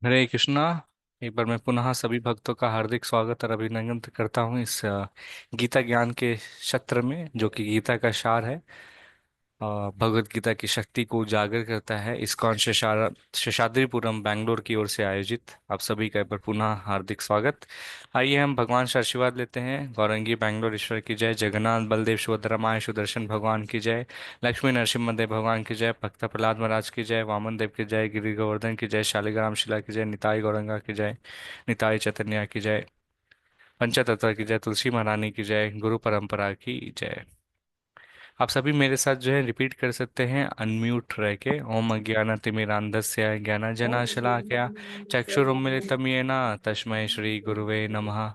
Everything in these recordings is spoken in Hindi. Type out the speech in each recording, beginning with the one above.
हरे कृष्णा। एक बार मैं पुनः सभी भक्तों का हार्दिक स्वागत और अभिनंदन करता हूँ इस गीता ज्ञान के सत्र में, जो कि गीता का सार है। भगवत गीता की शक्ति को उजागर करता है। इस्कॉन शेषाद्रिपुरम बैंगलोर की ओर से आयोजित आप सभी का एक बार पुनः हार्दिक स्वागत। आइए हम भगवान से आशीर्वाद लेते हैं। गौरंगी बैंगलोर ईश्वर की जय, जगन्नाथ बलदेव सुभद्रा माय सुदर्शन भगवान की जय, लक्ष्मी नरसिम्हा देव भगवान की जय, भक्त प्रहलाद महाराज की जय, वामन देव की जय, गिरि गोवर्धन की जय, शालिग्राम शिला की जय, निताई गौरंगा की जय, निताई चैतन्य की जय, पंचतत्व की जय, तुलसी महारानी की जय, गुरु परंपरा की जय। आप सभी मेरे साथ जो है रिपीट कर सकते हैं अनम्यूट रह के। ओम अज्ञानतिमिरान्धस्य ज्ञानांजनशलाकया चक्षुरुन्मीलितं येन तस्मै श्री गुरुवे नमः।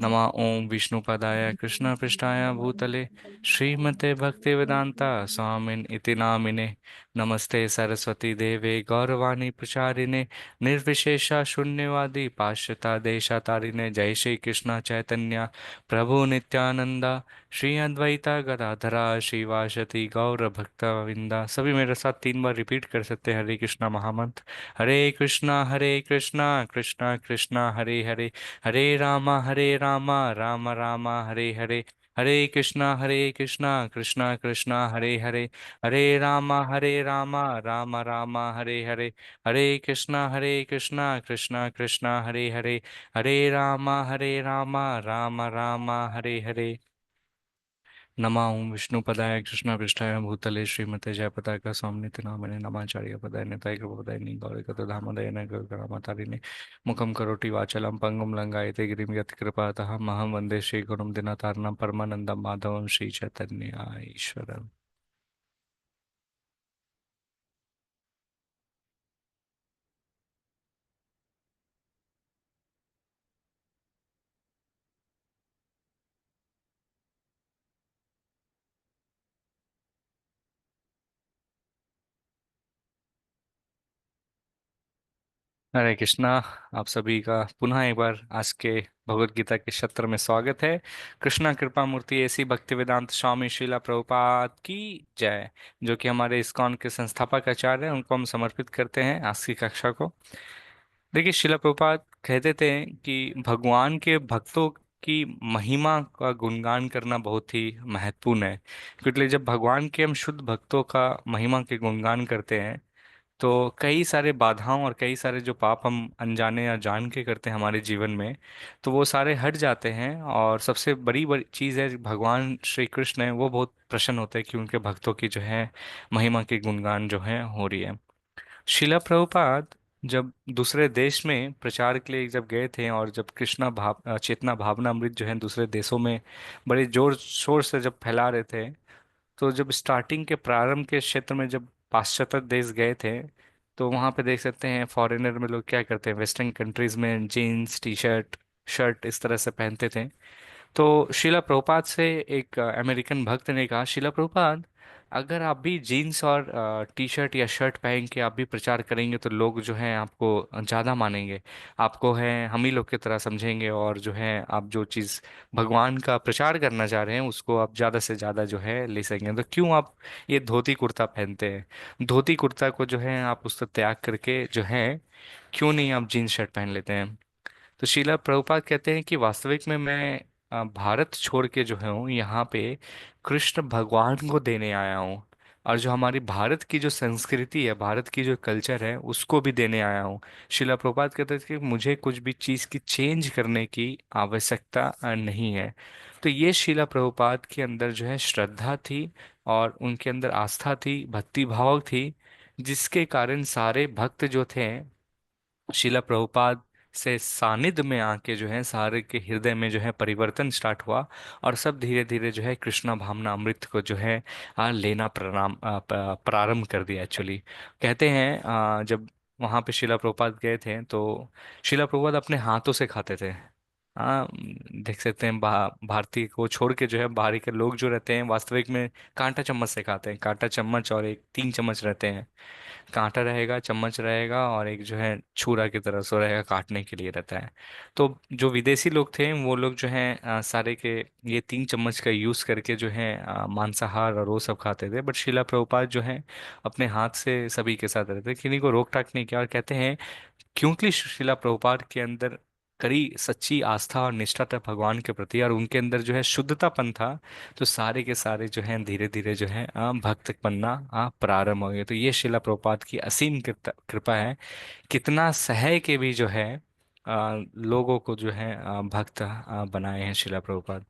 नमः ओम विष्णुपदाय कृष्ण पृष्ठाय भूतले श्रीमते भक्तिवेदांता स्वामिन इति नामिने। नमस्ते सरस्वती देवे गौरवाणी प्रचारिणे निर्विशेषा शून्यवादी पाश्चात्य देशातारिणे। जय श्री कृष्ण चैतन्य प्रभु नित्यानंदा श्री अद्वैता गदाधरा श्रीवासति गौर भक्तविंदा। सभी मेरे साथ 3 बार रिपीट कर सकते हैं हरे कृष्णा महामंत्र। हरे कृष्णा कृष्णा कृष्णा हरे हरे, हरे रामा राम राम हरे हरे, हरे कृष्णा कृष्णा कृष्णा हरे हरे, हरे रामा राम राम हरे हरे, हरे कृष्णा कृष्णा कृष्णा हरे हरे, हरे रामा राम राम हरे हरे। नमा ओं विष्णुपदाय कृष्णपृष्ठाय भूतले श्रीमते जयपताका स्वामिनिति नामिने नमाचार्य पदाय निताय कृपदाय गौरकतधामदयने गौरकरामतारिणे मुखं करोति वाचालं पङ्गुं लङ्घयते गिरिं यत्कृपातः महं वन्दे श्रीगुरुं दिनतारणं परमानन्दं माधवं श्रीचैतन्य ईश्वरम्। हरे कृष्णा। आप सभी का पुनः एक बार आज के भगवत गीता के सत्र में स्वागत है। कृष्णा कृपा मूर्ति ऐसी भक्ति वेदांत स्वामी श्रीला प्रभुपाद की जय, जो कि हमारे इस्कॉन के संस्थापक आचार्य हैं, उनको हम समर्पित करते हैं आज की कक्षा को। देखिए, शिला प्रभुपाद कहते थे कि भगवान के भक्तों की महिमा का गुणगान करना बहुत ही महत्वपूर्ण है, क्योंकि जब भगवान के हम शुद्ध भक्तों का महिमा के गुणगान करते हैं तो कई सारे बाधाओं और कई सारे जो पाप हम अनजाने या जान के करते हैं हमारे जीवन में, तो वो सारे हट जाते हैं। और सबसे बड़ी बड़ी चीज़ है, भगवान श्री कृष्ण है वो बहुत प्रसन्न होते हैं कि उनके भक्तों की जो है महिमा के गुणगान जो है हो रही है। शिला प्रभुपाद जब दूसरे देश में प्रचार के लिए जब गए थे, और जब कृष्णा चेतना भावना अमृत जो है दूसरे देशों में बड़े जोर शोर से जब फैला रहे थे, तो जब स्टार्टिंग के प्रारंभ के क्षेत्र में जब पाश्चात्य देश गए थे, तो वहाँ पे देख सकते हैं फॉरेनर में लोग क्या करते हैं, वेस्टर्न कंट्रीज में जीन्स टी शर्ट शर्ट इस तरह से पहनते थे। तो शिला प्रभुपाद से एक अमेरिकन भक्त ने कहा, शिला प्रभुपाद, अगर आप भी जीन्स और टी शर्ट या शर्ट पहन के आप भी प्रचार करेंगे तो लोग जो हैं आपको ज़्यादा मानेंगे, आपको है हम ही लोग की तरह समझेंगे, और जो है आप जो चीज़ भगवान का प्रचार करना चाह रहे हैं उसको आप ज़्यादा से ज़्यादा जो है ले सकेंगे। तो क्यों आप ये धोती कुर्ता पहनते हैं, धोती कुर्ता को जो है आप उसका त्याग करके जो है क्यों नहीं आप जीन्स शर्ट पहन लेते हैं। तो शीला प्रभुपाद कहते हैं कि वास्तविक में मैं भारत छोड़ के जो है हूँ यहाँ पे कृष्ण भगवान को देने आया हूँ, और जो हमारी भारत की जो संस्कृति है, भारत की जो कल्चर है उसको भी देने आया हूँ। शिला प्रभुपाद कहते हैं कि मुझे कुछ भी चीज़ की चेंज करने की आवश्यकता नहीं है। तो ये शिला प्रभुपाद के अंदर जो है श्रद्धा थी, और उनके अंदर आस्था थी, भक्ति भाव थी, जिसके कारण सारे भक्त जो थे शिला प्रभुपाद से सानिध्य में आके जो है सारे के हृदय में जो है परिवर्तन स्टार्ट हुआ, और सब धीरे धीरे जो है कृष्णा भावना अमृत को जो है लेना प्रारंभ कर दिया एक्चुअली। कहते हैं जब वहाँ पे शिला प्रभुपाद गए थे तो शिला प्रभुपाद अपने हाथों से खाते थे। हाँ, देख सकते हैं भारतीय को छोड़ के जो है बाहरी के लोग जो रहते हैं वास्तविक में कांटा चम्मच से खाते हैं। कांटा चम्मच और एक 3 चम्मच रहते हैं। कांटा रहेगा, चम्मच रहेगा, और एक जो है छुरा की तरह सो रहेगा, काटने के लिए रहता है। तो जो विदेशी लोग थे वो लोग जो है सारे के ये 3 चम्मच का यूज करके जो है मांसाहार और वो सब खाते थे। बट शिला प्रभुपाद जो है अपने हाथ से सभी के साथ रहते थे, किन्हीं को रोक टाक नहीं किया। और कहते हैं क्योंकि शिला प्रभुपाद के अंदर कड़ी सच्ची आस्था और निष्ठा था भगवान के प्रति, और उनके अंदर जो है शुद्धतापन था, तो सारे के सारे जो है धीरे धीरे जो है भक्त बनना प्रारंभ हो गए। तो ये शिला प्रभुपाद की असीम कृपा है। कितना सह के भी जो है लोगों को जो है भक्त बनाए हैं शिला प्रभुपाद।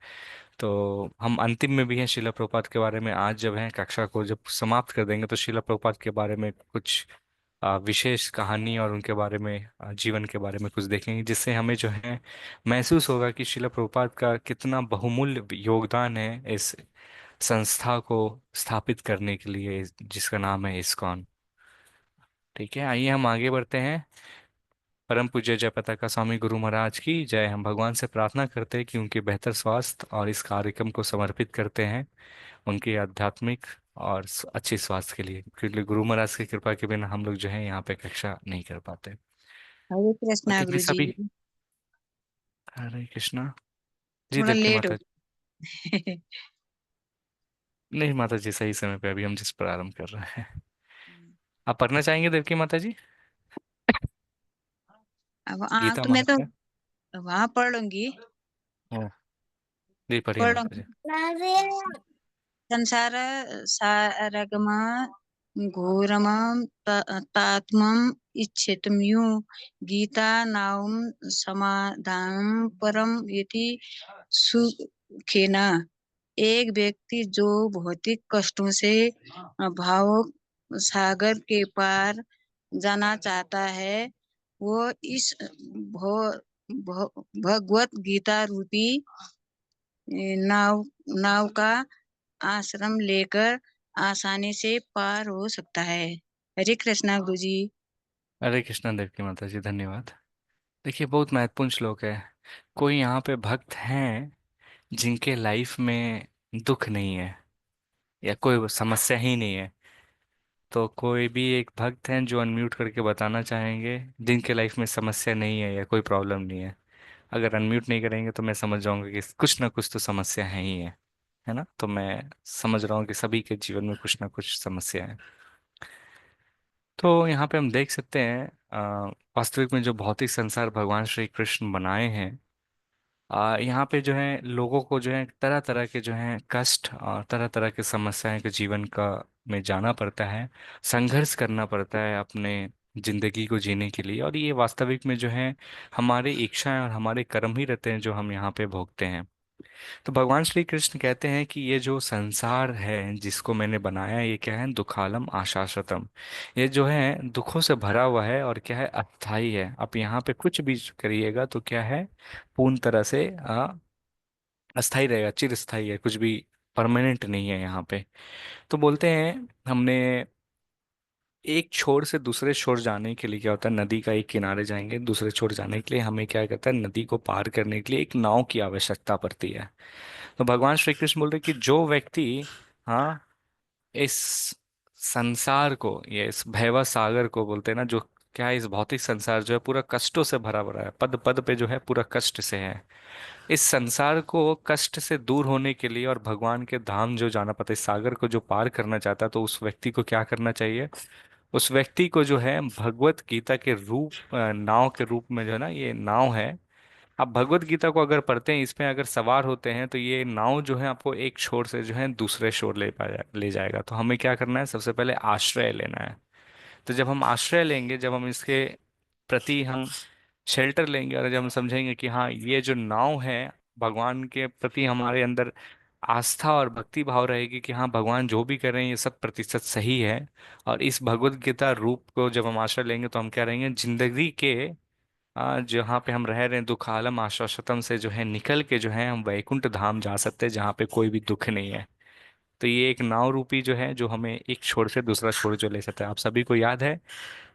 तो हम अंतिम में भी हैं शिला प्रभुपाद के बारे में। आज जब है कक्षा को जब समाप्त कर देंगे तो शिला प्रभुपाद के बारे में कुछ विशेष कहानी और उनके बारे में जीवन के बारे में कुछ देखेंगे, जिससे हमें जो है महसूस होगा कि शिला प्रभुपाद का कितना बहुमूल्य योगदान है इस संस्था को स्थापित करने के लिए, जिसका नाम है इस्कॉन। ठीक है, आइए हम आगे बढ़ते हैं। परम पूज्य जयपताका स्वामी गुरु महाराज की जय। हम भगवान से प्रार्थना करते हैं कि उनके बेहतर स्वास्थ्य और इस कार्यक्रम को समर्पित करते हैं उनके आध्यात्मिक और अच्छे स्वास्थ्य के लिए, क्योंकि गुरु महाराज की कृपा के बिना हम लोग जो है यहाँ पे कक्षा नहीं कर पाते। हरे कृष्णा बाकी भी गुरु जी। सभी हरे कृष्णा। जी थोड़ा देवकी लेट हो माता जी। नहीं माता जी, सही समय पे अभी हम जिस प्रारंभ कर रहे हैं। आप पढ़ना चाहेंगे देवकी माता जी? अब हाँ गीता तो मैं तो महात्म्य। वहां पढ़ लूंगी। हाँ, जी पढ़िए पढ़ माता जी। लूंगी। संसार सारगम घोरम तात्मम इच्छितम्यु गीता नाम समाधान परम यति सुखेन। एक व्यक्ति जो भौतिक कष्टों से भाव सागर के पार जाना चाहता है, वो इस भगवत गीता रूपी नाव नाव का आश्रम लेकर आसानी से पार हो सकता है। हरे कृष्णा गुरु जी। हरे कृष्णा देवकी माता जी, धन्यवाद। देखिए, बहुत महत्वपूर्ण श्लोक है। कोई यहाँ पे भक्त हैं जिनके लाइफ में दुख नहीं है या कोई समस्या ही नहीं है, तो कोई भी एक भक्त हैं जो अनम्यूट करके बताना चाहेंगे जिनके लाइफ में समस्या नहीं है या कोई प्रॉब्लम नहीं है। अगर अनम्यूट नहीं करेंगे तो मैं समझ जाऊंगा कि कुछ ना कुछ तो समस्या है ही है ना? तो मैं समझ रहा हूँ कि सभी के जीवन में कुछ ना कुछ समस्या है। तो यहाँ पे हम देख सकते हैं वास्तविक में जो भौतिक संसार भगवान श्री कृष्ण बनाए हैं, यहाँ पे जो है लोगों को जो है तरह तरह के जो है कष्ट और तरह तरह के समस्याएं के जीवन का में जाना पड़ता है, संघर्ष करना पड़ता है अपने जिंदगी को जीने के लिए। और ये वास्तविक में जो है हमारे इच्छाएं और हमारे कर्म ही रहते हैं जो हम यहाँ पे भोगते हैं। तो भगवान श्री कृष्ण कहते हैं कि ये जो संसार है जिसको मैंने बनाया, ये क्या है? दुखालम आशाश्वतम। ये जो है दुखों से भरा हुआ है और क्या है? अस्थाई है। आप यहाँ पे कुछ भी करिएगा तो क्या है? पूर्ण तरह से अस्थाई रहेगा, चिरस्थाई है, कुछ भी परमानेंट नहीं है यहाँ पे। तो बोलते हैं हमने एक छोर से दूसरे छोर जाने के लिए क्या होता है, नदी का एक किनारे जाएंगे दूसरे छोर जाने के लिए हमें क्या कहता है, नदी को पार करने के लिए एक नाव की आवश्यकता पड़ती है। तो भगवान श्री कृष्ण बोल रहे कि जो व्यक्ति हाँ इस संसार को, ये इस भैरव सागर को बोलते हैं ना, जो क्या है, इस भौतिक संसार जो है पूरा कष्टों से भरा भरा है, पद पद पे जो है पूरा कष्ट से है। इस संसार को कष्ट से दूर होने के लिए और भगवान के धाम जो जाना पड़ता है, इस सागर को जो पार करना चाहता है, तो उस व्यक्ति को क्या करना चाहिए? उस व्यक्ति को जो है भगवत गीता के रूप नाव के रूप में जो है ना, ये नाव है। आप भगवत गीता को अगर पढ़ते हैं, इसमें अगर सवार होते हैं, तो ये नाव जो है आपको एक छोर से जो है दूसरे छोर ले जाएगा। तो हमें क्या करना है? सबसे पहले आश्रय लेना है। तो जब हम आश्रय लेंगे, जब हम इसके प्रति हम शेल्टर लेंगे और जब हम समझेंगे कि हाँ ये जो नाव है, भगवान के प्रति हमारे अंदर आस्था और भक्ति भाव रहेगी कि हाँ भगवान जो भी कर रहे हैं ये 100% सही है। और इस भगवत गीता रूप को जब हम आश्रय लेंगे तो हम क्या रहेंगे, जिंदगी के जहाँ पे हम रह रहे हैं दुखालम आशाश्वतम से जो है निकल के जो है हम वैकुंठ धाम जा सकते हैं जहाँ पे कोई भी दुख नहीं है। तो ये एक नाव रूपी जो है जो हमें एक छोर से दूसरा छोर जो ले सकता है। आप सभी को याद है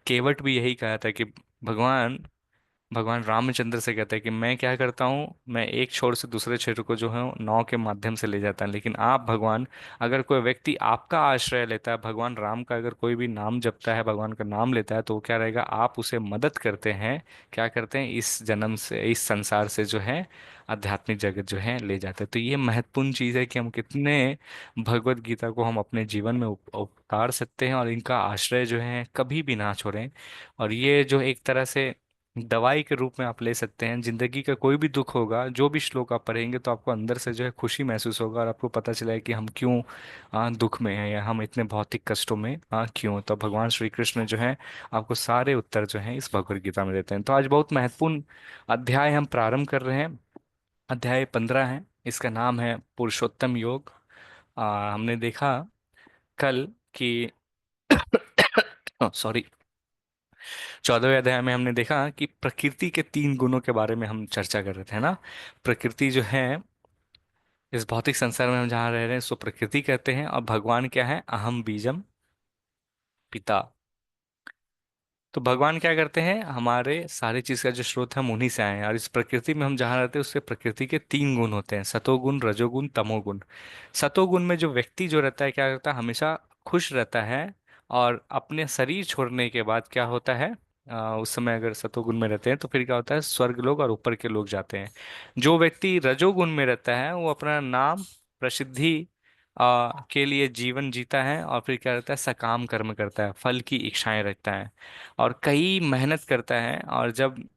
केवट भी यही कहा था कि भगवान भगवान रामचंद्र से कहते हैं कि मैं क्या करता हूँ, मैं एक छोर से दूसरे छोर को जो है नाव के माध्यम से ले जाता है, लेकिन आप भगवान, अगर कोई व्यक्ति आपका आश्रय लेता है, भगवान राम का अगर कोई भी नाम जपता है, भगवान का नाम लेता है, तो वो क्या रहेगा, आप उसे मदद करते हैं, क्या करते हैं, इस जन्म से, इस संसार से जो है आध्यात्मिक जगत जो है ले जाते हैं। तो ये महत्वपूर्ण चीज़ है कि हम कितने भगवत गीता को हम अपने जीवन में उतार सकते हैं और इनका आश्रय जो है कभी भी ना छोड़ें। और ये जो एक तरह से दवाई के रूप में आप ले सकते हैं, जिंदगी का कोई भी दुख होगा, जो भी श्लोक आप पढ़ेंगे तो आपको अंदर से जो है खुशी महसूस होगा, और आपको पता चला है कि हम क्यों दुख में हैं, या हम इतने भौतिक कष्टों में क्यों। तो भगवान श्री कृष्ण जो है आपको सारे उत्तर जो हैं इस भगवत गीता में देते हैं। तो आज बहुत महत्वपूर्ण अध्याय हम प्रारंभ कर रहे हैं। अध्याय 15 है, इसका नाम है पुरुषोत्तम योग। हमने देखा कल कि सॉरी, 14वें अध्याय में हमने देखा कि प्रकृति के 3 गुणों के बारे में हम चर्चा कर रहे थे, है ना। प्रकृति जो है, इस भौतिक संसार में हम जहाँ रह रहे हैं, सो प्रकृति कहते हैं, और भगवान क्या है, अहम बीजम पिता। तो भगवान क्या करते हैं, हमारे सारी चीज का जो स्रोत है हम उन्हीं से आए हैं, और इस प्रकृति में हम जहाँ रहते हैं उससे प्रकृति के 3 गुण होते हैं, सतोगुण, रजोगुण, तमोगुण। सतोगुण में जो व्यक्ति जो रहता है, क्या करता है, हमेशा खुश रहता है, और अपने शरीर छोड़ने के बाद क्या होता है, उस समय अगर सतोगुण में रहते हैं तो फिर क्या होता है, स्वर्ग लोग और ऊपर के लोग जाते हैं। जो व्यक्ति रजोगुण में रहता है वो अपना नाम, प्रसिद्धि के लिए जीवन जीता है, और फिर क्या करता है, सकाम कर्म करता है, फल की इच्छाएं रखता है, और कई मेहनत करता है, और जब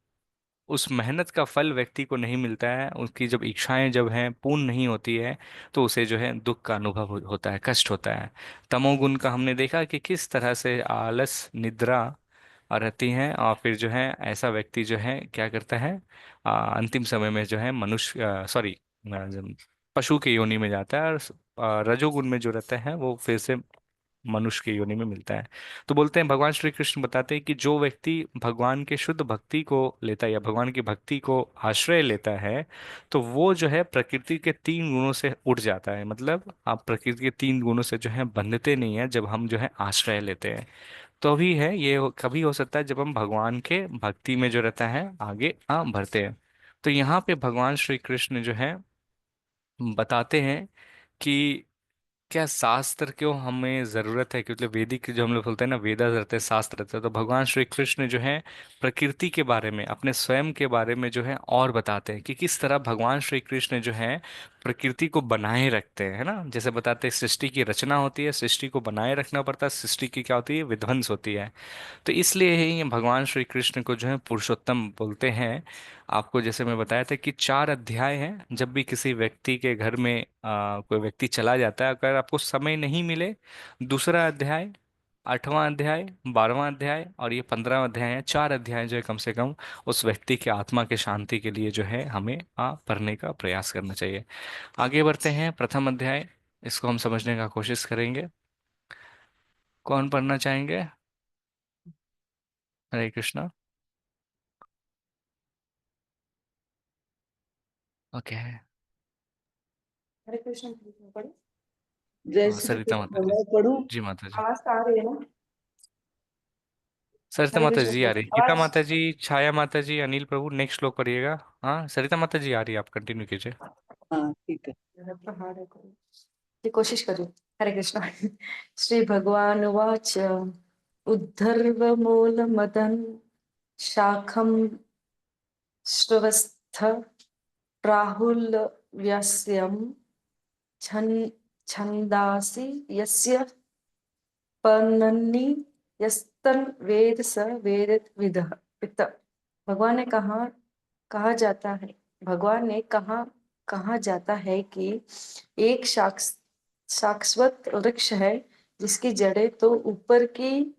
उस मेहनत का फल व्यक्ति को नहीं मिलता है, उसकी जब इच्छाएं जब हैं पूर्ण नहीं होती है, तो उसे जो है दुख का अनुभव होता है, कष्ट होता है। तमोगुण का हमने देखा कि किस तरह से आलस, निद्रा रहती हैं, और फिर जो है ऐसा व्यक्ति जो है क्या करता है, अंतिम समय में जो है मनुष्य, सॉरी, पशु के योनि में जाता है, और रजोगुण में जो रहता है वो फिर से मनुष्य के योनि में मिलता है। तो बोलते हैं, भगवान श्री कृष्ण बताते हैं कि जो व्यक्ति भगवान के शुद्ध भक्ति को लेता है, या भगवान की भक्ति को आश्रय लेता है, तो वो जो है प्रकृति के 3 गुणों से उठ जाता है। मतलब आप प्रकृति के 3 गुणों से जो है बंधते नहीं है, जब हम जो है आश्रय लेते हैं। तो भी है ये कभी हो सकता है जब हम भगवान के भक्ति में जो रहता है आगे बढ़ते हैं। तो यहाँ पे भगवान श्री कृष्ण जो है बताते हैं कि क्या शास्त्र क्यों हमें जरूरत है, क्योंकि वैदिक जो हम लोग बोलते हैं ना, वेदा रहते हैं, शास्त्र रहते हैं, तो भगवान श्री कृष्ण जो है प्रकृति के बारे में, अपने स्वयं के बारे में जो है और बताते हैं कि किस तरह भगवान श्री कृष्ण जो है प्रकृति को बनाए रखते हैं, है ना। जैसे बताते हैं सृष्टि की रचना होती है, सृष्टि को बनाए रखना पड़ता है, सृष्टि की क्या होती है, विध्वंस होती है। तो इसलिए ही ये भगवान श्री कृष्ण को जो है पुरुषोत्तम बोलते हैं। आपको जैसे मैं बताया था कि 4 अध्याय हैं, जब भी किसी व्यक्ति के घर में कोई व्यक्ति चला जाता है, अगर आपको समय नहीं मिले, दूसरा अध्याय, 8वां अध्याय, 12वां अध्याय, और ये 15वां अध्याय है, 4 अध्याय जो है कम से कम उस व्यक्ति के आत्मा के शांति के लिए जो है हमें पढ़ने का प्रयास करना चाहिए। आगे बढ़ते हैं, प्रथम अध्याय, इसको हम समझने का कोशिश करेंगे। कौन पढ़ना चाहेंगे? हरे कृष्णा। ओके। हरे कृष्ण कृष्ण पढ़ो। जय श्री सरिता माता कृष्ण। जी। मैं पढ़ूं? जी माता जी। आवाज तो आ रही है ना? सरिता हरे माता कृष्ण जी आ रही, कृष्ण गीता आवाज। माता जी, छाया माता जी, अनिल प्रभु, नेक्स्ट श्लोक पढ़िएगा। हाँ, सरिता माता जी आ रही है, आप कंटिन्यू कीजिए। हाँ ठीक है। ये कोशिश करूँ। हरे कृष्ण। श्री भगवान उवाच उद्धर्व मूल मदन शाखम श्रवस्थ प्राहुल व्यस्यम छंदासि यस्य पन्ननि यस्तन वेद स वेद विदः वित्त। भगवान ने कहा जाता है, भगवान ने कहा जाता है कि एक शाश्वत वृक्ष है जिसकी जड़ें तो ऊपर की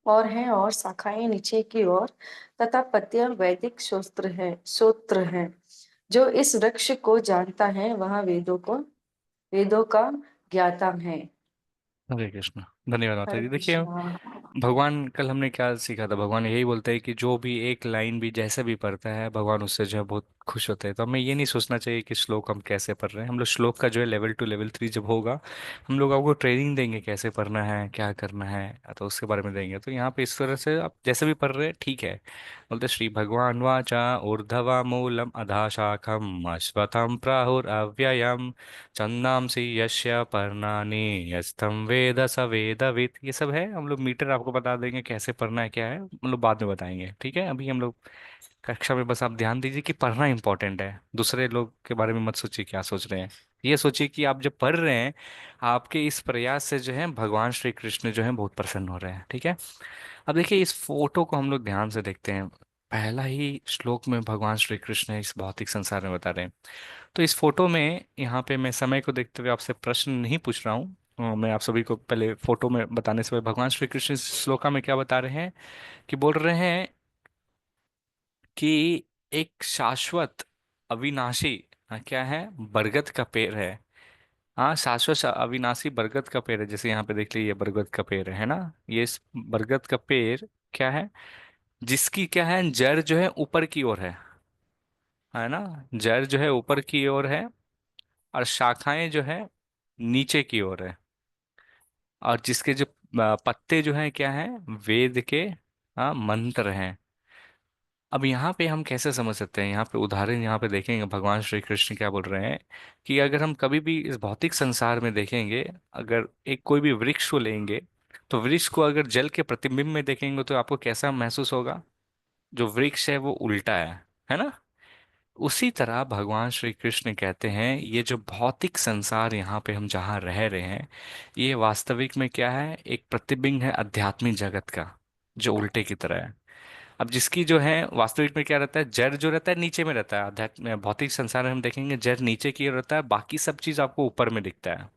ओर हैं और शाखाएं नीचे की ओर, तथा पत्तियां वैदिक श्रोत्र हैं। जो इस वृक्ष को जानता है वह वेदों का ज्ञाता है। हरे कृष्ण। धन्यवाद माता हरे जी। देखिए, कृष्णा। भगवान, कल हमने क्या सीखा था, भगवान यही बोलते हैं कि जो भी एक लाइन भी जैसे भी पढ़ता है, भगवान उससे जो है बहुत खुश होते हैं। तो हमें ये नहीं सोचना चाहिए कि श्लोक हम कैसे पढ़ रहे हैं। हम लोग श्लोक का जो है लेवल 2 लेवल 3 जब होगा, हम लोग आपको ट्रेनिंग देंगे कैसे पढ़ना है, क्या करना है, तो उसके बारे में देंगे। तो यहाँ पे इस तरह से आप जैसे भी पढ़ रहे हैं ठीक है। बोलते श्री भगवान वाचा ऊर्ध्वा मूलम अधा शाखम अश्वत्थम प्राहुरव्ययम छंदांसि यस्य पर्णानि यस्तम वेद स वेदवित्। ये सब है, हम लोग मीटर आपको बता देंगे कैसे पढ़ना है क्या है, मतलब बाद में बताएंगे, ठीक है। अभी हम लोग कक्षा में बस आप ध्यान दीजिए कि पढ़ना इंपॉर्टेंट है। दूसरे लोग के बारे में मत सोचिए क्या सोच रहे हैं। ये सोचिए कि आप जब पढ़ रहे हैं, आपके इस प्रयास से जो है भगवान श्री कृष्ण जो है बहुत प्रसन्न हो रहे हैं, ठीक है। अब देखिए इस फोटो को हम लोग ध्यान से देखते हैं। पहला ही श्लोक में भगवान श्री कृष्ण इस भौतिक संसार में बता रहे हैं। तो इस फोटो में यहाँ पे मैं समय को देखते हुए आपसे प्रश्न नहीं पूछ रहा हूँ। मैं आप सभी को पहले फोटो में बताने से पहले भगवान श्री कृष्ण इस श्लोका में क्या बता रहे हैं, कि बोल रहे हैं कि एक शाश्वत अविनाशी, क्या है, बरगद का पेड़ है। हाँ, शाश्वत अविनाशी बरगद का पेड़ है। जैसे यहाँ पे देख लीजिए, ये बरगद का पेड़ है ना। ये इस बरगद का पेड़ क्या है, जिसकी क्या है, जड़ जो है ऊपर की ओर है ना। जड़ जो है ऊपर की ओर है, और शाखाएं जो है नीचे की ओर है। और जिसके जो पत्ते जो हैं क्या है, वेद के मंत्र हैं। अब यहाँ पे हम कैसे समझ सकते हैं, यहाँ पे उदाहरण यहाँ पे देखेंगे भगवान श्री कृष्ण क्या बोल रहे हैं, कि अगर हम कभी भी इस भौतिक संसार में देखेंगे, अगर एक कोई भी वृक्ष को लेंगे, तो वृक्ष को अगर जल के प्रतिबिंब में देखेंगे तो आपको कैसा महसूस होगा, जो वृक्ष है वो उल्टा है ना। उसी तरह भगवान श्री कृष्ण कहते हैं ये जो भौतिक संसार यहाँ पे हम जहाँ रह रहे हैं, ये वास्तविक में क्या है, एक प्रतिबिंब है आध्यात्मिक जगत का, जो उल्टे की तरह है। अब जिसकी जो है वास्तविक में क्या रहता है, जड़ जो रहता है नीचे में रहता है। अध्यात्म भौतिक संसार में हम देखेंगे जड़ नीचे की ओर रहता है, बाकी सब चीज आपको ऊपर में दिखता है।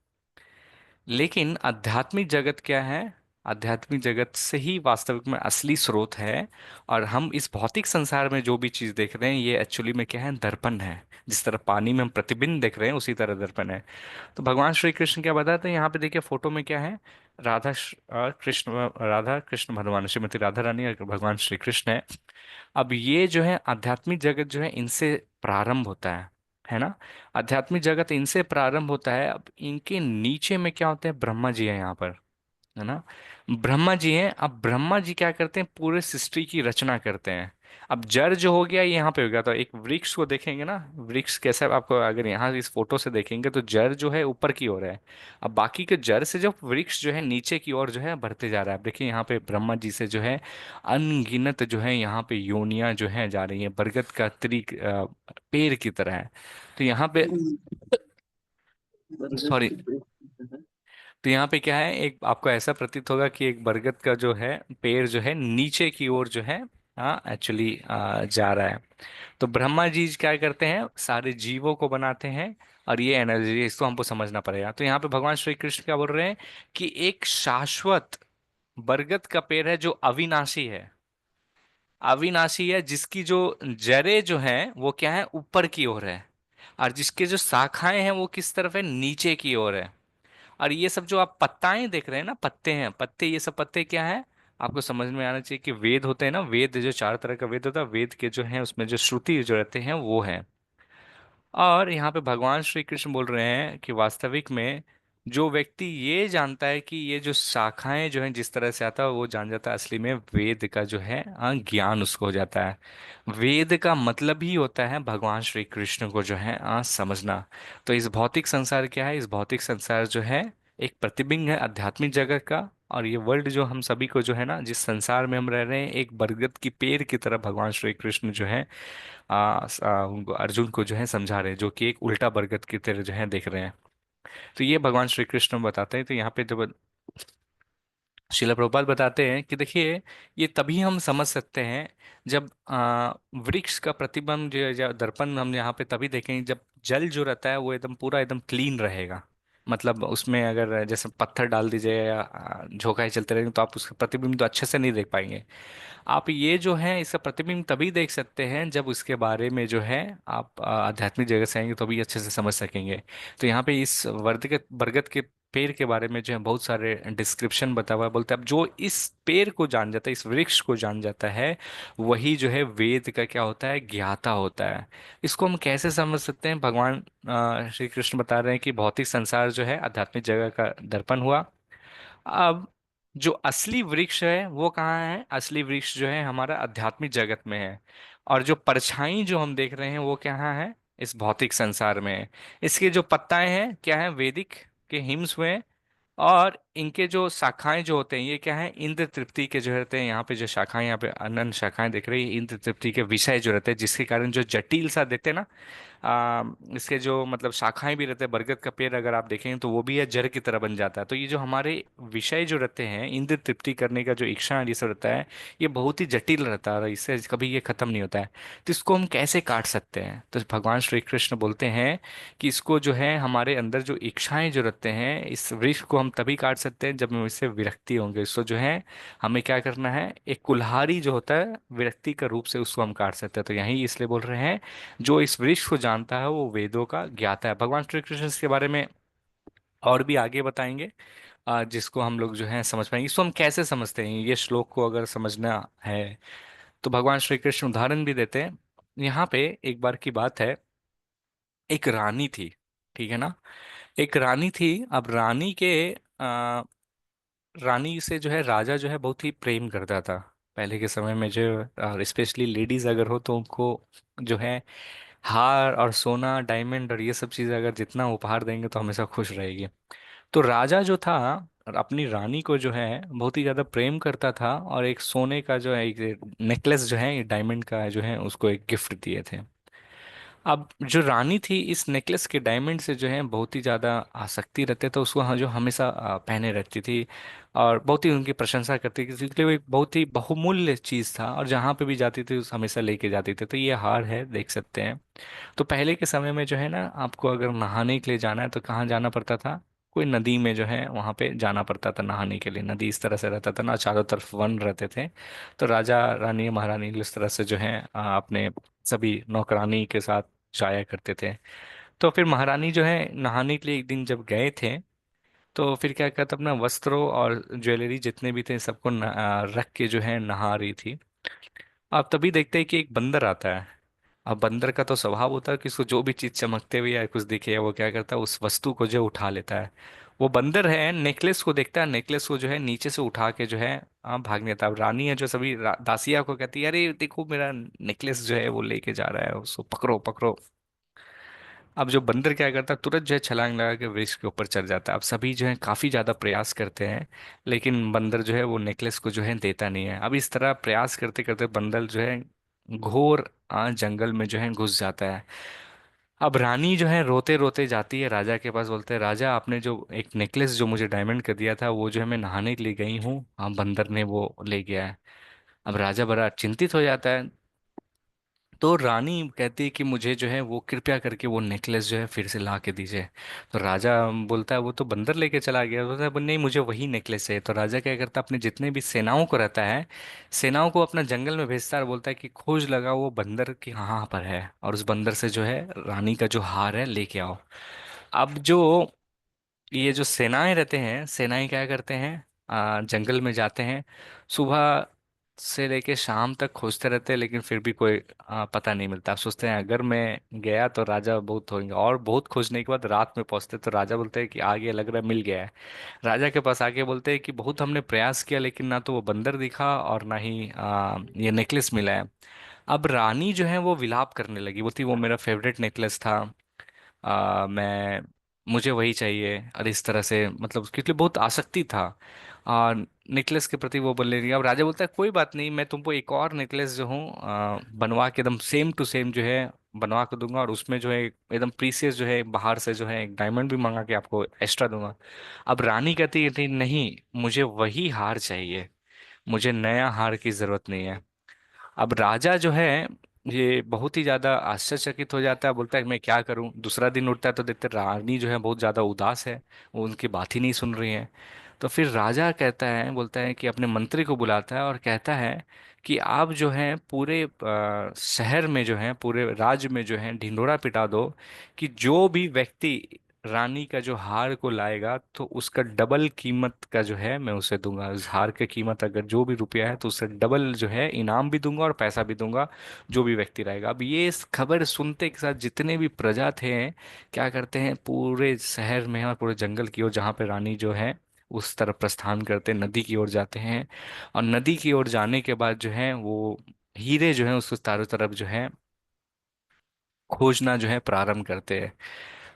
लेकिन आध्यात्मिक जगत क्या है, आध्यात्मिक जगत से ही वास्तविक में असली स्रोत है। और हम इस भौतिक संसार में जो भी चीज देख रहे हैं, ये एक्चुअली में क्या है, दर्पण है। जिस तरह पानी में हम प्रतिबिंब देख रहे हैं, उसी तरह दर्पण है। तो भगवान श्री कृष्ण क्या बताते हैं यहाँ पे, देखिए फोटो में क्या है, कृष्ण, राधा कृष्ण भगवान, श्रीमती राधा रानी और भगवान श्री कृष्ण है। अब ये जो है आध्यात्मिक जगत जो है इनसे प्रारंभ होता है ना। आध्यात्मिक जगत इनसे प्रारंभ होता है। अब इनके नीचे में क्या होते हैं, ब्रह्मा जी है यहाँ पर, है ना। ब्रह्मा जी हैं। अब ब्रह्मा जी क्या करते हैं, पूरे सृष्टि की रचना करते हैं। अब जड़ जो हो गया ये यहाँ पे हो गया, तो एक वृक्ष को देखेंगे ना, वृक्ष कैसा है, आपको अगर यहाँ इस फोटो से देखेंगे तो जड़ जो है ऊपर की ओर है। अब बाकी के जड़ से जो वृक्ष जो है नीचे की ओर जो है बढ़ते जा रहा है। अब देखिए यहाँ पे ब्रह्मा जी से जो है अनगिनत जो है यहाँ पे योनियां जो है जा रही है, बरगद का पेड़ की तरह है। तो यहाँ पे सॉरी, तो यहाँ पे क्या है, एक आपको ऐसा प्रतीत होगा कि एक बरगद का जो है पेड़ जो है नीचे की ओर जो है एक्चुअली जा रहा है। तो ब्रह्मा जी क्या करते हैं, सारे जीवों को बनाते हैं। और ये एनर्जी, इसको हमको समझना पड़ेगा। तो यहाँ पे भगवान श्री कृष्ण क्या बोल रहे हैं, कि एक शाश्वत बरगद का पेड़ है जो अविनाशी है। अविनाशी है, जिसकी जो जड़ें जो हैं वो क्या है, ऊपर की ओर है। और जिसके जो शाखाएं हैं वो किस तरफ है, नीचे की ओर है। और ये सब जो आप पत्ताएं देख रहे हैं ना, पत्ते हैं, पत्ते, ये सब पत्ते क्या है, आपको समझ में आना चाहिए कि वेद होते हैं ना। वेद जो चार तरह का वेद होता है, वेद के जो है उसमें जो श्रुति जो रहते हैं वो है। और यहाँ पे भगवान श्री कृष्ण बोल रहे हैं कि वास्तविक में जो व्यक्ति ये जानता है कि ये जो शाखाएं जो हैं जिस तरह से आता है, वो जान जाता है असली में वेद का जो है ज्ञान उसको हो जाता है। वेद का मतलब ही होता है भगवान श्री कृष्ण को जो है समझना। तो इस भौतिक संसार क्या है, इस भौतिक संसार जो है एक प्रतिबिंब है आध्यात्मिक जगत का। और ये वर्ल्ड जो हम सभी को जो है ना, जिस संसार में हम रह रहे हैं, एक बरगद की पेड़ की तरह भगवान श्री कृष्ण जो है उनको, अर्जुन को जो है समझा रहे हैं, जो कि एक उल्टा बरगद की तरह जो है देख रहे हैं। तो ये भगवान श्री कृष्ण बताते हैं। तो यहाँ पे जब शिला प्रभुपाद बताते हैं कि देखिए, ये तभी हम समझ सकते हैं जब वृक्ष का प्रतिबिंब जो दर्पण हम यहाँ पे तभी देखेंगे जब जल जो रहता है वो एकदम पूरा एकदम क्लीन रहेगा। मतलब उसमें अगर जैसे पत्थर डाल दीजिए या झोंका चलते रहेंगे तो आप उसका प्रतिबिंब तो अच्छे से नहीं देख पाएंगे। आप ये जो है इसका प्रतिबिंब तभी देख सकते हैं जब उसके बारे में जो है आप आध्यात्मिक जगत से आएंगे तो भी अच्छे से समझ सकेंगे। तो यहाँ पे इस वर्ग के बरगद के पेड़ के बारे में जो है बहुत सारे डिस्क्रिप्शन बता हुआ है। बोलते हैं अब जो इस पेड़ को जान जाता है, इस वृक्ष को जान जाता है, वही जो है वेद का क्या होता है, ज्ञाता होता है। इसको हम कैसे समझ सकते हैं? भगवान श्री कृष्ण बता रहे हैं कि भौतिक संसार जो है आध्यात्मिक जगह का दर्पण हुआ। अब जो असली वृक्ष है वो कहाँ है? असली वृक्ष जो है हमारा आध्यात्मिक जगत में है। और जो परछाई जो हम देख रहे हैं वो कहाँ है? इस भौतिक संसार में है। इसके जो पत्ताएं हैं क्या है? वैदिक के हिम्स हुए हैं। और इनके जो शाखाएं जो होते हैं ये क्या है? इंद्र तृप्ति के जो रहते हैं। यहाँ पे जो शाखाएं, यहाँ पे अनंत शाखाएं दिख रही है, इंद्र तृप्ति के विषय जो रहते हैं, जिसके कारण जो जटिल सा देखते हैं ना, इसके जो मतलब शाखाएं भी रहते हैं। बरगद का पेड़ अगर आप देखें तो वो भी है जड़ की तरह बन जाता है। तो ये जो हमारे विषय जो रहते हैं, इंद्र तृप्ति करने का जो इच्छा ये सब रहता है, ये बहुत ही जटिल रहता है और इससे कभी ये खत्म नहीं होता है। तो इसको हम कैसे काट सकते हैं? तो भगवान श्री कृष्ण बोलते हैं कि इसको जो है हमारे अंदर जो इच्छाएं जो रहते हैं, इस वृक्ष को हम तभी काट सकते हैं जब हम इससे विरक्ति होंगे। इसको जो है हमें क्या करना है? एक कुल्हाड़ी जो होता है विरक्ति का रूप से उसको हम काट सकते हैं। तो यही इसलिए बोल रहे हैं जो इस वृक्ष को जानता है वो वेदों का ज्ञाता है। भगवान श्री कृष्ण इसके बारे में और भी आगे बताएंगे, जिसको हम लोग जो है समझ पाएंगे। इसको हम कैसे समझते हैं? ये श्लोक को अगर समझना है तो भगवान श्री कृष्ण उदाहरण भी देते हैं। यहाँ पे एक बार की बात है, एक रानी थी, ठीक है ना? एक रानी थी। अब रानी के आ, रानी से जो है राजा जो है बहुत ही प्रेम करता था। पहले के समय में जो स्पेशली लेडीज अगर हो तो उनको जो है हार और सोना, डायमंड और ये सब चीजें अगर जितना उपहार देंगे तो हमेशा खुश रहेगी। तो राजा जो था अपनी रानी को जो है बहुत ही ज्यादा प्रेम करता था, और एक सोने का जो है एक नेकलेस जो है, डायमंड का जो है, उसको एक गिफ्ट दिए थे। अब जो रानी थी इस नेकलेस के डायमंड से जो है बहुत ही ज़्यादा आसक्ति रखते, तो उसको जो हमेशा पहने रहती थी और बहुत ही उनकी प्रशंसा करती थी, क्योंकि वो एक बहुत ही बहुमूल्य चीज़ था और जहाँ पे भी जाती थी उस हमेशा लेके जाती थी। तो ये हार है, देख सकते हैं। तो पहले के समय में जो है ना, आपको अगर नहाने के लिए जाना है तो कहाँ जाना पड़ता था? कोई नदी में जो है वहां पे जाना पड़ता था नहाने के लिए। नदी इस तरह से रहता था ना, चारों तरफ वन रहते थे। तो राजा रानी महारानी इस तरह से जो है अपने सभी नौकरानी के साथ जाया करते थे। तो फिर महारानी जो है नहाने के लिए एक दिन जब गए थे, तो फिर क्या कहता, अपना वस्त्रों और ज्वेलरी जितने भी थे सबको रख के जो है नहा रही थी। अब तभी देखते हैं कि एक बंदर आता है। अब बंदर का तो स्वभाव होता है कि उसको जो भी चीज चमकते हुए या कुछ दिखे या वो क्या करता है, उस वस्तु को जो उठा लेता है। वो बंदर है, नेकलेस को देखता है, नेकलेस को जो है नीचे से उठा के जो है भागने था। अब रानी है जो सभी दासिया को कहती है, अरे देखो मेरा नेकलेस जो है वो लेके जा रहा है, उसको पकड़ो पकड़ो। अब जो बंदर क्या करता है, तुरंत जो है छलांग लगा के वृक्ष के ऊपर चढ़ जाता है। अब सभी जो है काफी ज्यादा प्रयास करते हैं, लेकिन बंदर जो है वो नेकलेस को जो है देता नहीं है। अब इस तरह प्रयास करते करते बंदर जो है घोर जंगल में जो है घुस जाता है। अब रानी जो है रोते रोते जाती है राजा के पास, बोलते हैं राजा आपने जो एक नेकलेस जो मुझे डायमंड का दिया था वो जो है मैं नहाने के लिए गई हूँ, बंदर ने वो ले गया है। अब राजा बड़ा चिंतित हो जाता है। तो रानी कहती है कि मुझे जो है वो कृपया करके वो नेकलेस जो है फिर से ला के दीजिए। तो राजा बोलता है वो तो बंदर लेके चला गया। बोलता है नहीं, मुझे वही नेकलेस है। तो राजा क्या करता है, अपने जितने भी सेनाओं को रहता है, सेनाओं को अपना जंगल में भेजता है और बोलता है कि खोज लगाओ वो बंदर कि कहाँ पर है, और उस बंदर से जो है रानी का जो हार है लेके आओ। अब जो ये जो सेनाएं रहते हैं, सेनाएं क्या करते हैं, जंगल में जाते हैं। सुबह से लेके शाम तक खोजते रहते हैं, लेकिन फिर भी कोई पता नहीं मिलता। आप सोचते हैं अगर मैं गया तो राजा बहुत होंगे, और बहुत खोजने के बाद रात में पहुंचते तो राजा बोलते हैं कि आ गया, लग रहा है मिल गया है। राजा के पास आके बोलते हैं कि बहुत हमने प्रयास किया लेकिन ना तो वो बंदर दिखा और ना ही ये नेकलेस मिला है। अब रानी जो है वो विलाप करने लगी, बोलती वो मेरा फेवरेट नेकलेस था, मैं मुझे वही चाहिए। और इस तरह से मतलब उसके लिए बहुत आसक्ति था और नेकलेस के प्रति वो बोलने लगी। अब राजा बोलता है कोई बात नहीं, मैं तुमको एक और नेकलेस जो हूँ बनवा के एकदम सेम टू सेम जो है बनवा के दूंगा, और उसमें जो है एकदम प्रीसियस जो है बाहर से जो है एक डायमंड भी मंगा के आपको एक्स्ट्रा दूंगा। अब रानी कहती है नहीं नहीं, मुझे वही हार चाहिए, मुझे नया हार की जरूरत नहीं है। अब राजा जो है ये बहुत ही ज्यादा आश्चर्यचकित हो जाता है, बोलता है मैं क्या करूं। दूसरा दिन उठता है तो देखते हैं रानी जो है बहुत ज्यादा उदास है, वो उनकी बात ही नहीं सुन रही है। तो फिर राजा कहता है, बोलता है कि अपने मंत्री को बुलाता है और कहता है कि आप जो है पूरे शहर में जो है, पूरे राज्य में जो है ढिंढोरा पिटा दो कि जो भी व्यक्ति रानी का जो हार को लाएगा तो उसका डबल कीमत का जो है मैं उसे दूंगा। उस हार की कीमत अगर जो भी रुपया है तो उससे डबल जो है इनाम भी दूंगा और पैसा भी दूंगा जो भी व्यक्ति रहेगा। अब ये इस खबर सुनते के साथ जितने भी प्रजा थे क्या करते हैं, पूरे शहर में और पूरे जंगल की ओर जहाँ पे रानी जो है उस तरफ प्रस्थान करते हैं, नदी की ओर जाते हैं। और नदी की ओर जाने के बाद जो है वो हीरे जो है उसको चारों तरफ जो है खोजना जो है प्रारंभ करते हैं।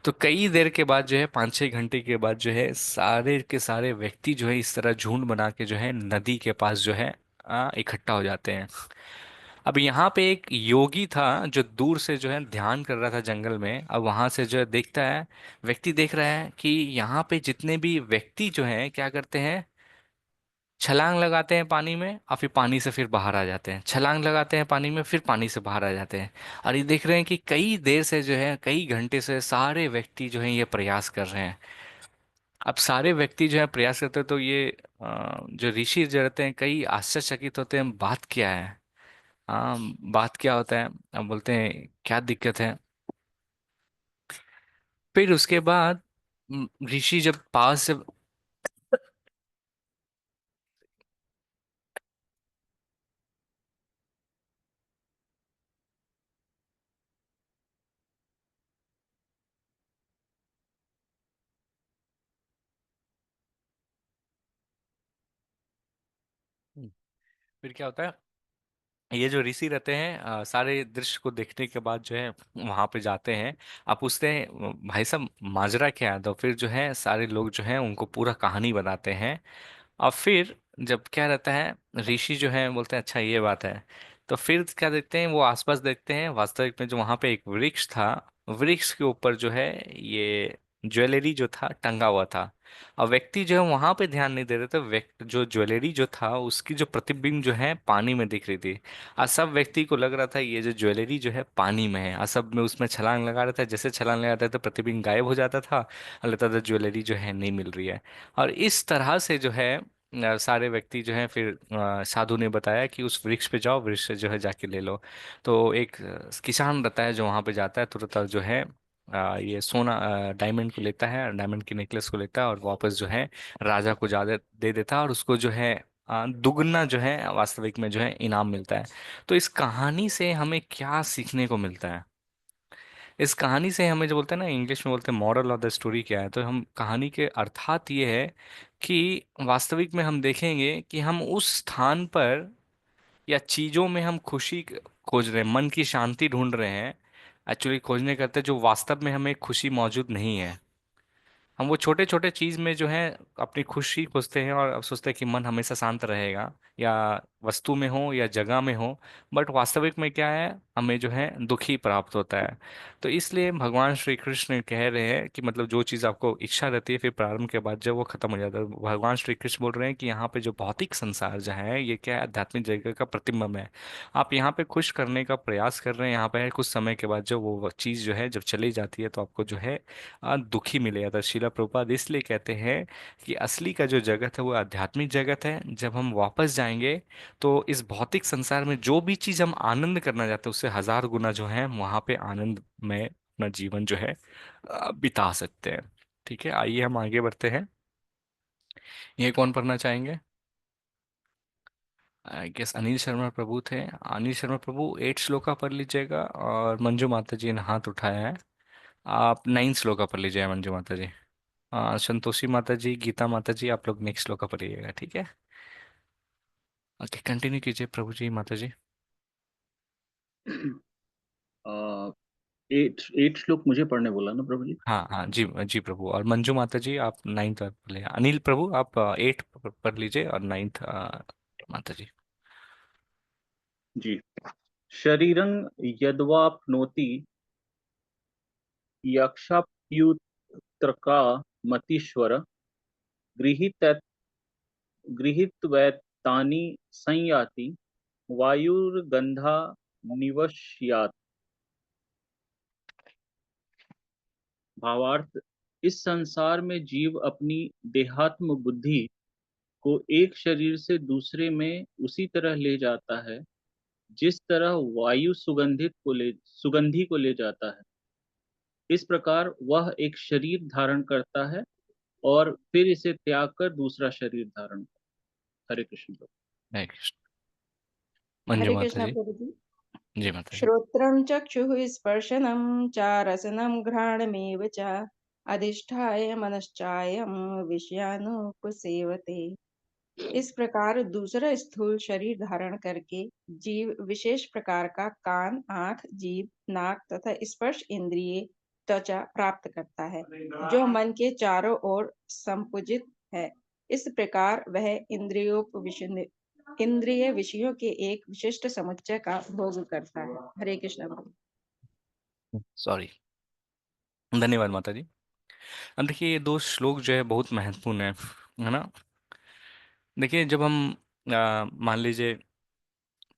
तो कई देर के बाद जो है 5-6 घंटे के बाद जो है सारे के सारे व्यक्ति जो है इस तरह झुंड बना के जो है नदी के पास जो है इकट्ठा हो जाते हैं। अब यहाँ पे एक योगी था जो दूर से जो है ध्यान कर रहा था जंगल में। अब वहां से जो है देखता है, व्यक्ति देख रहा है कि यहाँ पे जितने भी व्यक्ति जो हैं क्या करते हैं, छलांग लगाते हैं पानी में और फिर पानी से फिर बाहर आ जाते हैं, छलांग लगाते हैं पानी में फिर पानी से बाहर आ जाते हैं। और ये देख रहे हैं कि कई देर से जो है कई घंटे से सारे व्यक्ति जो हैं ये प्रयास कर रहे हैं। अब सारे व्यक्ति जो है प्रयास करते हैं तो ये जो ऋषि जो रहते हैं कई आश्चर्यचकित होते हैं, बात क्या है। हाँ, बात क्या होता है। अब बोलते हैं क्या दिक्कत है। फिर उसके बाद ऋषि जब पास से फिर क्या होता है, ये जो ऋषि रहते हैं सारे दृश्य को देखने के बाद जो है वहां पे जाते हैं। आप पूछते हैं भाई साहब माजरा क्या है, तो फिर जो है सारे लोग जो है उनको पूरा कहानी बताते हैं। और फिर जब क्या रहता है, ऋषि जो है बोलते हैं अच्छा ये बात है। तो फिर क्या देखते हैं, वो आसपास देखते हैं, वास्तविक में जो वहां पे एक वृक्ष था, वृक्ष के ऊपर जो है ये ज्वेलरी जो था टंगा हुआ था। और व्यक्ति जो है वहां पे ध्यान नहीं दे रहे थे, व्यक्ति जो ज्वेलरी जो था उसकी जो प्रतिबिंब जो है पानी में दिख रही थी। और सब व्यक्ति को लग रहा था ये जो ज्वेलरी जो है पानी में है, और सब में उसमें छलांग लगा रहा था। जैसे छलांग लगाता था तो प्रतिबिंब गायब हो जाता था और लगता था ज्वेलरी जो है नहीं मिल रही है। और इस तरह से जो है सारे व्यक्ति जो हैं फिर साधु ने बताया कि उस वृक्ष पे जाओ, वृक्ष से जो है जाके ले लो। तो एक किसान रहता है जो वहां पे जाता है, तुरंत जो है ये सोना डायमंड को लेता है, डायमंड की नेकलेस को लेता है और वापस जो है राजा को जा दे देता है और उसको जो है दुगना जो है वास्तविक में जो है इनाम मिलता है। तो इस कहानी से हमें क्या सीखने को मिलता है, इस कहानी से हमें जो बोलते हैं ना, इंग्लिश में बोलते हैं मॉरल ऑफ द स्टोरी क्या है, तो हम कहानी के अर्थात ये है कि वास्तविक में हम देखेंगे कि हम उस स्थान पर या चीजों में हम खुशी खोज रहे हैं, मन की शांति ढूंढ रहे हैं, एक्चुअली खोजने करते जो वास्तव में हमें खुशी मौजूद नहीं है। हम वो छोटे छोटे चीज में जो है अपनी खुशी खोजते हैं और अब सोचते हैं कि मन हमेशा शांत रहेगा, या वस्तु में हो या जगह में हो। बट वास्तविक में क्या है, हमें जो है दुखी प्राप्त होता है। तो इसलिए भगवान श्री कृष्ण कह रहे हैं कि मतलब जो चीज़ आपको इच्छा रहती है फिर प्रारंभ के बाद जब वो खत्म हो जाता है, भगवान श्री कृष्ण बोल रहे हैं कि यहाँ पे जो भौतिक संसार जो है ये क्या है, आध्यात्मिक जगह का प्रतिबिंब है। आप यहाँ पे खुश करने का प्रयास कर रहे हैं, यहाँ पे कुछ समय के बाद जब वो चीज़ जो है जब चली जाती है तो आपको जो है दुखी मिलेगा। तो शिला प्रभुपाद इसलिए कहते हैं कि असली का जो जगत है वो आध्यात्मिक जगत है। जब हम वापस जाएंगे तो इस भौतिक संसार में जो भी चीज हम आनंद करना चाहते हैं उससे 1000 गुना जो है वहां पे आनंद में अपना जीवन जो है बिता सकते हैं। ठीक है, आइए हम आगे बढ़ते हैं। ये कौन पढ़ना चाहेंगे? आई गेस अनिल शर्मा प्रभु थे। अनिल शर्मा प्रभु 8 श्लोका पढ़ लीजिएगा, और मंजू माता जी ने हाथ उठाया है, आप 9 श्लोका पढ़ लीजिए मंजू माता जी। संतोषी माता जी, गीता माता जी, आप लोग नेक्स्ट श्लोका पढ़िएगा, ठीक है। ओके, कंटिन्यू कीजिए प्रभु जी, माता जी। एट एट श्लोक मुझे पढ़ने बोला ना प्रभु जी। हाँ हाँ जी जी प्रभु, और मंजू माता जी आप 9th पढ़ लीजिए, अनिल प्रभु आप 8 पढ़ लीजिए और 9th माता जी। जी। शरीरं यद्वाप्नोति यक्षाप्युत्रका मतीश्वर गृहीत गृहीत्वैतानि संयाति वायुर्गंधा निवश्यात्। भावार्थ, इस संसार में जीव अपनी देहात्म बुद्धि को एक शरीर से दूसरे में उसी तरह ले जाता है जिस तरह वायु सुगंधी को ले जाता है। इस प्रकार वह एक शरीर धारण करता है और फिर इसे त्याग कर दूसरा शरीर धारण करता है। हरे कृष्ण प्रभु। हरे कृष्ण। मंजू हरे माता कृष्णा जी। प्रभु जी। जी माता जी। श्रोत्रं चक्षुः स्पर्शनं च रसनं घ्राणमेव च अधिष्ठाय मनश्चायं विषयानुपसेवते। इस प्रकार दूसरा स्थूल शरीर धारण करके जीव विशेष प्रकार का कान, आंख, जीभ, नाक तथा स्पर्श इंद्रिय त्वचा प्राप्त करता है, जो मन के चारों ओर संपुजित है। इस प्रकार वह इंद्रिय विषयों के एक विशिष्ट समुच्चय का भोग करता है। हरे कृष्ण प्रभु। सॉरी। धन्यवाद माता जी। अब देखिए, ये दो श्लोक जो है बहुत महत्वपूर्ण है ना। देखिए, जब हम मान लीजिए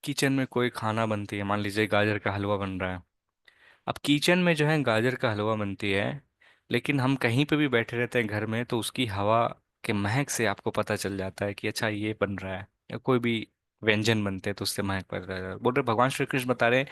किचन में कोई खाना बनती है, मान लीजिए गाजर का हलवा बन रहा है। अब किचन में जो है गाजर का हलवा बनती है, लेकिन हम कहीं पे भी बैठे रहते हैं घर में, तो उसकी हवा के महक से आपको पता चल जाता है कि अच्छा ये बन रहा है। या कोई भी व्यंजन बनते हैं तो उससे महक पड़ रहा है। बोल रहे भगवान श्री कृष्ण बता रहे हैं,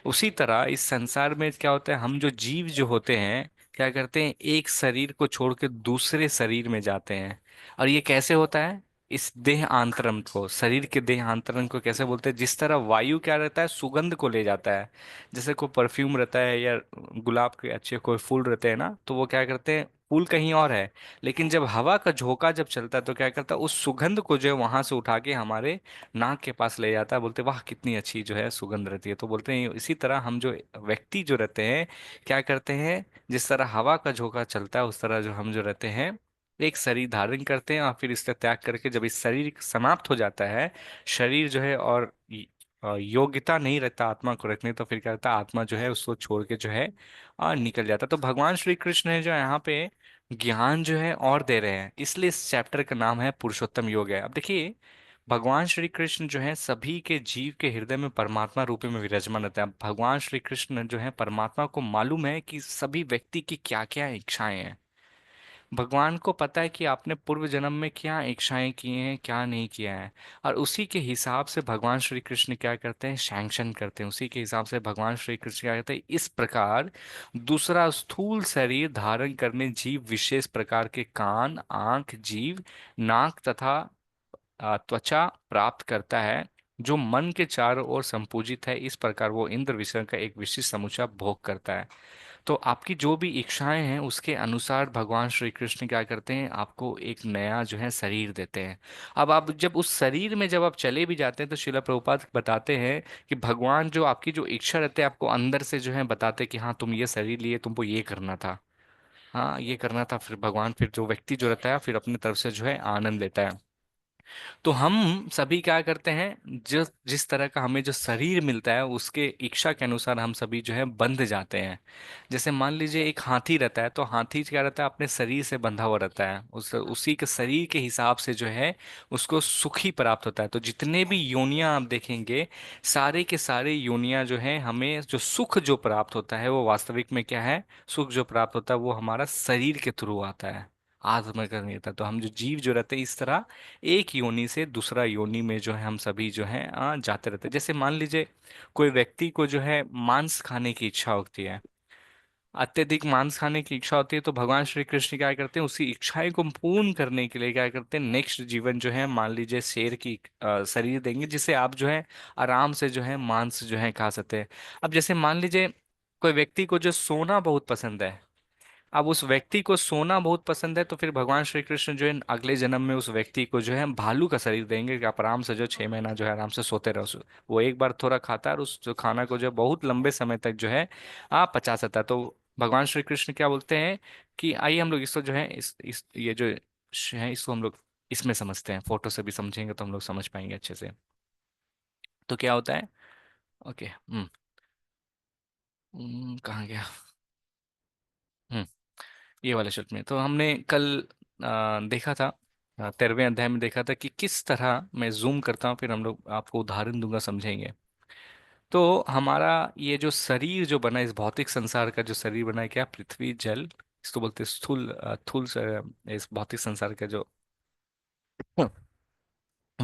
उसी तरह इस संसार में क्या होता है, हम जो जीव जो होते हैं क्या करते हैं, एक शरीर को छोड़ के दूसरे शरीर में जाते हैं। और ये कैसे होता है, इस देह आंतरण को, शरीर के देह आंतरण को कैसे बोलते हैं, जिस तरह वायु क्या रहता है, सुगंध को ले जाता है। जैसे कोई परफ्यूम रहता है या गुलाब के अच्छे कोई फूल रहते हैं ना, तो वो क्या करते हैं, फूल कहीं और है, लेकिन जब हवा का झोंका जब चलता है तो क्या करता है, उस सुगंध को जो है वहां से उठा के हमारे नाक के पास ले जाता है। बोलते हैं, वाह कितनी अच्छी जो है सुगंध रहती है। तो बोलते हैं इसी तरह हम जो व्यक्ति जो रहते हैं क्या करते हैं, जिस तरह हवा का झोंका चलता है उस तरह जो हम जो रहते हैं एक शरीर धारण करते हैं, और फिर इसका त्याग करके जब इस शरीर समाप्त हो जाता है, शरीर जो है और योग्यता नहीं रहता आत्मा को रखने, तो फिर क्या होता है, आत्मा जो है उसको छोड़ के जो है निकल जाता है। तो भगवान श्री कृष्ण है जो यहाँ पे ज्ञान जो है और दे रहे हैं, इसलिए इस चैप्टर का नाम है पुरुषोत्तम योग है। अब देखिए, भगवान श्री कृष्ण जो है सभी के जीव के हृदय में परमात्मा रूप में विराजमान रहते हैं। भगवान श्री कृष्ण जो है परमात्मा को मालूम है कि सभी व्यक्ति की क्या क्या इच्छाएं हैं। भगवान को पता है कि आपने पूर्व जन्म में क्या इच्छाएं की हैं, क्या नहीं किया है। और उसी के हिसाब से भगवान श्री कृष्ण क्या करते हैं, सैंक्शन करते हैं। उसी के हिसाब से भगवान श्री कृष्ण क्या करते हैं, इस प्रकार दूसरा स्थूल शरीर धारण करने जीव विशेष प्रकार के कान, आंख, जीव, नाक तथा त्वचा प्राप्त करता है, जो मन के चारों ओर संपूजित है। इस प्रकार वो इंद्र विषय का एक विशिष्ट समूचा भोग करता है। तो आपकी जो भी इच्छाएं हैं उसके अनुसार भगवान श्री कृष्ण क्या करते हैं, आपको एक नया जो है शरीर देते हैं। अब आप जब उस शरीर में जब आप चले भी जाते हैं तो शिला प्रभुपाद बताते हैं कि भगवान जो आपकी जो इच्छा रहते हैं आपको अंदर से जो है बताते हैं कि हाँ तुम ये शरीर लिए, तुमको ये करना था, हाँ ये करना था। फिर भगवान फिर जो व्यक्ति जो रहता है फिर अपनी तरफ से जो है आनंद लेता है। तो हम सभी क्या करते हैं, जो जिस तरह का हमें जो शरीर मिलता है उसके इच्छा के अनुसार हम सभी जो है बंध जाते हैं। जैसे मान लीजिए एक हाथी रहता है, तो हाथी क्या रहता है, अपने शरीर से बंधा हुआ रहता है, उसी के शरीर के हिसाब से जो है उसको सुख ही प्राप्त होता है। तो जितने भी योनियां आप देखेंगे, सारे के सारे योनियां जो है, हमें जो सुख जो प्राप्त होता है वो वास्तविक में क्या है, सुख जो प्राप्त होता है वो हमारा शरीर के थ्रू आता है, आत्मा का नहीं होता। तो हम जो जीव जो रहते हैं इस तरह एक योनि से दूसरा योनि में जो है हम सभी जो है जाते रहते हैं। जैसे मान लीजिए कोई व्यक्ति को जो है मांस खाने की इच्छा होती है, अत्यधिक मांस खाने की इच्छा होती है, तो भगवान श्री कृष्ण क्या करते हैं, उसी इच्छाएं को पूर्ण करने के लिए क्या करते हैं, नेक्स्ट जीवन जो है मान लीजिए शेर की शरीर देंगे, जिससे आप जो है आराम से जो है मांस जो है खा सकते हैं। अब जैसे मान लीजिए कोई व्यक्ति को जो सोना बहुत पसंद है, अब उस व्यक्ति को सोना बहुत पसंद है, तो फिर भगवान श्री कृष्ण जो है अगले जन्म में उस व्यक्ति को जो है भालू का शरीर देंगे कि आप आराम से जो 6 महीना जो है आराम से सोते रहो। वो एक बार थोड़ा खाता है और उस जो खाना को जो है बहुत लंबे समय तक जो है आप पचा सकता है। तो भगवान श्री कृष्ण क्या बोलते हैं कि आइए हम लोग इसको जो है इस ये जो है इसको हम लोग इसमें समझते हैं, फोटो से भी समझेंगे तो हम लोग समझ पाएंगे अच्छे से। तो क्या होता है, ओके, कहाँ गया, हम्म ये वाले शब्द में तो हमने कल देखा था, 13वें अध्याय में देखा था कि किस तरह मैं जूम करता हूँ, फिर हम लोग आपको उदाहरण दूंगा समझेंगे। तो हमारा ये जो शरीर जो बना, इस भौतिक संसार का जो शरीर बना है, क्या पृथ्वी जल, इसको बोलते हैं स्थूल, इस भौतिक संसार का जो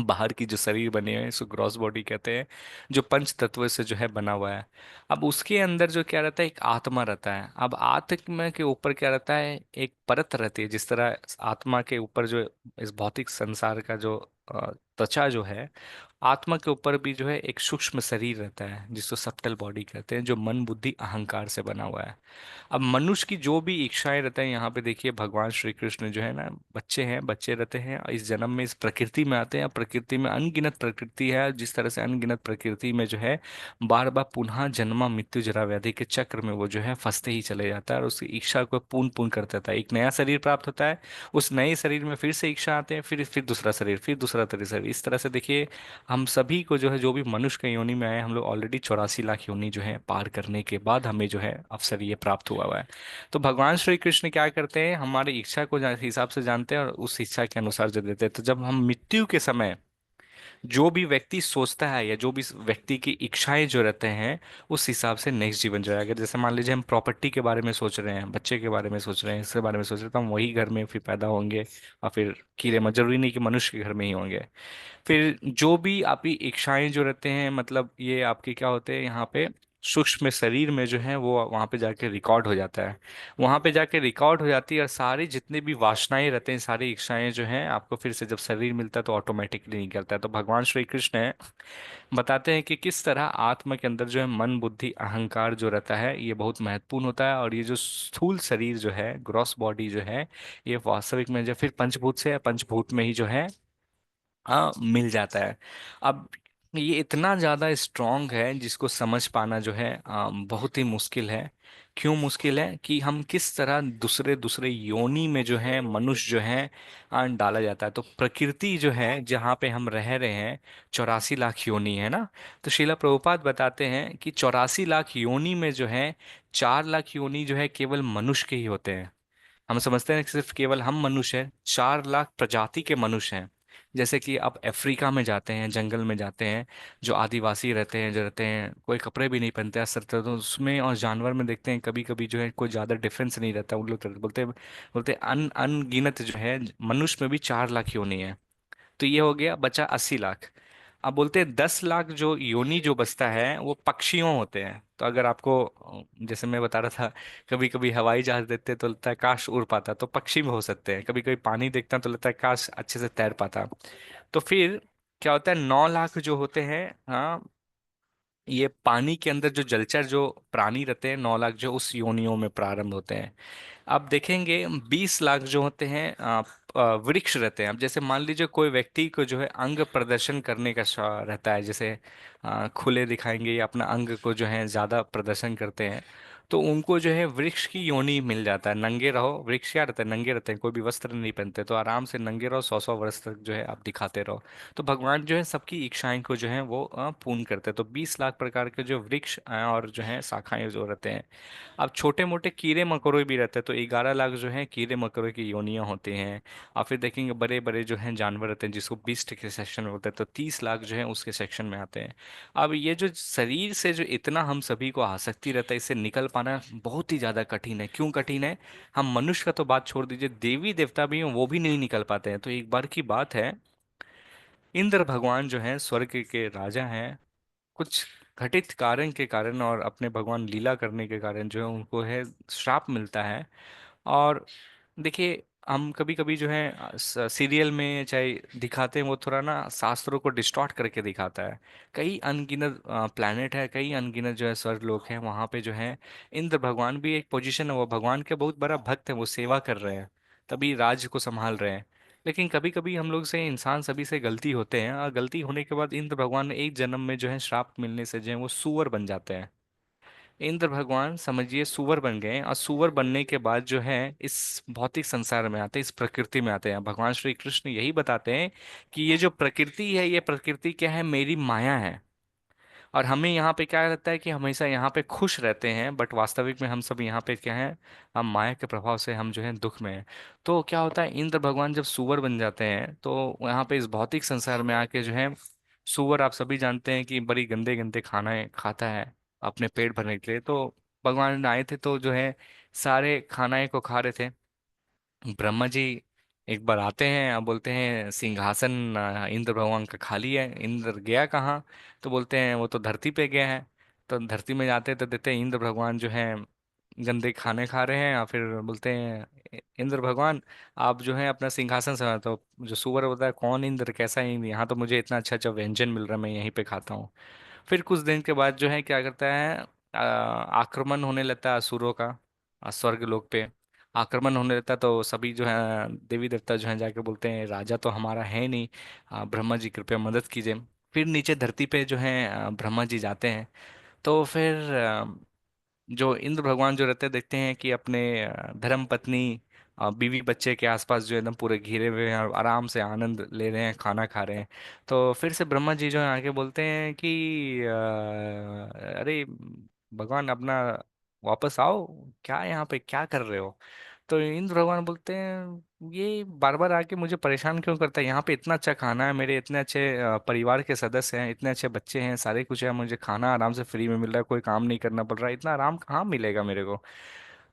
बाहर की जो शरीर बने हुए हैं इसको ग्रॉस बॉडी कहते हैं, जो पंच तत्व से जो है बना हुआ है। अब उसके अंदर जो क्या रहता है, एक आत्मा रहता है। अब आत्मा के ऊपर क्या रहता है, एक परत रहती है। जिस तरह आत्मा के ऊपर जो इस भौतिक संसार का जो त्वचा जो है, आत्मा के ऊपर भी जो है एक सूक्ष्म शरीर रहता है जिसको सप्टल बॉडी कहते हैं, जो मन बुद्धि अहंकार से बना हुआ है। अब मनुष्य की जो भी इच्छाएं रहते हैं, यहाँ पे देखिए भगवान श्री कृष्ण जो है ना, बच्चे हैं, बच्चे रहते हैं, इस जन्म में इस प्रकृति में आते हैं। प्रकृति में अनगिनत प्रकृति है, जिस तरह से अनगिनत प्रकृति में जो है बार बार पुनः जन्मा मृत्यु जरा व्याधि के चक्र में वो जो है फंसते ही चले जाता है, और उसकी इच्छा को पूर्ण पूर्ण करता था। एक नया शरीर प्राप्त होता है, उस नए शरीर में फिर से इच्छा आते हैं, फिर दूसरा शरीर, फिर दूसरा शरीर। इस तरह से देखिए हम सभी को जो है, जो भी मनुष्य के योनि में आए, हम लोग ऑलरेडी 84 लाख योनि जो है पार करने के बाद हमें जो है अवसर ये प्राप्त हुआ है। तो भगवान श्री कृष्ण क्या करते हैं, हमारी इच्छा को हिसाब से जानते हैं और उस इच्छा के अनुसार जो देते हैं। तो जब हम मृत्यु के समय जो भी व्यक्ति सोचता है, या जो भी व्यक्ति की इच्छाएं जो रहते हैं, उस हिसाब से नेक्स्ट जीवन जो है, अगर जैसे मान लीजिए हम प्रॉपर्टी के बारे में सोच रहे हैं, बच्चे के बारे में सोच रहे हैं, इसके बारे में सोच रहे हैं, तो हम वही घर में फिर पैदा होंगे, और फिर कीड़े जरूरी नहीं कि मनुष्य के घर में ही होंगे। फिर जो भी आपकी इच्छाएं जो रहते हैं, मतलब ये आपके क्या होते हैं यहाँ पे सूक्ष्म शरीर में जो है, वो वहाँ पे जाके रिकॉर्ड हो जाता है। वहाँ पे जाके रिकॉर्ड हो जाती है, और सारी जितनी भी वासनाएं रहते हैं, सारी इच्छाएं जो हैं, आपको फिर से जब शरीर मिलता है तो ऑटोमेटिकली निकलता है। तो भगवान श्री कृष्ण है बताते हैं कि किस तरह आत्मा के अंदर जो है मन बुद्धि अहंकार जो रहता है, ये बहुत महत्वपूर्ण होता है। और ये जो स्थूल शरीर जो है, ग्रॉस बॉडी जो है, ये वास्तविक में जो फिर पंचभूत से, पंचभूत में ही जो है मिल जाता है। अब ये इतना ज़्यादा स्ट्रांग है, जिसको समझ पाना जो है बहुत ही मुश्किल है। क्यों मुश्किल है, कि हम किस तरह दूसरे दूसरे योनि में जो है मनुष्य जो है डाला जाता है। तो प्रकृति जो है जहाँ पे हम रह रहे हैं, 84 लाख योनि है ना। तो श्रीला प्रभुपाद बताते हैं कि 84 लाख योनि में जो है 4 लाख योनि जो है केवल मनुष्य के ही होते हैं। हम समझते हैं कि सिर्फ केवल हम मनुष्य हैं, 4 लाख प्रजाति के मनुष्य हैं। जैसे कि आप अफ्रीका में जाते हैं, जंगल में जाते हैं, जो आदिवासी रहते हैं, जो रहते हैं, कोई कपड़े भी नहीं पहनते हैं सर, तो उसमें और जानवर में देखते हैं कभी कभी जो है कोई ज़्यादा डिफरेंस नहीं रहता। उन लोग तो बोलते बोलते अनगिनत जो है मनुष्य में भी 4 लाख योनि है। तो ये हो गया, बचा 80 लाख। अब बोलते हैं 10 लाख जो योनि जो बचता है वो पक्षियों होते हैं। तो अगर आपको जैसे मैं बता रहा था, कभी कभी हवाई जहाज देखते हैं तो लगता है काश उड़ पाता, तो पक्षी में हो सकते हैं। कभी कभी पानी देखता है तो लगता है काश अच्छे से तैर पाता। तो फिर क्या होता है, 9 लाख जो होते हैं, हाँ, ये पानी के अंदर जो जलचर जो प्राणी रहते हैं, 9 लाख जो उस योनियों में प्रारंभ होते हैं। आप देखेंगे 20 लाख जो होते हैं वृक्ष रहते हैं। अब जैसे मान लीजिए कोई व्यक्ति को जो है अंग प्रदर्शन करने का रहता है, जैसे खुले दिखाएंगे या अपना अंग को जो है ज्यादा प्रदर्शन करते हैं, तो उनको जो है वृक्ष की योनि मिल जाता है। नंगे रहो, वृक्ष क्या रहता है, नंगे रहते हैं, कोई भी वस्त्र नहीं पहनते, तो आराम से नंगे रहो, 100 100 वर्ष तक जो है आप दिखाते रहो। तो भगवान जो है सबकी इच्छाएं को जो है वो पूर्ण करते हैं। तो 20 लाख प्रकार के जो वृक्ष और जो है शाखाएं जो रहते हैं। अब छोटे मोटे कीड़े मकोड़े भी रहते हैं, तो 11 लाख जो है कीड़े मकोड़े की योनियां होती हैं। और फिर देखेंगे बड़े बड़े जो हैं जानवर रहते हैं, जिसको 20 के सेक्शन में होते हैं, तो 30 लाख जो है उसके सेक्शन में आते हैं। अब ये जो शरीर से जो इतना हम सभी को आसक्ति रहता है, इससे निकल पाना बहुत ही ज्यादा कठिन है। क्यों कठिन है, हम मनुष्य का तो बात छोड़ दीजिए, देवी देवता भी हैं, वो भी नहीं निकल पाते हैं। तो एक बार की बात है, इंद्र भगवान जो है स्वर्ग के राजा हैं, कुछ घटित कारण के कारण और अपने भगवान लीला करने के कारण जो है उनको है श्राप मिलता है। और देखिए, हम कभी कभी जो है सीरियल में चाहे दिखाते हैं, वो थोड़ा ना शास्त्रों को डिस्टॉर्ट करके दिखाता है। कई अनगिनत प्लैनेट है, कई अनगिनत जो है स्वर्ग लोक है, वहाँ पे जो है इंद्र भगवान भी एक पोजीशन है, वो भगवान के बहुत बड़ा भक्त है, वो सेवा कर रहे हैं, तभी राज्य को संभाल रहे हैं। लेकिन कभी कभी हम लोग से, इंसान सभी से गलती होते हैं, और गलती होने के बाद इंद्र भगवान ने एक जन्म में जो है श्राप मिलने से जो है वो सुअर बन जाते हैं। इंद्र भगवान समझिए सुअर बन गए, और सुअर बनने के बाद जो है इस भौतिक संसार में आते हैं, इस प्रकृति में आते हैं। भगवान श्री कृष्ण यही बताते हैं कि ये जो प्रकृति है, ये प्रकृति क्या है, मेरी माया है। और हमें यहाँ पे क्या लगता है कि हमेशा यहाँ पे खुश रहते हैं, बट वास्तविक में हम सब यहाँ पे क्या है, हम माया के प्रभाव से हम जो है दुख में हैं। तो क्या होता है, इंद्र भगवान जब सुअर बन जाते हैं, तो यहाँ पे इस भौतिक संसार में आके जो है, सुअर आप सभी जानते हैं कि बड़ी गंदे गंदे खाना खाता है अपने पेट भरने के लिए। तो भगवान आए थे तो जो है सारे खानाए को खा रहे थे। ब्रह्मा जी एक बार आते हैं, अब बोलते हैं सिंहासन इंद्र भगवान का खाली है, इंद्र गया कहाँ? तो बोलते हैं वो तो धरती पे गया है। तो धरती में जाते हैं तो देते हैं इंद्र भगवान जो है गंदे खाने खा रहे हैं, या फिर बोलते हैं इंद्र भगवान आप जो है अपना सिंहासन संभालो। तो जो सुअर होता है, कौन इंद्र, कैसा इंद्र, यहाँ तो मुझे इतना अच्छा अच्छा व्यंजन मिल रहा है, मैं यहीं पे खाता हूँ। फिर कुछ दिन के बाद जो है क्या करता है, आक्रमण होने लगता है असुरों का, स्वर्ग लोक पे आक्रमण होने लगता है। तो सभी जो है देवी देवता जो है जाके बोलते हैं राजा तो हमारा है नहीं, ब्रह्मा जी कृपया मदद कीजिए। फिर नीचे धरती पे जो है ब्रह्मा जी जाते हैं। तो फिर जो इंद्र भगवान जो रहते हैं, देखते हैं कि अपने धर्म पत्नी बीवी बच्चे के आसपास जो एकदम पूरे घिरे हुए हैं और आराम से आनंद ले रहे हैं, खाना खा रहे हैं। तो फिर से ब्रह्मा जी जो है आके बोलते हैं कि अरे भगवान अपना वापस आओ, क्या यहाँ पे क्या कर रहे हो? तो इंद्र भगवान बोलते हैं ये बार बार आके मुझे परेशान क्यों करता है, यहाँ पे इतना अच्छा खाना है, मेरे इतने अच्छे परिवार के सदस्य हैं, इतने अच्छे बच्चे हैं, सारे कुछ है, मुझे खाना आराम से फ्री में मिल रहा है, कोई काम नहीं करना पड़ रहा है, इतना आराम कहाँ मिलेगा मेरे को?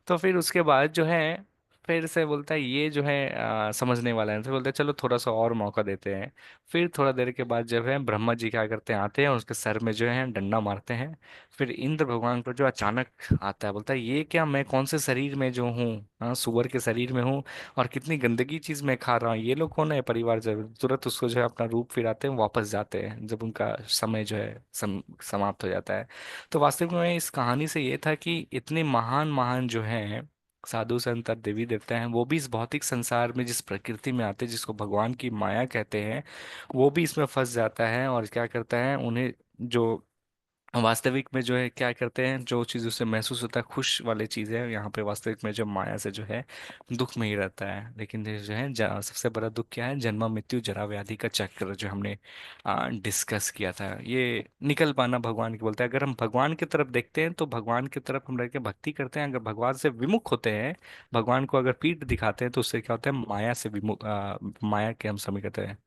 तो फिर उसके बाद जो है फिर से बोलता है ये जो है समझने वाला है, तो बोलते हैं चलो थोड़ा सा और मौका देते हैं। फिर थोड़ा देर के बाद जब है ब्रह्मा जी क्या करते हैं, आते हैं और उसके सर में जो है डंडा मारते हैं। फिर इंद्र भगवान को जो अचानक आता है, बोलता है ये क्या, मैं कौन से शरीर में जो हूँ, हाँ सुअर के शरीर में हूँ, और कितनी गंदगी चीज मैं खा रहा हूँ, ये लोग कौन है परिवार? जब तुरंत उसको जो है अपना रूप फिर आते हैं, वापस जाते हैं जब उनका समय जो है समाप्त हो जाता है। तो वास्तविक में इस कहानी से ये था कि इतने महान महान जो हैं साधु संत और देवी देवता हैं, वो भी इस भौतिक संसार में जिस प्रकृति में आते हैं, जिसको भगवान की माया कहते हैं, वो भी इसमें फंस जाता है और क्या करता है, उन्हें जो वास्तविक में जो है क्या करते हैं, जो चीज़ उसे महसूस होता है खुश वाली चीज़ है, यहाँ पे वास्तविक में जो माया से जो है दुख में ही रहता है। लेकिन ये जो है सबसे बड़ा दुख क्या है, जन्म मृत्यु जरा व्याधि का चक्र जो हमने डिस्कस किया था, ये निकल पाना भगवान की बोलते हैं। अगर हम भगवान की तरफ देखते हैं तो भगवान की तरफ हम रह के भक्ति करते हैं, अगर भगवान से विमुख होते हैं, भगवान को अगर पीठ दिखाते हैं, तो उससे क्या होता है, माया से विमुख, माया के हम समीप करते हैं।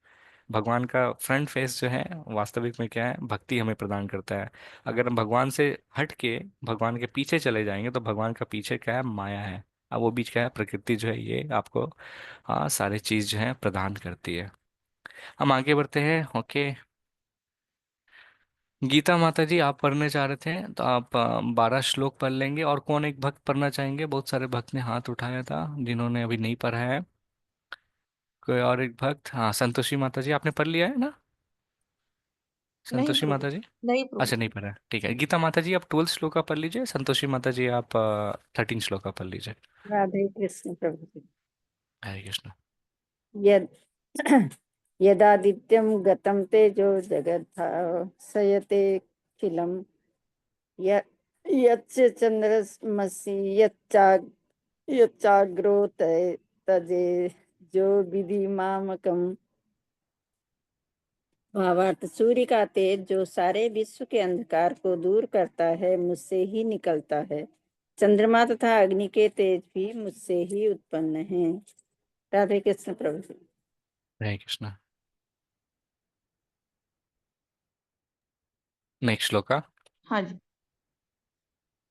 भगवान का फ्रंट फेस जो है वास्तविक में क्या है, भक्ति हमें प्रदान करता है। अगर हम भगवान से हट के भगवान के पीछे चले जाएंगे तो भगवान का पीछे क्या है, माया है। अब वो बीच क्या है, प्रकृति जो है ये आपको सारी चीज जो है प्रदान करती है। हम आगे बढ़ते हैं। ओके, गीता माता जी आप पढ़ने चाह रहे थे, तो आप 12 श्लोक पढ़ लेंगे। और कौन एक भक्त पढ़ना चाहेंगे? बहुत सारे भक्त ने हाथ उठाया था जिन्होंने अभी नहीं पढ़ा है। कोई और एक भक्त? हाँ, संतोषी माता जी आपने पढ़ लिया है ना? नहीं संतोषी प्रभु। माता जी? नहीं प्रभु। अच्छा, नहीं पढ़ा, ठीक है। गीता माता जी आप 12 श्लोका पढ़ लीजिए, संतोषी माता जी आप 13 श्लोका पढ़ लीजिए। राधे कृष्ण प्रभु जी। हरे कृष्ण। यद यदादित्यं गतं तेजो जगद्भासयते खिलं य यस्य चन्द्रमसि यच्चाग्रो तजेजो विधिमामकं। भावार्थ सूर्य का तेज जो सारे विश्व के अंधकार को दूर करता है मुझसे ही निकलता है। चंद्रमा तथा अग्नि के तेज भी मुझसे ही उत्पन्न हैं। राधे कृष्ण प्रभु जी। हरे कृष्ण। नेक्स्ट श्लोका। हाँ जी।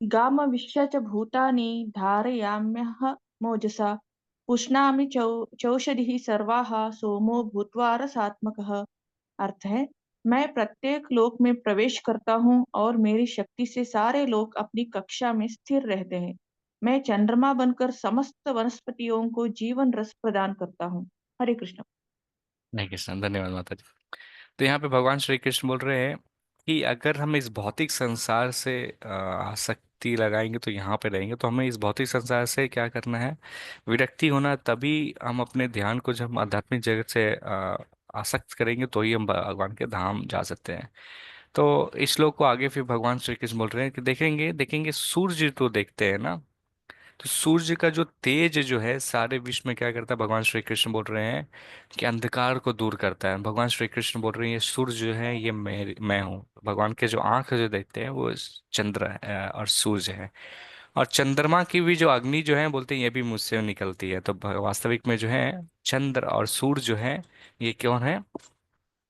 गामविश्य च भूतानि धारयाम्यहमोजसा पुष्णामि चौषधिः सर्वाः सोमो भूत्वा रसात्मकः। अर्थ है, मैं प्रत्येक लोक में प्रवेश करता हूँ और मेरी शक्ति से सारे लोग अपनी कक्षा में स्थिर रहते हैं। मैं चंद्रमा बनकर समस्त वनस्पतियों को जीवन रस प्रदान करता हूँ। हरे कृष्ण। हरे कृष्ण, धन्यवाद माता जी। तो यहाँ पे भगवान श्री कृष्ण बोल रहे हैं कि अगर हम इस भौतिक संसार से आसक्ति लगाएंगे तो यहाँ पे रहेंगे, तो हमें इस भौतिक संसार से क्या करना है, विरक्ति होना, तभी हम अपने ध्यान को जब हम आध्यात्मिक जगत से आसक्त करेंगे तो ही हम भगवान के धाम जा सकते हैं। तो इस श्लोक को आगे फिर भगवान श्री कृष्ण बोल रहे हैं कि देखेंगे देखेंगे सूर्य तो देखते हैं ना, तो सूर्य का जो तेज जो है सारे विश्व में क्या करता है, भगवान श्री कृष्ण बोल रहे हैं कि अंधकार को दूर करता है। भगवान श्री कृष्ण बोल रहे हैं ये सूर्य जो है ये मैं हूँ। भगवान के जो आंख जो देखते हैं वो चंद्र और सूर्य है। और चंद्रमा की भी जो अग्नि जो है बोलते हैं ये भी मुझसे निकलती है। तो वास्तविक में जो है चंद्र और सूर्य जो है ये कौन है,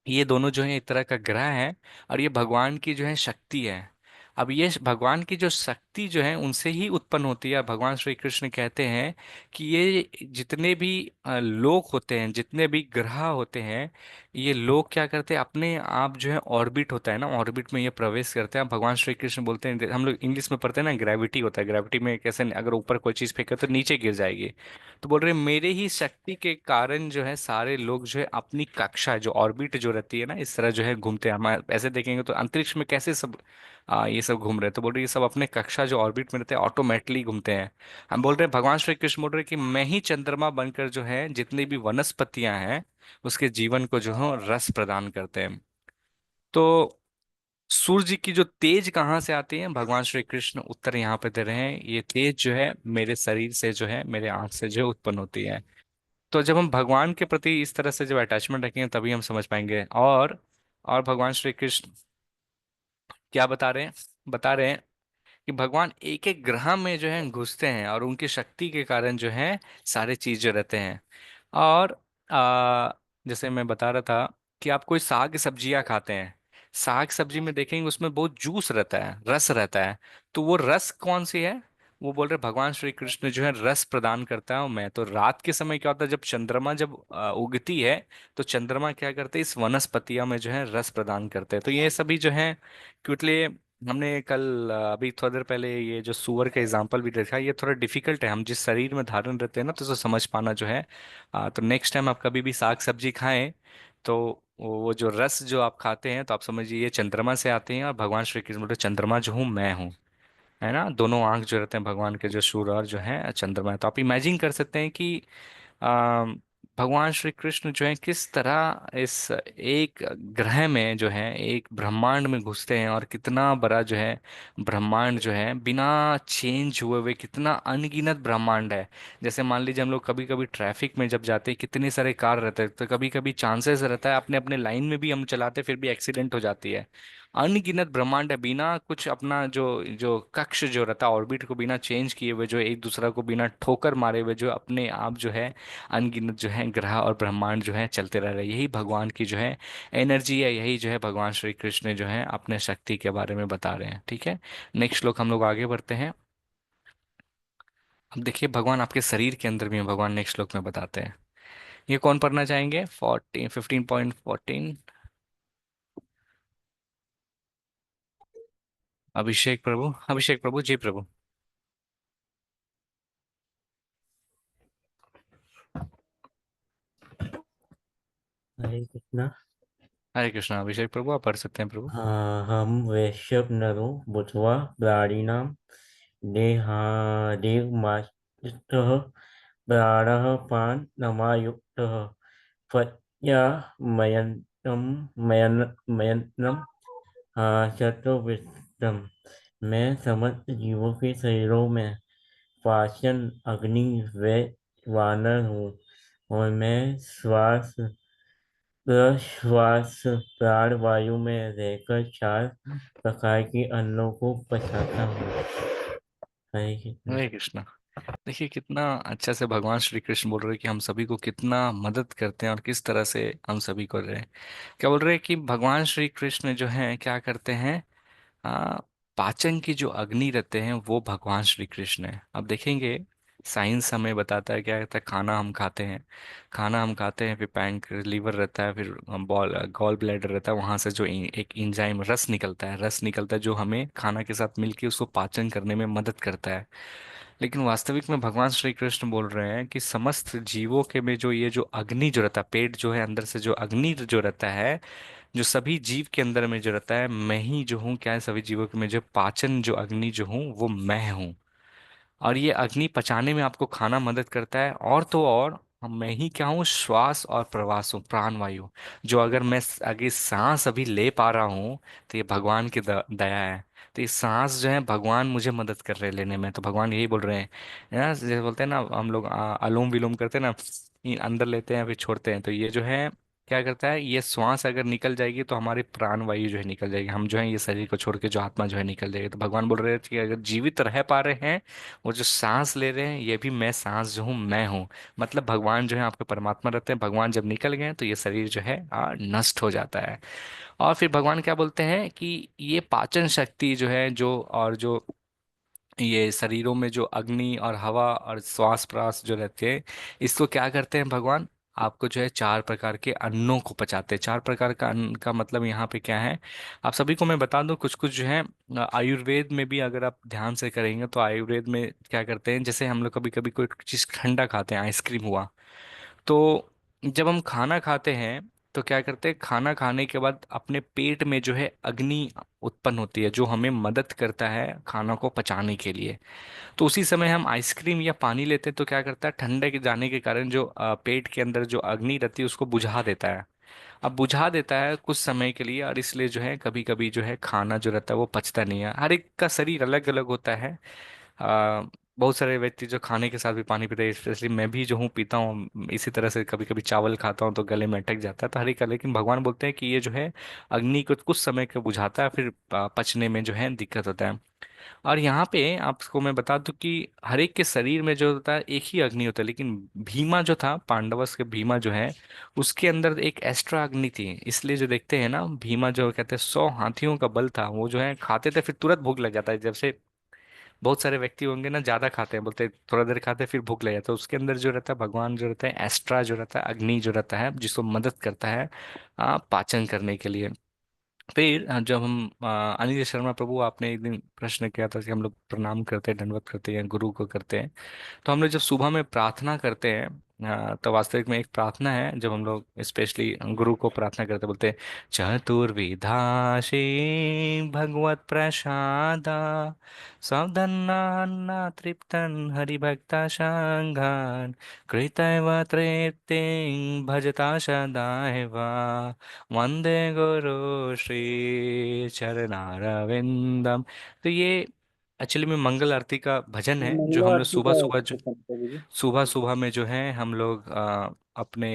ये दोनों जो है एक तरह का ग्रह है, और ये भगवान की जो है शक्ति है। अब ये भगवान की जो शक्ति शक्ति जो है उनसे ही उत्पन्न होती है। भगवान श्री कृष्ण कहते हैं कि ये जितने भी लोक होते हैं, जितने भी ग्रह होते हैं, ये लोग क्या करते हैं, अपने आप जो है ऑर्बिट होता है ना, ऑर्बिट में ये प्रवेश करते हैं। भगवान श्री कृष्ण बोलते हैं, हम लोग इंग्लिश में पढ़ते हैं ना, ग्रेविटी होता है, ग्रेविटी में कैसे अगर ऊपर कोई चीज फेंके तो नीचे गिर जाएगी। तो बोल रहे हैं मेरे ही शक्ति के कारण जो है सारे लोग जो है अपनी कक्षा जो ऑर्बिट जो रहती है ना, इस तरह जो है घूमते हैं। हम ऐसे देखेंगे तो अंतरिक्ष में कैसे सब ये सब घूम रहे हैं, तो बोल रहे हैं ये सब अपने कक्षा जो ऑर्बिट में रहते हैं ऑटोमेटिकली घूमते हैं। हम बोल रहे हैं भगवान श्री कृष्ण बोल रहे हैं कि मैं ही चंद्रमा बनकर जो है जितनी भी वनस्पतियां हैं उसके जीवन को जो है रस प्रदान करते हैं। तो सूर्य की जो तेज कहाँ से आती है, भगवान श्री कृष्ण उत्तर यहाँ पे दे रहे हैं, ये तेज जो है मेरे शरीर से जो है, मेरे आंख से जो है उत्पन्न होती है। तो जब हम भगवान के प्रति इस तरह से जब अटैचमेंट रखेंगे तभी हम समझ पाएंगे। और भगवान श्री कृष्ण क्या बता रहे हैं, बता रहे हैं कि भगवान एक एक ग्रह में जो है घुसते हैं और उनकी शक्ति के कारण जो है सारे चीज जो रहते हैं। और जैसे मैं बता रहा था कि आप कोई साग सब्जियां खाते हैं, साग सब्जी में देखेंगे उसमें बहुत जूस रहता है, रस रहता है। तो वो रस कौन सी है, वो बोल रहे भगवान श्री कृष्ण जो है रस प्रदान करता है। मैं तो रात के समय क्या होता है, जब चंद्रमा जब उगती है तो चंद्रमा क्या करते हैं, इस वनस्पतियों में जो है रस प्रदान करते हैं। तो ये सभी जो है क्योंकि हमने कल अभी थोड़ी देर पहले ये जो सुअर का एग्जांपल भी देखा, ये थोड़ा डिफिकल्ट है, हम जिस शरीर में धारण रहते हैं ना तो उसे समझ पाना जो है। तो नेक्स्ट टाइम आप कभी भी साग सब्जी खाएं तो वो जो रस जो आप खाते हैं तो आप समझिए ये चंद्रमा से आते हैं। और भगवान श्री कृष्ण बोले चंद्रमा जो हूँ मैं हूँ, है ना, दोनों आंख जो रहते हैं भगवान के जो सूर्य और जो है चंद्रमा है। तो आप इमेजिन कर सकते हैं कि अ, भगवान श्री कृष्ण जो है किस तरह इस एक ग्रह में जो है एक ब्रह्मांड में घुसते हैं, और कितना बड़ा जो है ब्रह्मांड जो है बिना चेंज हुए हुए कितना अनगिनत ब्रह्मांड है। जैसे मान लीजिए हम लोग कभी कभी ट्रैफिक में जब जाते हैं कितने सारे कार रहते हैं, तो कभी कभी चांसेस रहता है अपने अपने लाइन में भी हम चलाते फिर भी एक्सीडेंट हो जाती है। अनगिनत ब्रह्मांड है, बिना कुछ अपना जो जो कक्ष जो रहता है ऑर्बिट को बिना चेंज किए हुए जो एक दूसरा को बिना ठोकर मारे हुए जो अपने आप जो है अनगिनत जो है ग्रह और ब्रह्मांड जो है चलते रह रहे हैं। यही भगवान की जो है एनर्जी है, यही जो है भगवान श्री कृष्ण जो है अपने शक्ति के बारे में बता रहे हैं। ठीक है, नेक्स्ट श्लोक हम लोग आगे बढ़ते हैं। अब देखिए भगवान आपके शरीर के अंदर भी है, भगवान नेक्स्ट श्लोक में बताते हैं। ये कौन पढ़ना चाहेंगे, 15.14। अभिषेक प्रभु, अभिषेक प्रभु जी प्रभु। हरे कृष्णा। हरे कृष्णा, अभिषेक प्रभु आप पढ़ सकते हैं प्रभु। हम वैश्यव नरो बुधवा प्राणिनां देहादेवमाश्रितः प्राणः प्राणनमायुक्तः प्रज्ञामयन्तम् मयन्तम् चतुर्विधम्। मैं समस्त जीवों के शरीरों में पाचन अग्नि व वानर हूँ, और मैं श्वास प्रश्वास प्राण वायु में रहकर चार प्रकार के अन्नों को पचाता हूँ। हरे कृष्ण। हरे कृष्णा। देखिए कितना अच्छा से भगवान श्री कृष्ण बोल रहे हैं कि हम सभी को कितना मदद करते हैं और किस तरह से हम सभी को रहे हैं। क्या बोल रहे हैं कि भगवान श्री कृष्ण जो है क्या करते हैं, आ, पाचन की जो अग्नि रहते हैं वो भगवान श्री कृष्ण है। अब देखेंगे साइंस हमें बताता है क्या कहता है, खाना हम खाते हैं, खाना हम खाते हैं, फिर पैंक लीवर रहता है, फिर बॉल गॉल ब्लैडर रहता है, वहां से जो एक इंजाइम रस निकलता है, रस निकलता है जो हमें खाना के साथ मिलके उसको पाचन करने में मदद करता है। लेकिन वास्तविक में भगवान श्री कृष्ण बोल रहे हैं कि समस्त जीवों के में जो ये जो अग्नि जो रहता है, पेट जो है अंदर से जो अग्नि जो रहता है, जो सभी जीव के अंदर में जो रहता है, मैं ही जो हूँ, क्या है सभी जीवों के में जो पाचन जो अग्नि जो हूँ वो मैं हूँ। और ये अग्नि पचाने में आपको खाना मदद करता है। और तो और मैं ही क्या हूँ, श्वास और प्रवास हूँ, प्राण वायु। जो अगर मैं आगे सांस अभी ले पा रहा हूँ तो ये भगवान की दया है। तो ये सांस जो है भगवान मुझे मदद कर रहे हैं लेने में। तो भगवान यही बोल रहे हैं ना, जैसे बोलते हैं ना हम लोग अनुलोम विलोम करते हैं ना, ये अंदर लेते हैं फिर छोड़ते हैं, तो ये जो है क्या करता है, ये श्वास अगर निकल जाएगी तो हमारी प्राण वायु जो है निकल जाएगी, हम जो है ये शरीर को छोड़ के जो आत्मा जो है निकल जाएगी। तो भगवान बोल रहे हैं कि अगर जीवित रह पा रहे हैं, वो जो सांस ले रहे हैं ये भी मैं सांस जो हूँ मैं हूँ। मतलब भगवान जो है आपके परमात्मा रहते हैं, भगवान जब निकल गए तो ये शरीर जो है नष्ट हो जाता है। और फिर भगवान क्या बोलते हैं कि ये पाचन शक्ति जो है जो और जो ये शरीरों में जो अग्नि और हवा और श्वास प्रश्वास जो रहते हैं, इसको क्या करते हैं भगवान? आपको जो है चार प्रकार के अन्नों को पचाते हैं। चार प्रकार का अन्न का मतलब यहाँ पे क्या है, आप सभी को मैं बता दूं। कुछ कुछ जो है आयुर्वेद में भी अगर आप ध्यान से करेंगे तो आयुर्वेद में क्या करते हैं, जैसे हम लोग कभी कभी कोई चीज़ ठंडा खाते हैं, आइसक्रीम हुआ, तो जब हम खाना खाते हैं तो क्या करते हैं, खाना खाने के बाद अपने पेट में जो है अग्नि उत्पन्न होती है, जो हमें मदद करता है खाना को पचाने के लिए। तो उसी समय हम आइसक्रीम या पानी लेते हैं तो क्या करता है, ठंडे के जाने के कारण जो पेट के अंदर जो अग्नि रहती है उसको बुझा देता है। अब बुझा देता है कुछ समय के लिए, और इसलिए जो है कभी कभी जो है खाना जो रहता है वो पचता नहीं है। हर एक का शरीर अलग अलग होता है। आ, बहुत सारे व्यक्ति जो खाने के साथ भी पानी पीते हैं, स्पेशली मैं भी जो हूँ पीता हूँ इसी तरह से। कभी कभी चावल खाता हूँ तो गले में अटक जाता है, तो हर एक का। लेकिन भगवान बोलते हैं कि ये जो है अग्नि को कुछ समय के बुझाता है, फिर पचने में जो है दिक्कत होता है। और यहाँ पे आपको मैं बता दूं कि हर एक के शरीर में जो होता है एक ही अग्नि होता है, लेकिन भीमा जो था, पांडवस के भीमा जो है, उसके अंदर एक एक्स्ट्रा अग्नि थी। इसलिए जो देखते हैं ना, भीमा जो कहते हैं 100 हाथियों का बल था, वो जो है खाते थे फिर तुरंत भूख लग जाता है। जैसे बहुत सारे व्यक्ति होंगे ना, ज्यादा खाते हैं, बोलते हैं थोड़ा देर खाते हैं फिर भूख लग जाता है, तो उसके अंदर जो रहता है भगवान जो रहता है एस्ट्रा जो रहता है अग्नि जो रहता है, जिसको मदद करता है पाचन करने के लिए। फिर जब हम अनिल शर्मा प्रभु, आपने एक दिन प्रश्न किया था कि हम लोग प्रणाम करते हैं, दंडवत करते हैं, गुरु को करते हैं। तो हम लोग जब सुबह में प्रार्थना करते हैं तो वास्तविक में एक प्रार्थना है, जब हम लोग स्पेशली गुरु को प्रार्थना करते हैं, बोलते हैं चतुर्विधाशी भगवत प्रसादा सौदन्ना तृप्तन हरिभक्ता संघान कृतैव तृप्तिं भजता सदाएवा वंदे गुरु श्री चरणारविंदम। तो ये एक्चुअली में मंगल आरती का भजन है, जो मंगला हम लोग आरती सुबह का सुबह कथन प्रभु जी। सुबह सुबह में जो है हम लोग अपने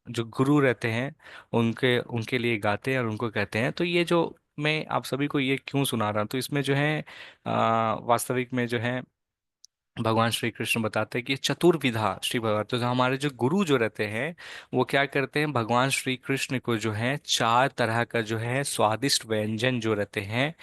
जो गुरु रहते हैं उनके उनके लिए गाते हैं और उनको कहते हैं। तो ये जो मैं आप सभी को ये क्यों सुना रहा हूँ, तो इसमें जो है वास्तविक में जो है भगवान श्री कृष्ण बताते हैं कि चतुर्विधा श्री भगवान, तो जो हमारे जो गुरु जो रहते हैं वो क्या करते हैं, भगवान श्री कृष्ण को जो है चार तरह का जो है स्वादिष्ट व्यंजन जो रहते हैं,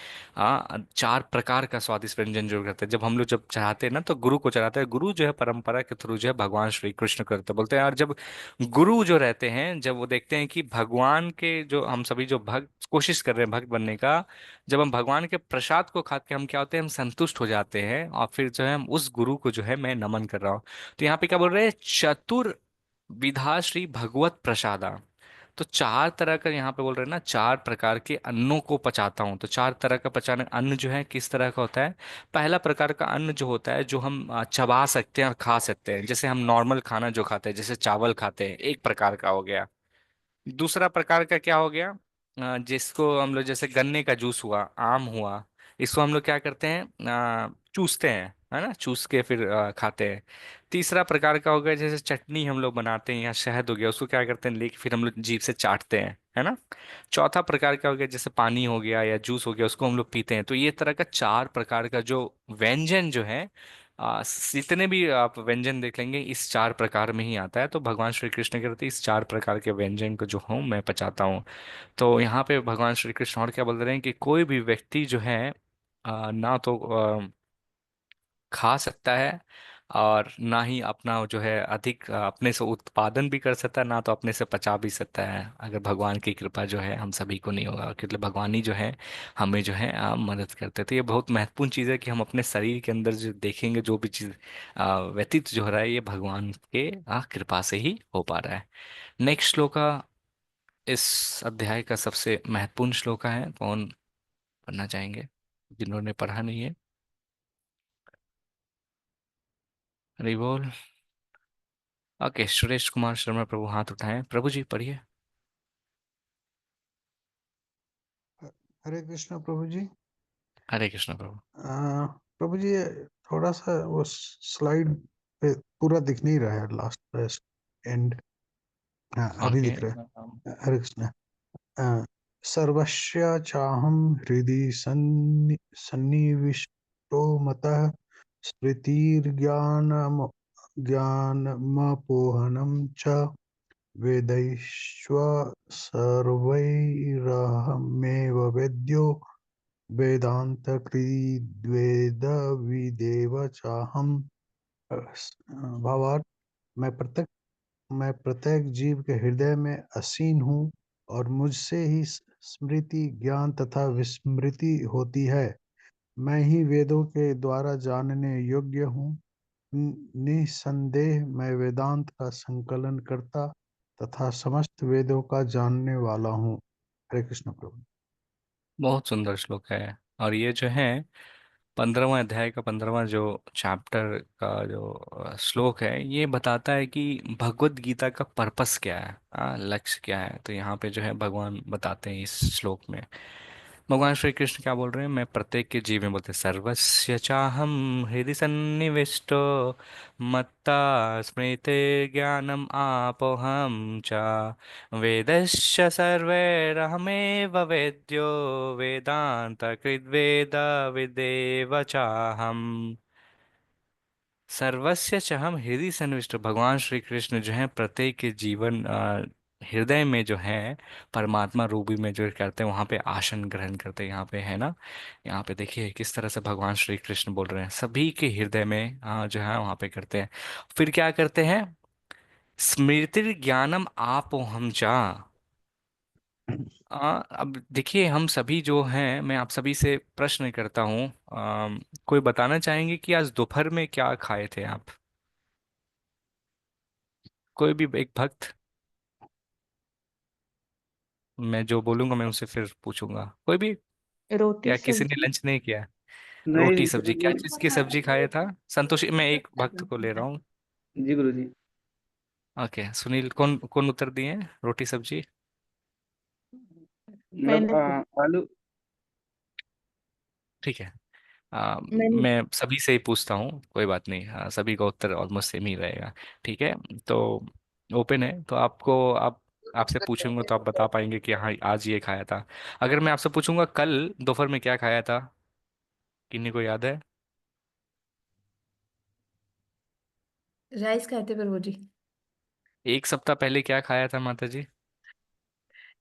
चार प्रकार का स्वादिष्ट व्यंजन जो रहते हैं, जब हम लोग जब चढ़ाते हैं ना तो गुरु को चढ़ाते हैं। गुरु जो है परंपरा के थ्रू जो है भगवान श्री कृष्ण करते बोलते हैं। और जब गुरु जो रहते हैं, जब वो देखते हैं कि भगवान के जो हम सभी जो भक्त कोशिश कर रहे हैं भक्त बनने का, जब हम भगवान के प्रसाद को खा के हम क्या होते हैं, हम संतुष्ट हो जाते हैं, और फिर जो है हम उस गुरु को जो है मैं नमन कर रहा हूँ। तो यहाँ पे क्या बोल रहे हैं, चतुर विधा श्री भगवत प्रसादा। तो चार तरह का यहाँ पे बोल रहे हैं ना, चार प्रकार के अन्नों को पचाता हूँ। तो चार तरह का पचाने अन्न जो है किस तरह का होता है, पहला प्रकार का अन्न जो होता है जो हम चबा सकते हैं और खा सकते हैं, जैसे हम नॉर्मल खाना जो खाते हैं, जैसे चावल खाते हैं, एक प्रकार का हो गया। दूसरा प्रकार का क्या हो गया, जिसको हम लोग जैसे गन्ने का जूस हुआ, आम हुआ, इसको हम लोग क्या करते हैं, चूसते हैं, है ना, चूस के फिर खाते हैं। तीसरा प्रकार का हो गया जैसे चटनी हम लोग बनाते हैं, या शहद हो गया, उसको क्या करते हैं लेके फिर हम लोग जीभ से चाटते हैं, है ना। चौथा प्रकार का हो गया जैसे पानी हो गया या जूस हो गया, उसको हम लोग पीते हैं। तो ये तरह का चार प्रकार का जो व्यंजन जो है, जितने भी आप व्यंजन देख लेंगे इस चार प्रकार में ही आता है। तो भगवान श्री कृष्ण कहते हैं इस चार प्रकार के व्यंजन को जो हूँ मैं पचाता हूँ। तो यहाँ पे भगवान श्री कृष्ण और क्या बोल रहे हैं कि कोई भी व्यक्ति जो है ना तो खा सकता है, और ना ही अपना जो है अधिक अपने से उत्पादन भी कर सकता है, ना तो अपने से पचा भी सकता है, अगर भगवान की कृपा जो है हम सभी को नहीं होगा, क्योंकि भगवान ही जो है हमें जो है मदद करते हैं। तो ये बहुत महत्वपूर्ण चीज़ है कि हम अपने शरीर के अंदर जो देखेंगे, जो भी चीज़ व्यतीत जो हो रहा है, ये भगवान के कृपा से ही हो पा रहा है। नेक्स्ट श्लोका इस अध्याय का सबसे महत्वपूर्ण श्लोका है, कौन पढ़ना चाहेंगे जिन्होंने पढ़ा नहीं है? हरि बोल। ओके, सुरेश कुमार शर्मा प्रभु हाथ उठाएं, प्रभु जी पढ़िए। हरे कृष्ण प्रभु जी। हरे कृष्ण प्रभु। प्रभु जी, थोड़ा सा वो स्लाइड पे पूरा दिख नहीं रहा है, लास्ट एंड। हाँ, अभी ओके। दिख रहा है। हरे कृष्ण। सर्वस्य चाहम हृदि सन्निविष्टो मतः स्मृतिर्ज्ञानम ज्ञानमपोहनम च वेदैश्व सर्वैरहमेव वेद्यो वेदांत कृद्वेद विदेव चाहम। भावार्थ, मैं प्रत्येक जीव के हृदय में असीन हूँ और मुझसे ही स्मृति, ज्ञान तथा विस्मृति होती है। मैं ही वेदों के द्वारा जानने योग्य हूँ। निसंदेह मैं वेदांत का संकलन करता तथा समस्त वेदों का जानने वाला हूँ। हरे कृष्ण प्रभु। बहुत सुंदर श्लोक है। और ये जो है 15वां अध्याय का 15वां जो चैप्टर का जो श्लोक है, ये बताता है कि भगवत गीता का पर्पस क्या है, लक्ष्य क्या है। तो यहाँ पे जो है भगवान बताते हैं इस श्लोक में। भगवान श्री कृष्ण क्या बोल रहे हैं, मैं प्रत्येक के जीव में बोलते हैं, सर्वस्य चाहम हृदि सन्निविष्टो मत्ता स्मृते ज्ञानम आपोहम च वेदश्च सर्वैरहमेव वेद्यो वेदांत कृद्वेद विदेव चाहम। सर्वस्य च हम हृदय सन्निविष्ट, भगवान श्री कृष्ण जो है प्रत्येक के जीवन हृदय में जो है परमात्मा रूपी में जो करते हैं वहां पे आसन ग्रहण करते हैं। यहाँ पे है ना, यहाँ पे देखिए किस तरह से भगवान श्री कृष्ण बोल रहे हैं, सभी के हृदय में जो है वहां पे करते हैं। फिर क्या करते हैं, स्मृति ज्ञानम आपोहम चा। अब देखिए हम सभी जो हैं, मैं आप सभी से प्रश्न करता हूँ, कोई बताना चाहेंगे कि आज दोपहर में क्या खाए थे आप? कोई भी एक भक्त, मैं जो बोलूंगा मैं उनसे फिर पूछूंगा, कोई भी। रोटी क्या किसी ने सब्जी। लंच नहीं किया? रोटी नहीं सब्जी, क्या गुरुजी। चीज़ की सब्जी खाया था? संतोष, मैं एक भक्त को ले रहा हूँ। जी गुरुजी। ओके सुनील, कौन कौन उत्तर दिए हैं? रोटी सब्जी। मतलब मैंने आलू। ठीक है। मैंने मैं सभी से ही पूछता हूँ, कोई बात नहीं, सभी का उत्तर ऑलमोस्ट सेम ही रहेगा। ठीक है, तो ओपन है, तो आपसे पूछूंगा तो आप बता पाएंगे कि हाँ आज ये खाया था। अगर मैं आपसे पूछूंगा कल दोपहर में क्या खाया था, किन्हीं को याद है? राइस खाए थे प्रभु जी। एक सप्ताह पहले क्या खाया था माता जी?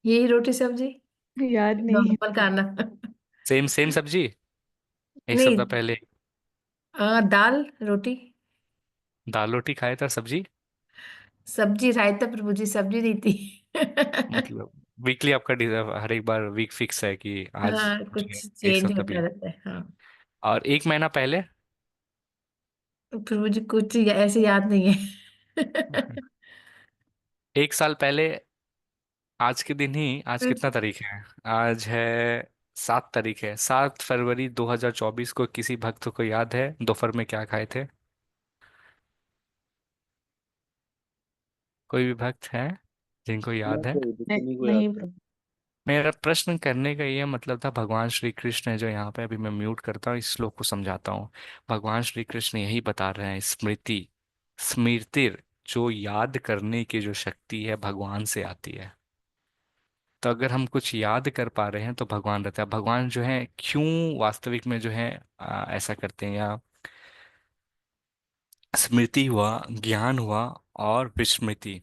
यही रोटी सब्जी। याद नहीं। नॉर्मल खाना। सेम सेम सब्जी, एक नहीं। सप्ताह पहले। दाल रोटी। दाल रोटी खाया था, सब्जी? सब्जी रायता प्रभु जी, सब्जी नहीं थी। मतलब वीकली आपका हर एक बार वीक फिक्स है कि आज हाँ, जो है कुछ एक चेंज सप्ताह होता भी। रहता है, हाँ। और एक महीना पहले? प्रभु जी कुछ ऐसे याद नहीं है। एक साल पहले? आज के दिन ही, आज कितना तारीख है? आज है 7 तारीख है, 7 फरवरी 2024 को किसी भक्त को याद है दोपहर में क्या खाए थे? कोई भी भक्त है जिनको याद है? किन्हीं को याद नहीं है। प्रभु। मेरा प्रश्न करने का ये मतलब था, भगवान श्री कृष्ण है जो यहाँ पे, अभी मैं म्यूट करता हूँ, इस श्लोक को समझाता हूँ। भगवान श्री कृष्ण यही बता रहे हैं, स्मृति, स्मृतिर, जो याद करने की जो शक्ति है भगवान से आती है। तो अगर हम कुछ याद कर पा रहे हैं तो भगवान रहता है। भगवान जो है क्यों वास्तविक में जो है ऐसा करते हैं, या स्मृति हुआ, ज्ञान हुआ और विस्मृति,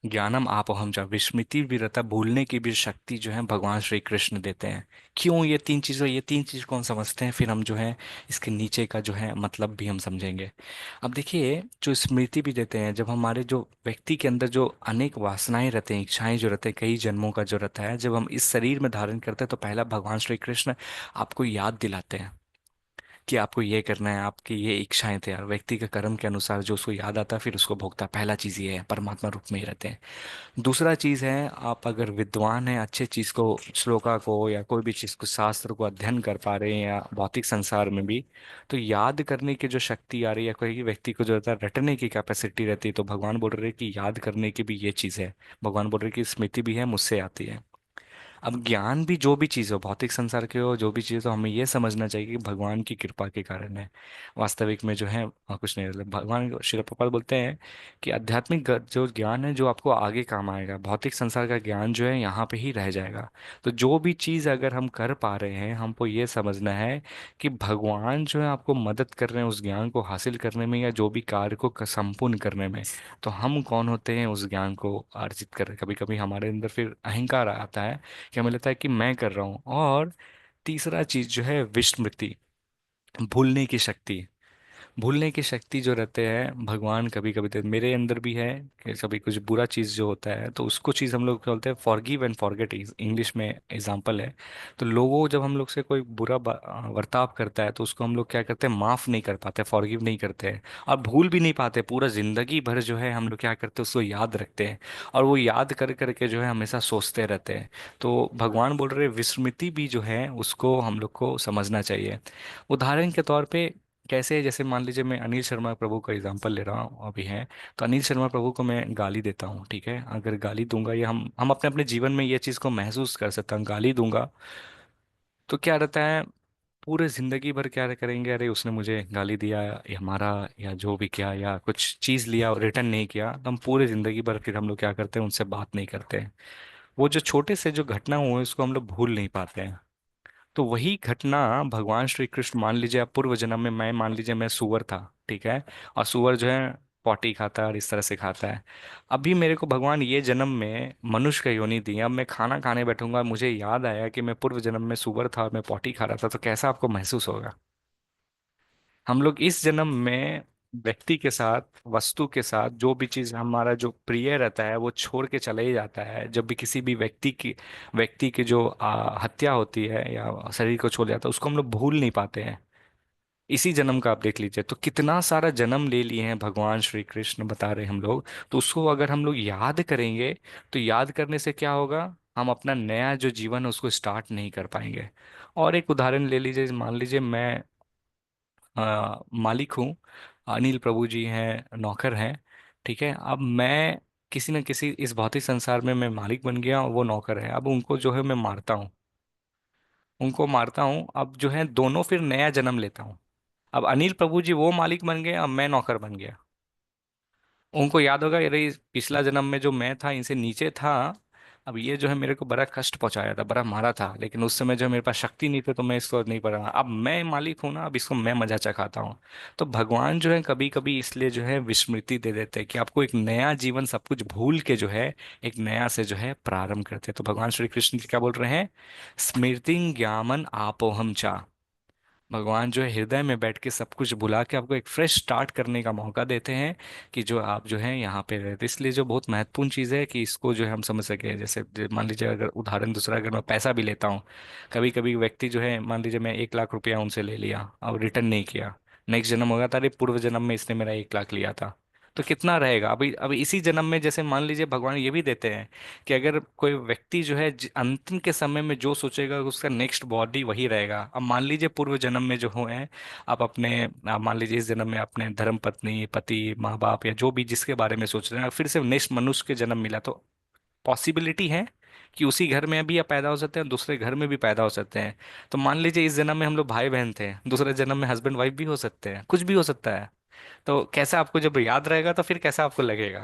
ज्ञानम आपोहम, जब विस्मृति भी रहता है, भूलने की भी शक्ति जो है भगवान श्री कृष्ण देते हैं। क्यों ये तीन चीज़ों, ये तीन चीज़ को हम समझते हैं, फिर हम जो है इसके नीचे का जो है मतलब भी हम समझेंगे। अब देखिए, जो स्मृति भी देते हैं, जब हमारे जो व्यक्ति के अंदर जो अनेक वासनाएं रहते हैं, इच्छाएं जो रहते हैं, कई जन्मों का जो रहता है, जब हम इस शरीर में धारण करते हैं तो पहला भगवान श्री कृष्ण आपको याद दिलाते हैं कि आपको ये करना है, आपकी ये इच्छाएं थे, और व्यक्ति के कर्म के अनुसार जो उसको याद आता है फिर उसको भोगता है। पहला चीज़ ये है, परमात्मा रूप में ही रहते हैं। दूसरा चीज़ है, आप अगर विद्वान हैं, अच्छे चीज़ को, श्लोका को या कोई भी चीज़ को, शास्त्र को अध्ययन कर पा रहे हैं, या भौतिक संसार में भी, तो याद करने की जो शक्ति आ रही है, कोई व्यक्ति को जो रहता है रटने की कैपेसिटी रहती है, तो भगवान बोल रहे हैं कि याद करने की भी ये चीज़ है। भगवान बोल रहे हैं कि स्मृति भी है, मुझसे आती है। अब ज्ञान भी, जो भी चीज़ हो, भौतिक संसार के हो, जो भी चीज़ हो, हमें ये समझना चाहिए कि भगवान की कृपा के कारण है। वास्तविक में जो है कुछ नहीं, मतलब भगवान, श्रील प्रभुपाद बोलते हैं कि आध्यात्मिक जो ज्ञान है जो आपको आगे काम आएगा, भौतिक संसार का ज्ञान जो है यहाँ पे ही रह जाएगा। तो जो भी चीज़ अगर हम कर पा रहे हैं, हमको ये समझना है कि भगवान जो है आपको मदद कर रहे हैं उस ज्ञान को हासिल करने में, या जो भी कार्य को संपूर्ण करने में। तो हम कौन होते हैं उस ज्ञान को अर्जित कर रहे हैं? कभी कभी हमारे अंदर फिर अहंकार आता है कि हमें लगता है कि मैं कर रहा हूँ, और तीसरा चीज जो है विस्मृति, भूलने की शक्ति। भूलने की शक्ति जो रहते हैं भगवान कभी कभी देते, मेरे अंदर भी है कि कभी कुछ बुरा चीज़ जो होता है तो उसको चीज़ हम लोग क्या बोलते हैं, फॉरगिव एंड फॉरगेट, इंग्लिश में एग्जाम्पल है। तो लोगों जब हम लोग से कोई बुरा बर्ताव करता है तो उसको हम लोग क्या करते हैं, माफ़ नहीं कर पाते, फॉरगिव नहीं करते हैं, और भूल भी नहीं पाते, पूरा जिंदगी भर जो है हम लोग क्या करते हैं, उसको याद रखते हैं, और वो याद कर करके जो है हमेशा सोचते रहते हैं। तो भगवान बोल रहे हैं विस्मृति भी जो है उसको हम लोग को समझना चाहिए। उदाहरण के तौर पे कैसे, जैसे मान लीजिए मैं अनिल शर्मा प्रभु का एग्जांपल ले रहा हूँ अभी है, तो अनिल शर्मा प्रभु को मैं गाली देता हूँ, ठीक है, अगर गाली दूंगा, या हम अपने अपने जीवन में ये चीज़ को महसूस कर सकते हैं, गाली दूंगा तो क्या रहता है, पूरे जिंदगी भर क्या करेंगे, अरे उसने मुझे गाली दिया या मारा या जो भी किया या कुछ चीज़ लिया और रिटर्न नहीं किया, तो हम पूरे जिंदगी भर फिर हम लोग क्या करते हैं, उनसे बात नहीं करते हैं। वो जो छोटे से जो घटना हुए उसको हम लोग भूल नहीं पाते हैं। तो वही घटना भगवान श्री कृष्ण, मान लीजिए आप पूर्व जन्म में, मैं मान लीजिए मैं सुअर था, ठीक है, और सुअर जो है पॉटी खाता है और इस तरह से खाता है। अभी मेरे को भगवान ये जन्म में मनुष्य का योनि दी, अब मैं खाना खाने बैठूंगा, मुझे याद आया कि मैं पूर्व जन्म में सुअर था और मैं पॉटी खा रहा था, तो कैसा आपको महसूस होगा। हम लोग इस जन्म में व्यक्ति के साथ, वस्तु के साथ, जो भी चीज हमारा जो प्रिय रहता है वो छोड़ के चला ही जाता है। जब भी किसी भी व्यक्ति की जो हत्या होती है या शरीर को छोड़ जाता है, उसको हम लोग भूल नहीं पाते हैं। इसी जन्म का आप देख लीजिए, तो कितना सारा जन्म ले लिए हैं भगवान श्री कृष्ण बता रहे हम लोग, तो उसको अगर हम लोग याद करेंगे, तो याद करने से क्या होगा, हम अपना नया जो जीवन है उसको स्टार्ट नहीं कर पाएंगे। और एक उदाहरण ले लीजिए, मान लीजिए मैं मालिक हूँ, अनिल प्रभु जी हैं, नौकर हैं, ठीक है, अब मैं किसी न किसी इस भौतिक संसार में मैं मालिक बन गया और वो नौकर है, अब उनको जो है मैं मारता हूँ, उनको मारता हूँ, अब जो है दोनों फिर नया जन्म लेता हूँ। अब अनिल प्रभु जी वो मालिक बन गए, अब मैं नौकर बन गया। उनको याद होगा, अरे इस पिछला जन्म में जो मैं था इनसे नीचे था, अब ये जो है मेरे को बड़ा कष्ट पहुंचाया था, बड़ा मारा था, लेकिन उस समय जो है मेरे पास शक्ति नहीं थी तो मैं इसको नहीं पढ़ा, अब मैं मालिक हूं ना, अब इसको मैं मजा चखाता हूँ। तो भगवान जो है कभी कभी इसलिए जो है विस्मृति दे देते हैं कि आपको एक नया जीवन, सब कुछ भूल के जो है एक नया से जो है प्रारंभ करते हैं। तो भगवान श्री कृष्ण जी क्या बोल रहे हैं, स्मृति ज्ञामन आपोहम चा। भगवान जो है हृदय में बैठ के सब कुछ भुला के आपको एक फ्रेश स्टार्ट करने का मौका देते हैं, कि जो आप जो है यहाँ पे रहते, इसलिए जो बहुत महत्वपूर्ण चीज़ है कि इसको जो है हम समझ सके। जैसे मान लीजिए अगर उदाहरण दूसरा, अगर मैं पैसा भी लेता हूँ, कभी कभी व्यक्ति जो है, मान लीजिए मैं 1 लाख रुपया उनसे ले लिया और रिटर्न नहीं किया, नेक्स्ट जन्म होगा था, अरे पूर्व जन्म में इसने मेरा 1 लाख लिया था, तो कितना रहेगा। अभी इसी जन्म में जैसे मान लीजिए भगवान ये भी देते हैं कि अगर कोई व्यक्ति जो है अंतिम के समय में जो सोचेगा उसका नेक्स्ट बॉडी वही रहेगा। अब मान लीजिए पूर्व जन्म में जो हुए हैं, आप मान लीजिए इस जन्म में अपने धर्म पत्नी, पति, माँ बाप या जो भी जिसके बारे में सोच रहे हैं, फिर से नेक्स्ट मनुष्य के जन्म मिला, तो पॉसिबिलिटी है कि उसी घर में भी आप पैदा हो सकते हैं, दूसरे घर में भी पैदा हो सकते हैं। तो मान लीजिए इस जन्म में हम लोग भाई बहन थे, दूसरे जन्म में हस्बैंड वाइफ भी हो सकते हैं, कुछ भी हो सकता है। तो कैसा आपको जब याद रहेगा तो फिर कैसा आपको लगेगा।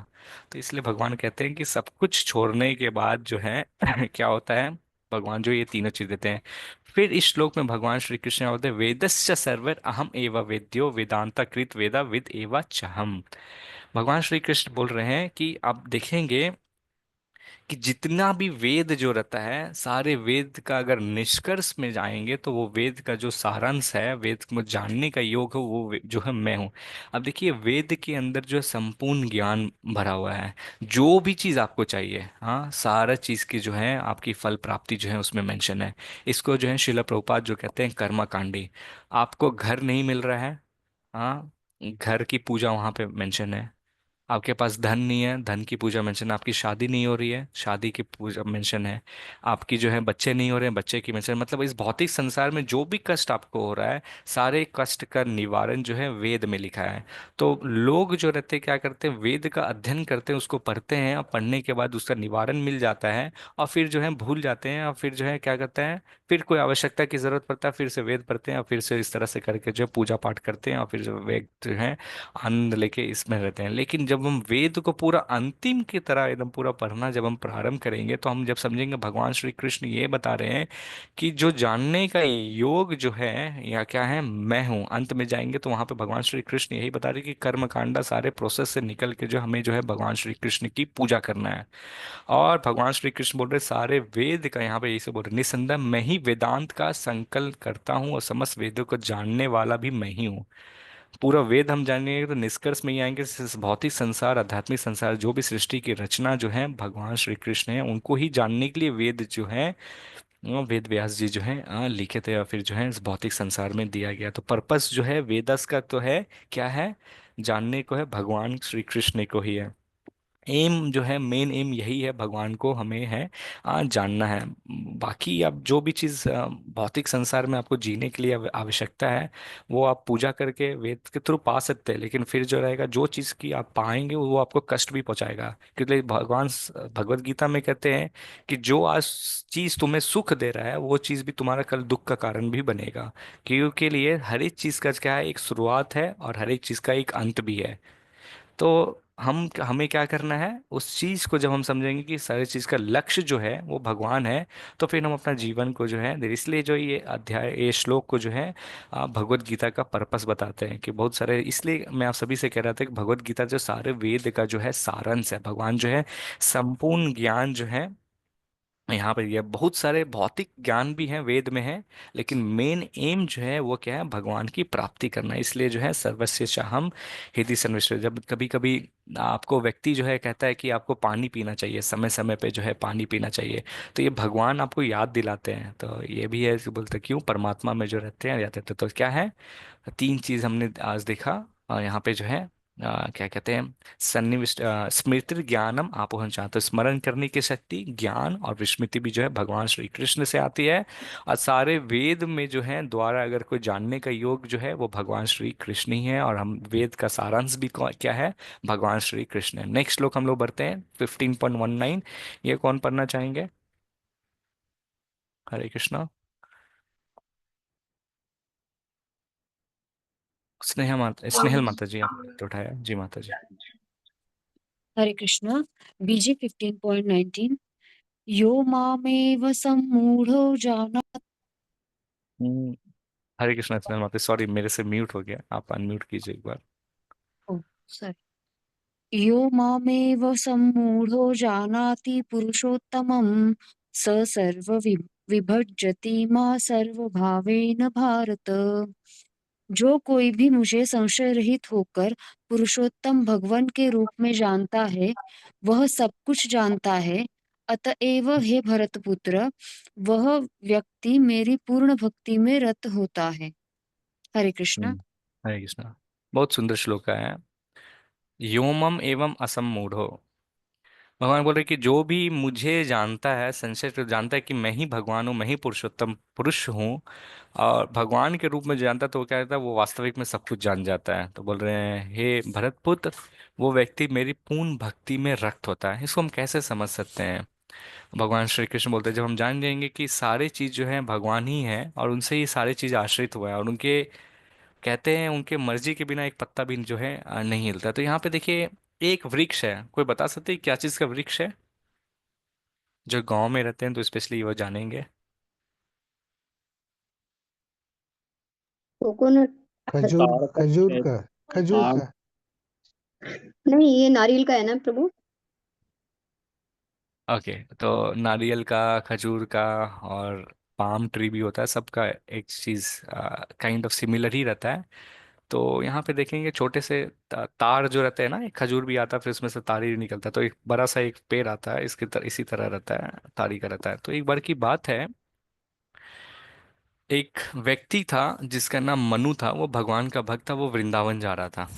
तो इसलिए भगवान कहते हैं कि सब कुछ छोड़ने के बाद जो है क्या होता है, भगवान जो ये तीनों चीज देते हैं। फिर इस श्लोक में भगवान श्री कृष्ण बोलते हैं, वेदस्य सर्वर अहम एव वेद्यो वेदांता कृत वेदा विद एव चहम। भगवान श्री कृष्ण बोल रहे हैं कि आप देखेंगे कि जितना भी वेद जो रहता है, सारे वेद का अगर निष्कर्ष में जाएंगे तो वो वेद का जो सारांश है, वेद को जानने का योग है, वो जो है मैं हूँ। अब देखिए वेद के अंदर जो है संपूर्ण ज्ञान भरा हुआ है, जो भी चीज़ आपको चाहिए, हाँ, सारा चीज़ की जो है आपकी फल प्राप्ति जो है उसमें मेंशन है। इसको जो है शिला प्रभुपाद जो कहते हैं कर्मकांडी। आपको घर नहीं मिल रहा है, हाँ, घर की पूजा वहाँ पे मेंशन है। आपके पास धन नहीं है, धन की पूजा मेंशन है। आपकी शादी नहीं हो रही है, शादी की पूजा मेंशन है। आपकी जो है बच्चे नहीं हो रहे हैं, बच्चे की मेंशन, मतलब इस भौतिक संसार में जो भी कष्ट आपको हो रहा है, सारे कष्ट का निवारण जो है वेद में लिखा है। तो लोग जो रहते हैं क्या करते हैं, वेद का अध्ययन करते हैं, उसको पढ़ते हैं, और पढ़ने के बाद उसका निवारण मिल जाता है, और फिर जो है भूल जाते हैं, और फिर जो है क्या करते हैं, फिर कोई आवश्यकता की जरूरत पड़ता है, फिर से वेद पढ़ते हैं, और फिर से इस तरह से करके जो है पूजा पाठ करते हैं, और फिर जो वेद जो है आनंद लेके इसमें रहते हैं। लेकिन जब जब हम वेद को पूरा अंतिम की तरह एकदम पूरा पढ़ना जब हम प्रारंभ करेंगे, तो हम जब समझेंगे भगवान श्री कृष्ण ये बता रहे हैं कि जो जानने का योग जो है या क्या है, मैं हूँ। अंत में जाएंगे तो वहां पे भगवान श्री कृष्ण यही बता रहे हैं कि कर्म कांडा सारे प्रोसेस से निकल के जो हमें जो है भगवान श्री कृष्ण की पूजा करना है। और भगवान श्री कृष्ण बोल रहे सारे वेद का, यहाँ पे यही से बोल रहे, निसंदेह मैं ही वेदांत का संकल्प करता हूँ और समस्त वेदों को जानने वाला भी मैं ही हूँ। पूरा वेद हम जानेंगे तो निष्कर्ष में ये आएंगे इस भौतिक संसार, आध्यात्मिक संसार, जो भी सृष्टि की रचना जो है भगवान श्री कृष्ण है, उनको ही जानने के लिए वेद जो है, वेद व्यास जी जो है लिखे थे, या फिर जो है इस भौतिक संसार में दिया गया। तो पर्पस जो है वेदस का तो है, क्या है, जानने को है भगवान श्री कृष्ण को ही है। एम जो है, मेन एम यही है, भगवान को हमें है जानना है। बाकी अब जो भी चीज़ भौतिक संसार में आपको जीने के लिए आवश्यकता है, वो आप पूजा करके वेद के थ्रू पा सकते हैं, लेकिन फिर जो रहेगा जो चीज़ की आप पाएंगे वो आपको कष्ट भी पहुंचाएगा। क्योंकि भगवान भगवत गीता में कहते हैं कि जो आज चीज़ तुम्हें सुख दे रहा है वो चीज़ भी तुम्हारा कल दुख का कारण भी बनेगा। क्योंकि लिए हर एक चीज़ का क्या है, एक शुरुआत है और हर एक चीज़ का एक अंत भी है। तो हमें क्या करना है, उस चीज को जब हम समझेंगे कि सारी चीज का लक्ष्य जो है वो भगवान है, तो फिर हम अपना जीवन को जो है इसलिए जो ये अध्याय, ये श्लोक को जो है भगवत गीता का पर्पस बताते हैं कि बहुत सारे, इसलिए मैं आप सभी से कह रहा था कि भगवत गीता जो सारे वेद का जो है सारांश है। भगवान जो है संपूर्ण ज्ञान जो है यहाँ पर, ये बहुत सारे भौतिक ज्ञान भी हैं वेद में है, लेकिन मेन एम जो है वो क्या है, भगवान की प्राप्ति करना। इसलिए जो है सर्वस्य चाहम हृदि सर्वस्य, जब कभी कभी आपको व्यक्ति जो है कहता है कि आपको पानी पीना चाहिए, समय समय पे जो है पानी पीना चाहिए, तो ये भगवान आपको याद दिलाते हैं। तो ये भी है कि बोलते क्यों, परमात्मा में जो रहते हैं याद रहते हैं। तो क्या है, तीन चीज हमने आज देखा यहाँ पे जो है क्या कहते हैं, सन्निविष्ट स्मृति ज्ञानम आपोहन चाह, तो स्मरण करने की शक्ति, ज्ञान और विस्मृति भी जो है भगवान श्री कृष्ण से आती है। और सारे वेद में जो है द्वारा अगर कोई जानने का योग जो है वो भगवान श्री कृष्ण ही है, और हम वेद का सारांश भी क्या है, भगवान श्री कृष्ण है। नेक्स्ट श्लोक हम लोग बढ़ते हैं 15.19। ये कौन पढ़ना चाहेंगे? हरे कृष्णा। स्नेहल माता जी, आपने हाथ उठाया जी, माता जी। हरे कृष्णा। बीजी 15.19 यो मामेव सम्मूढ़ो जाना। हम्म, हरे कृष्णा स्नेहल माता, सॉरी मेरे से म्यूट हो गया, आप अनम्यूट कीजिए एक बार। ओ सॉरी। यो मामेव सम्मूढ़ो जानाति पुरुषोत्तमं स विभज्यति मा सर्वभावेन भारत। जो कोई भी मुझे संशय रहित होकर पुरुषोत्तम भगवान के रूप में जानता है, वह सब कुछ जानता है। अतएव हे भरतपुत्र, वह व्यक्ति मेरी पूर्ण भक्ति में रत होता है। हरे कृष्णा। हरे कृष्णा। बहुत सुंदर श्लोक है। योमम एवं असम्मूढ़ो, भगवान बोल रहे कि जो भी मुझे जानता है, संशय तो जानता है कि मैं ही भगवान हूँ, मैं ही पुरुषोत्तम पुरुष हूँ, और भगवान के रूप में जो जानता है, तो वो क्या कहता है, वो वास्तविक में सब कुछ जान जाता है। तो बोल रहे हैं हे भरतपुत्र, वो व्यक्ति मेरी पूर्ण भक्ति में रक्त होता है। इसको हम कैसे समझ सकते हैं? भगवान श्री कृष्ण बोलते हैं जब हम जान जाएंगे कि सारी चीज जो है भगवान ही है और उनसे ही सारी चीज आश्रित हुआ है, और उनके कहते हैं उनके मर्जी के बिना एक पत्ता भी जो है नहीं हिलता। तो यहाँ पे देखिए एक वृक्ष है, कोई बता सकते हैं क्या चीज का वृक्ष है? जो गांव में रहते हैं तो स्पेशली वो जानेंगे। कोकोनट। खजूर, ताड़ का खजूर शायद, का, खजूर आम। का। नहीं, ये नारियल का है ना प्रभु। ओके, तो नारियल का, खजूर का, और पाम ट्री भी होता है, सबका एक चीज काइंड ऑफ सिमिलर ही रहता है। तो यहाँ पे देखेंगे छोटे से तार जो रहते हैं ना, एक खजूर भी आता है फिर उसमें से तार ही निकलता है, तो एक बड़ा सा एक पेड़ आता है, इसी तरह रहता है, तारी का रहता है। तो एक बार की बात है, एक व्यक्ति था जिसका नाम मनु था, वो भगवान का भक्त था, वो वृंदावन जा रहा था।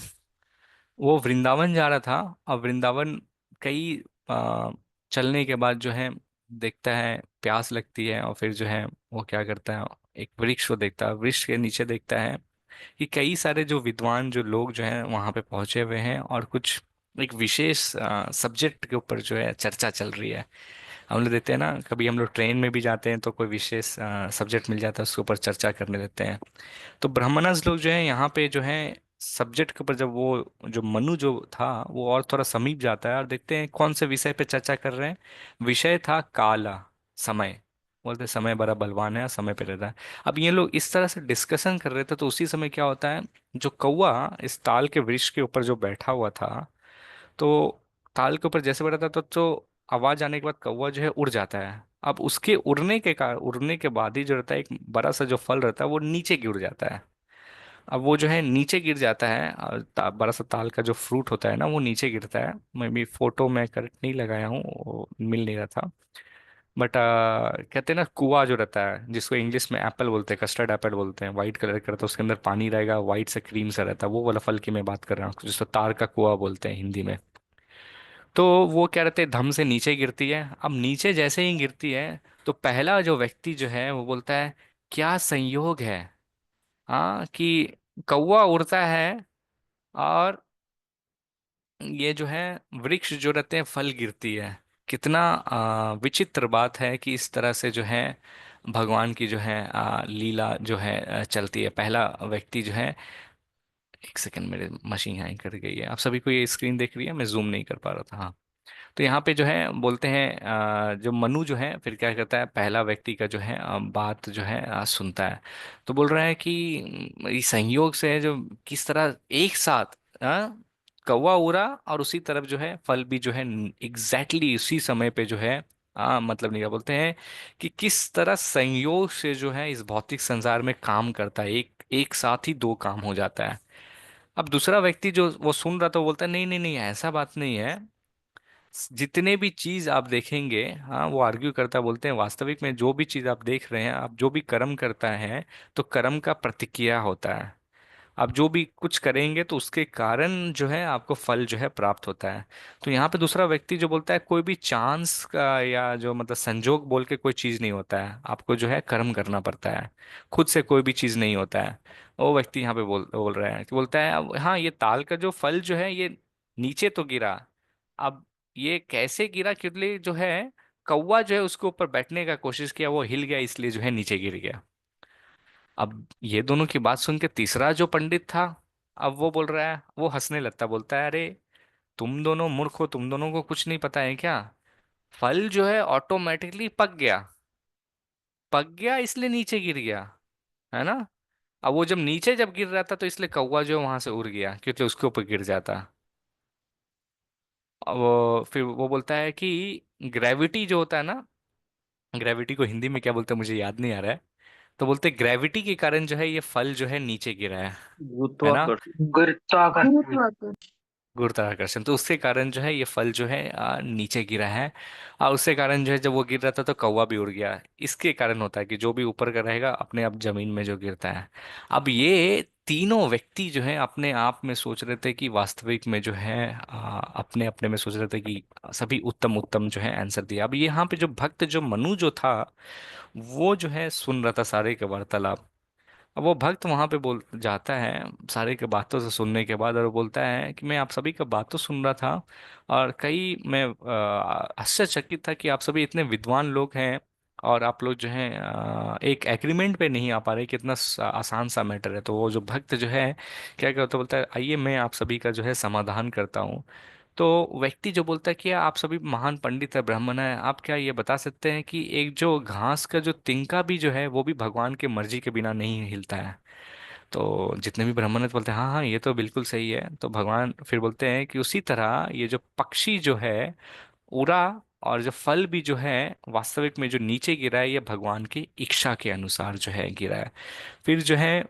वो वृंदावन जा रहा था, और वृंदावन कई चलने के बाद जो है देखता है प्यास लगती है, और फिर जो है वो क्या करता है, एक वृक्ष को देखता है, वृक्ष के नीचे देखता है कि कई सारे जो विद्वान जो लोग जो हैं वहाँ पे पहुंचे हुए हैं, और कुछ एक विशेष सब्जेक्ट के ऊपर जो है चर्चा चल रही है। हम लोग देखते हैं ना, कभी हम लोग ट्रेन में भी जाते हैं तो कोई विशेष सब्जेक्ट मिल जाता है, उसके ऊपर चर्चा करने देते हैं। तो ब्राह्मणस लोग जो है यहाँ पे जो है सब्जेक्ट के ऊपर जब वो जो मनु जो था वो और थोड़ा समीप जाता है और देखते हैं कौन से विषय पे चर्चा कर रहे हैं। विषय था काला, समय। बोलते हैं, समय बड़ा बलवान है, समय पे रहता है। अब ये लोग इस तरह से डिस्कशन कर रहे थे, तो उसी समय क्या होता है, जो कौवा इस ताल के वृक्ष के ऊपर जो बैठा हुआ था, तो ताल के ऊपर जैसे बैठा था तो आवाज आने के बाद कौवा जो है उड़ जाता है। अब उसके उड़ने के बाद ही जो रहता है, एक बड़ा सा जो फल रहता है वो नीचे गिर जाता है। अब वो जो है नीचे गिर जाता है और बड़ा सा ताल का जो फ्रूट होता है ना वो नीचे गिरता है। मैं भी फोटो में करेक्ट नहीं लगाया हूँ, वो मिल नहीं रहा था। बट कहते हैं ना, कुआ जो रहता है जिसको इंग्लिश में एप्पल बोलते हैं, कस्टर्ड एप्पल बोलते हैं, व्हाइट कलर का रहता है, उसके अंदर पानी रहेगा, व्हाइट से क्रीम सा रहता है, वो वाला फल की मैं बात कर रहा हूँ, जिसको तार का कुआ बोलते हैं हिंदी में। तो वो क्या रहते हैं, धम से नीचे गिरती है। अब नीचे जैसे ही गिरती है तो पहला जो व्यक्ति जो है वो बोलता है, क्या संयोग है, हाँ, कि कौवा उड़ता है और ये जो है वृक्ष जो रहते हैं फल गिरती है। कितना विचित्र बात है कि इस तरह से जो है भगवान की जो है लीला जो है चलती है। पहला व्यक्ति जो है, एक सेकंड, मेरे मशीन हैंग कर गई है। आप सभी को ये स्क्रीन देख रही है, मैं जूम नहीं कर पा रहा था, हाँ। तो यहाँ पे जो है बोलते हैं, जो मनु जो है फिर क्या करता है, पहला व्यक्ति का जो है बात जो है सुनता है। तो बोल रहा है कि इस संयोग से है जो किस तरह एक साथ कौवा उड़ा और उसी तरफ जो है फल भी जो है एग्जैक्टली उसी समय पे जो है मतलब नहीं, क्या बोलते हैं कि किस तरह संयोग से जो है इस भौतिक संसार में काम करता है, एक एक साथ ही दो काम हो जाता है। अब दूसरा व्यक्ति जो वो सुन रहा था वो बोलता है, नहीं नहीं नहीं, ऐसा बात नहीं है। जितने भी चीज आप देखेंगे, हाँ, वो आर्ग्यू करता है, बोलते हैं वास्तविक में जो भी चीज आप देख रहे हैं, आप जो भी कर्म करता है तो कर्म का प्रतिक्रिया होता है। आप जो भी कुछ करेंगे तो उसके कारण जो है आपको फल जो है प्राप्त होता है। तो यहाँ पे दूसरा व्यक्ति जो बोलता है, कोई भी चांस का या जो मतलब संजोग बोल के कोई चीज नहीं होता है, आपको जो है कर्म करना पड़ता है, खुद से कोई भी चीज नहीं होता है। वो व्यक्ति यहाँ पे बोल बोल रहा है कि बोलता है, अब हाँ, ये ताल का जो फल जो है ये नीचे तो गिरा। अब ये कैसे गिरा, क्योंकि जो है कौवा जो है उसके ऊपर बैठने का कोशिश किया, वो हिल गया, इसलिए जो है नीचे गिर गया। अब ये दोनों की बात सुन के तीसरा जो पंडित था, अब वो बोल रहा है, वो हंसने लगता, बोलता है, अरे तुम दोनों मूर्ख हो, तुम दोनों को कुछ नहीं पता है क्या, फल जो है ऑटोमेटिकली पक गया, पक गया इसलिए नीचे गिर गया, है ना। अब वो जब नीचे जब गिर रहा था तो इसलिए कौवा जो है वहां से उड़ गया, क्योंकि उसके ऊपर गिर जाता। अब वो फिर वो बोलता है कि ग्रेविटी जो होता है ना, ग्रेविटी को हिंदी में क्या बोलते हैं मुझे याद नहीं आ रहा है। तो बोलते हैं ग्रेविटी के कारण जो है ये फल जो है नीचे गिरा है ना। गुरुत्वाकर्षण। गुरुत्वाकर्षण। गुरुत्वाकर्षण, तो उसके कारण जो है ये फल जो है नीचे गिरा है। और उसके कारण जो है जब वो गिर रहा था तो कौवा भी उड़ गया। इसके कारण होता है कि जो भी ऊपर का रहेगा अपने आप जमीन में जो गिरता है। अब ये तीनों व्यक्ति जो है अपने आप में सोच रहे थे कि वास्तविक में जो है अपने अपने में सोच रहे थे कि सभी उत्तम उत्तम जो है आंसर दिया। अब यहाँ पे जो भक्त जो मनु जो था वो जो है सुन रहा था सारे के वार्तालाप। अब वो भक्त वहां पे बोल जाता है सारे के बातों से सुनने के बाद, और वो बोलता है कि मैं आप सभी का बात तो सुन रहा था, और कई मैं आश्चर्यचकित था कि आप सभी इतने विद्वान लोग हैं और आप लोग जो हैं एक एग्रीमेंट पे नहीं आ पा रहे, कितना आसान सा मैटर है। तो वो जो भक्त जो है क्या करता, बोलता है, आइए मैं आप सभी का जो है समाधान करता हूँ। तो व्यक्ति जो बोलता है कि आप सभी महान पंडित है, ब्राह्मण है, आप क्या ये बता सकते हैं कि एक जो घास का जो तिनका भी जो है वो भी भगवान के मर्जी के बिना नहीं हिलता है। तो जितने भी ब्राह्मण है तो बोलते हैं, हाँ हाँ, ये तो बिल्कुल सही है। तो भगवान फिर बोलते हैं कि उसी तरह ये जो पक्षी जो है उड़ा, और जो फल भी जो है वास्तविक में जो नीचे गिरा है ये भगवान की इच्छा के अनुसार जो है गिरा है। फिर जो है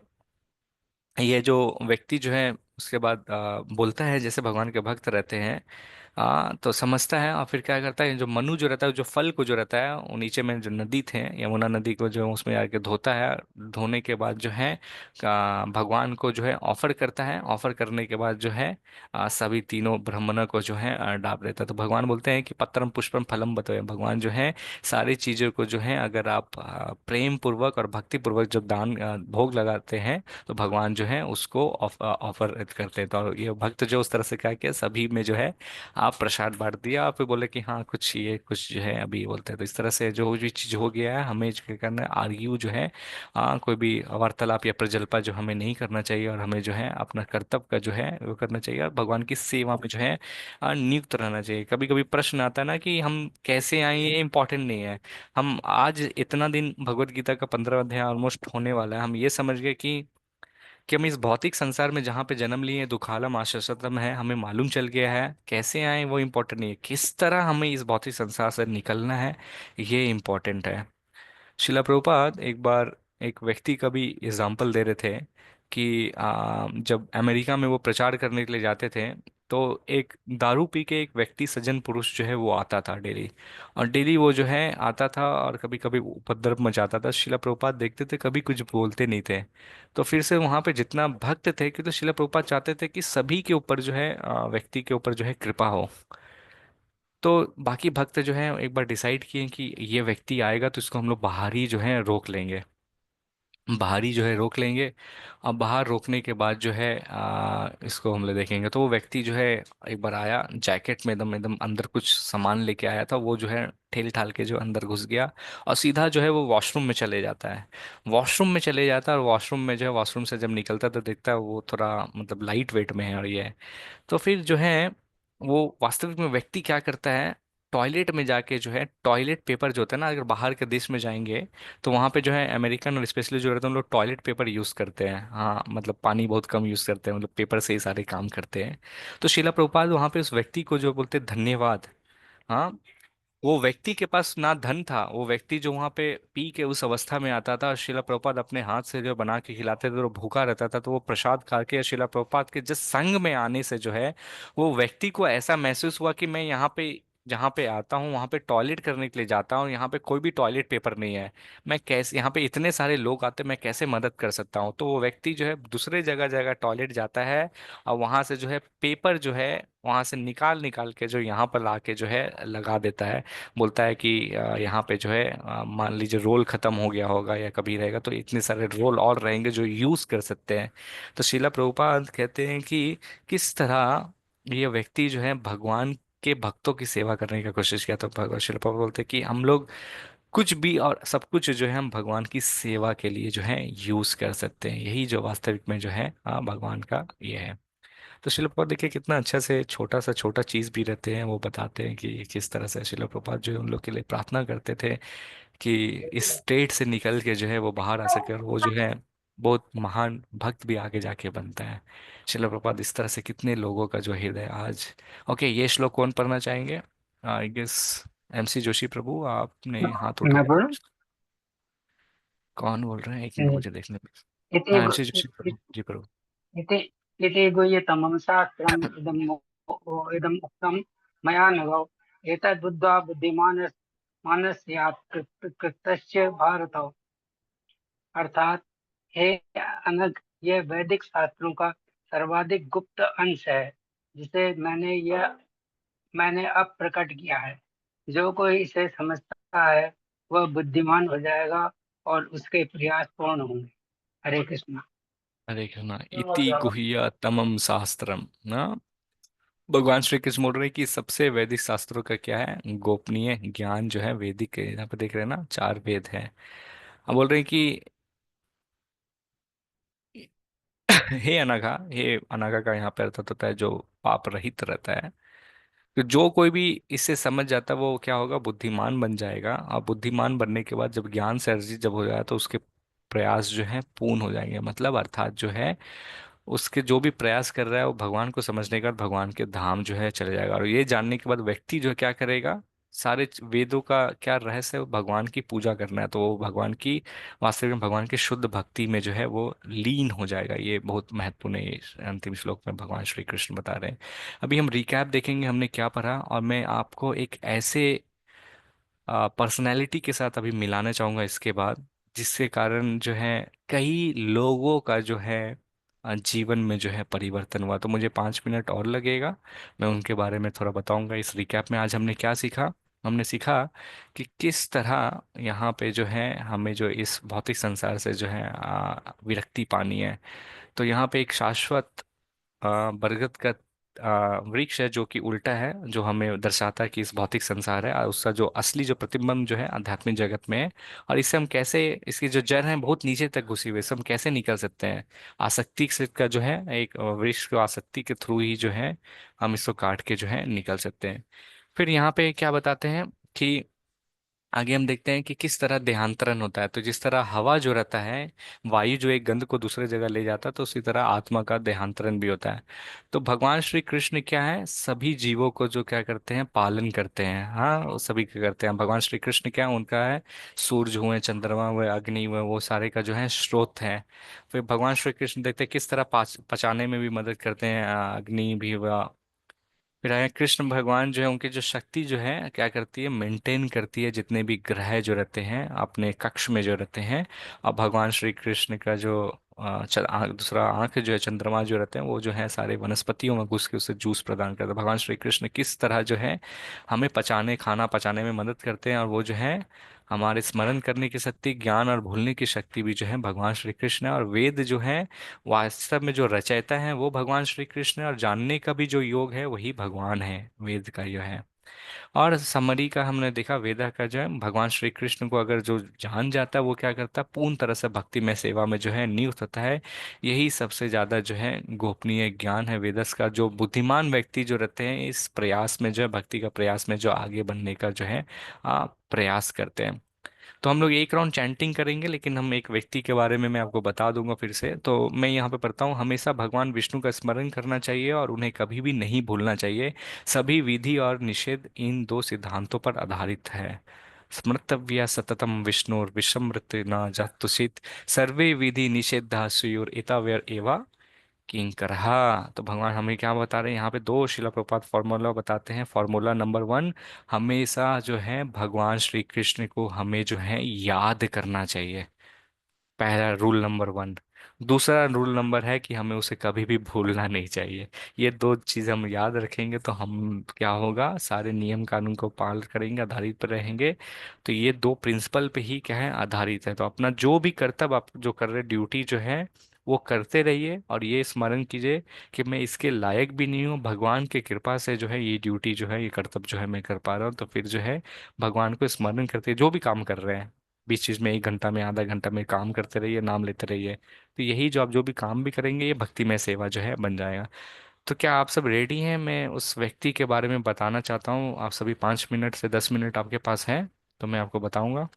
ये जो व्यक्ति जो है उसके बाद बोलता है, जैसे भगवान के भक्त रहते हैं, तो समझता है, और फिर क्या करता है, जो मनु जो रहता है जो फल को जो रहता है वो नीचे में जो नदी थे, यमुना नदी को जो उसमें आके धोता है। धोने के बाद जो है भगवान को जो है ऑफर करता है। ऑफर करने के बाद जो है सभी तीनों ब्राह्मणों को जो है डाल देता है। तो भगवान बोलते हैं कि पत्रम पुष्पम फलम बतोय, भगवान जो है सारी चीजों को जो है अगर आप प्रेम पूर्वक और भक्ति पूर्वक जब दान भोग लगाते हैं तो भगवान जो है उसको ऑफर करते हैं। तो ये भक्त जो उस तरह से क्या किया, सभी में जो है आप प्रसाद बांट दिया, आप बोले कि हाँ कुछ ये कुछ जो है अभी बोलते हैं। तो इस तरह से जो भी चीज हो गया है, हमें जो क्या करना है, आर्ग्यू जो है, कोई भी वार्तालाप या प्रजल्पा जो हमें नहीं करना चाहिए, और हमें जो है अपना कर्तव्य का जो है वो करना चाहिए, और भगवान की सेवा में जो है नियुक्त रहना चाहिए। कभी कभी प्रश्न आता है ना कि हम कैसे आए, ये इम्पोर्टेंट नहीं है। हम आज इतना दिन, भगवत गीता का 15 अध्याय ऑलमोस्ट होने वाला है, हम ये समझ गए कि हम इस भौतिक संसार में जहाँ पे जन्म लिए, दुखालम आशासतम है, हमें मालूम चल गया है। कैसे आए वो इम्पोर्टेंट नहीं है, किस तरह हमें इस भौतिक संसार से निकलना है, ये इम्पोर्टेंट है। शिला प्रभुपाद एक बार एक व्यक्ति का भी एग्जाम्पल दे रहे थे कि जब अमेरिका में वो प्रचार करने के लिए जाते थे, तो एक दारू पी के एक व्यक्ति, सज्जन पुरुष जो है वो आता था डेली, और डेली वो जो है आता था और कभी कभी उपद्रव मचाता था। शिला प्रभुपाद देखते थे, कभी कुछ बोलते नहीं थे। तो फिर से वहां पे जितना भक्त थे, कि तो शिला प्रभुपाद चाहते थे कि सभी के ऊपर जो है व्यक्ति के ऊपर जो है कृपा हो। तो बाकी भक्त जो है एक बार डिसाइड किए कि ये व्यक्ति आएगा तो इसको हम लोग बाहर ही जो है रोक लेंगे, बाहर ही जो है रोक लेंगे। अब बाहर रोकने के बाद जो है इसको हम लोग देखेंगे। तो वो व्यक्ति जो है एक बार आया, जैकेट में एकदम एकदम अंदर कुछ सामान लेके आया था, वो जो है ठेल ठाल के जो अंदर घुस गया, और सीधा जो है वो वॉशरूम में चले जाता है। वॉशरूम में चले जाता है, और वॉशरूम में जो है, वॉशरूम से जब निकलता है तो देखता है वो थोड़ा मतलब लाइट वेट में है, और ये तो फिर जो है वो वास्तविक में व्यक्ति क्या करता है, टॉयलेट में जाके जो है, टॉयलेट पेपर जो होता है ना, अगर बाहर के देश में जाएंगे तो वहाँ पे जो है अमेरिकन और स्पेशली जो रहते हैं, उन लोग टॉयलेट पेपर यूज़ करते हैं। हाँ, मतलब पानी बहुत कम यूज़ करते हैं, मतलब पेपर से ही सारे काम करते हैं। तो शिला प्रभुपाद वहाँ पे उस व्यक्ति को जो बोलते हैं धन्यवाद। हाँ, वो व्यक्ति के पास ना धन था, वो व्यक्ति जो वहां पे पी के उस अवस्था में आता था, शिला प्रभुपाद अपने हाथ से जो बना के खिलाते थे, तो वो भूखा रहता था, तो वो प्रसाद खा के शिला प्रभुपाद के जिस संग में आने से जो है, वो व्यक्ति को ऐसा महसूस हुआ कि मैं यहाँ पे जहाँ पे आता हूँ वहाँ पे टॉयलेट करने के लिए जाता हूँ, यहाँ पे कोई भी टॉयलेट पेपर नहीं है, मैं कैसे, यहाँ पे इतने सारे लोग आते हैं, मैं कैसे मदद कर सकता हूँ। तो वो व्यक्ति जो है दूसरे जगह जगह टॉयलेट जाता है, और वहां से जो है पेपर जो है वहां से निकाल निकाल के जो यहाँ पर ला के जो है लगा देता है। बोलता है कि यहाँ पे जो है मान लीजिए रोल खत्म हो गया होगा या कभी रहेगा, तो इतने सारे रोल और रहेंगे जो यूज कर सकते हैं। तो शिला प्रभुपाद कहते हैं कि किस तरह ये व्यक्ति जो है भगवान के भक्तों की सेवा करने की कोशिश किया। तो भगवान शिला प्रभुपाद बोलते हैं कि हम लोग कुछ भी और सब कुछ जो है हम भगवान की सेवा के लिए जो है यूज कर सकते हैं। यही जो वास्तविक में जो है भगवान का ये है। तो शिला प्रभुपाद देखिए कितना अच्छा से छोटा सा छोटा चीज भी रहते हैं, वो बताते हैं कि किस तरह से शिला प्रभुपाद जो है उन लोग के लिए प्रार्थना करते थे कि इस स्टेट से निकल के जो है वो बाहर आ सके, और वो जो है बहुत महान भक्त भी आगे जाके बनता है। शिला प्रभुपाद इस तरह से कितने लोगों का जो हृदय आज। ओके, ये श्लोक कौन पढ़ना चाहेंगे? आई गेस एमसी जोशी प्रभु, आपने हाथ मैं उठाया था। बोलूं? कौन बोल रहे हैं, एक मिनट मुझे देखने में। इति हाँ, एमसी जोशी प्रभु जी प्रभु। इति इति गुह्यतमं शास्त्रम् इदम् उक्तं मया नघौ एतद्बुद्ध्वा बुद्धिमान् मानस्यात् कृतस्य भारत। अर्थात हे अनग, यह वैदिक शास्त्रों का सर्वाधिक गुप्त अंश है जिसे मैंने अब प्रकट किया है। जो कोई इसे समझता है वह बुद्धिमान हो जाएगा और उसके प्रयास पूर्ण होंगे। हरे कृष्णा। हरे कृष्णा। इति गुह्य तमम शास्त्रम ना, भगवान श्री कृष्ण बोल रहे हैं कि सबसे वैदिक शास्त्रों का क्या है, गोपनीय ज्ञान जो है वैदिक है। यहाँ पे देख रहे हैं ना, 4 वेद है। अब बोल रहे हैं कि हे अनघा, हे अनघा का यहाँ पे अर्थ होता है जो पाप रहित रहता है। तो जो कोई भी इससे समझ जाता है वो क्या होगा, बुद्धिमान बन जाएगा, और बुद्धिमान बनने के बाद जब ज्ञान से अर्जित जब हो जाए तो उसके प्रयास जो है पूर्ण हो जाएंगे। मतलब अर्थात जो है उसके जो भी प्रयास कर रहा है वो भगवान को समझने के बाद भगवान के धाम जो है चले जाएगा। और ये जानने के बाद व्यक्ति जो है क्या करेगा, सारे वेदों का क्या रहस्य है, वो भगवान की पूजा करना है, तो वो भगवान की वास्तविक में भगवान की शुद्ध भक्ति में जो है वो लीन हो जाएगा। ये बहुत महत्वपूर्ण है, ये अंतिम श्लोक में भगवान श्री कृष्ण बता रहे हैं। अभी हम रिकैप देखेंगे हमने क्या पढ़ा, और मैं आपको एक ऐसे पर्सनैलिटी के साथ अभी मिलाना चाहूंगा इसके बाद, जिसके कारण जो है कई लोगों का जो है जीवन में जो है परिवर्तन हुआ। तो मुझे 5 मिनट और लगेगा, मैं उनके बारे में थोड़ा बताऊंगा। इस रिकैप में आज हमने क्या सीखा, हमने सीखा कि किस तरह यहाँ पे जो है हमें जो इस भौतिक संसार से जो है विरक्ति पानी है। तो यहाँ पे एक शाश्वत बरगद का वृक्ष है जो कि उल्टा है, जो हमें दर्शाता है कि इस भौतिक संसार है और उसका जो असली जो प्रतिबिंब जो है आध्यात्मिक जगत में है। और इससे हम कैसे, इसकी जो जड़ है बहुत नीचे तक घुसी हुई है, इससे हम कैसे निकल सकते हैं? आसक्ति से का जो है एक वृक्ष को आसक्ति के थ्रू ही जो है हम इसको काट के जो है निकल सकते हैं। फिर यहाँ पे क्या बताते हैं कि आगे हम देखते हैं कि किस तरह देहांतरण होता है। तो जिस तरह हवा जो रहता है, वायु जो एक गंध को दूसरे जगह ले जाता है, तो उसी तरह आत्मा का देहांतरण भी होता है। तो भगवान श्री कृष्ण क्या है, सभी जीवों को जो क्या करते हैं, पालन करते हैं। हाँ, वो सभी क्या करते हैं, भगवान श्री कृष्ण क्या है, उनका है सूरज हुए, चंद्रमा हुए, अग्नि हुए, वो सारे का जो है स्रोत है। फिर भगवान श्री कृष्ण देखते हैं किस तरह पचाने में भी मदद करते हैं, अग्नि भी हुआ। फिर आया कृष्ण भगवान जो है, उनकी जो शक्ति जो है क्या करती है, मेंटेन करती है जितने भी ग्रह जो रहते हैं अपने कक्ष में जो रहते हैं। और भगवान श्री कृष्ण का जो दूसरा आंख जो है, चंद्रमा जो रहते हैं, वो जो है सारे वनस्पतियों में घुस के उसे जूस प्रदान करते हैं। भगवान श्री कृष्ण किस तरह जो है हमें खाना पचाने में मदद करते हैं, और वो जो है हमारे स्मरण करने की शक्ति, ज्ञान और भूलने की शक्ति भी जो है भगवान श्री कृष्ण है। और वेद जो है वास्तव में जो रचयिता है वो भगवान श्री कृष्ण है, और जानने का भी जो योग है वही भगवान है, वेद का जो है। और समरी का हमने देखा, वेदा का जो है भगवान श्री कृष्ण को अगर जो जान जाता है वो क्या करता है, पूर्ण तरह से भक्ति में सेवा में जो है नियुक्त होता है। यही सबसे ज्यादा जो है गोपनीय ज्ञान है वेदस का। जो बुद्धिमान व्यक्ति जो रहते हैं इस प्रयास में जो है, भक्ति का प्रयास में जो आगे बढ़ने का जो है प्रयास करते हैं। तो हम लोग एक राउंड चैंटिंग करेंगे, लेकिन हम एक व्यक्ति के बारे में मैं आपको बता दूंगा फिर से। तो मैं यहाँ पे पढ़ता हूँ, हमेशा भगवान विष्णु का स्मरण करना चाहिए और उन्हें कभी भी नहीं भूलना चाहिए। सभी विधि और निषेध इन दो सिद्धांतों पर आधारित है। स्मर्तव्या सततम विष्णुर विस्मृत न जातुषित, सर्वे विधि निषेधा सुयुर एताव्यर एवा किंकरहा। तो भगवान हमें क्या बता रहे हैं यहाँ पे, दो शिला प्रपात फॉर्मूला बताते हैं। फॉर्मूला नंबर 1, हमेशा जो है भगवान श्री कृष्ण को हमें जो है याद करना चाहिए, पहला रूल नंबर 1। दूसरा रूल नंबर है कि हमें उसे कभी भी भूलना नहीं चाहिए। ये दो चीज हम याद रखेंगे तो हम क्या होगा, सारे नियम कानून को पालन करेंगे, आधारित पर रहेंगे। तो ये दो प्रिंसिपल पे ही क्या है, आधारित है। तो अपना जो भी कर्तव्य आप जो कर रहे, ड्यूटी जो है वो करते रहिए, और ये स्मरण कीजिए कि मैं इसके लायक भी नहीं हूँ, भगवान की कृपा से जो है ये ड्यूटी जो है, ये कर्तव्य जो है मैं कर पा रहा हूँ। तो फिर जो है भगवान को स्मरण करते, जो भी काम कर रहे हैं बीच चीज में, 1 घंटा में, आधा घंटा में काम करते रहिए, नाम लेते रहिए। तो यही जो आप जो भी काम भी करेंगे ये भक्ति में सेवा जो है बन जाएगा। तो क्या आप सब रेडी हैं? मैं उस व्यक्ति के बारे में बताना चाहता हूँ। आप सभी 5 मिनट से 10 मिनट आपके पास है, तो मैं आपको बताऊंगा,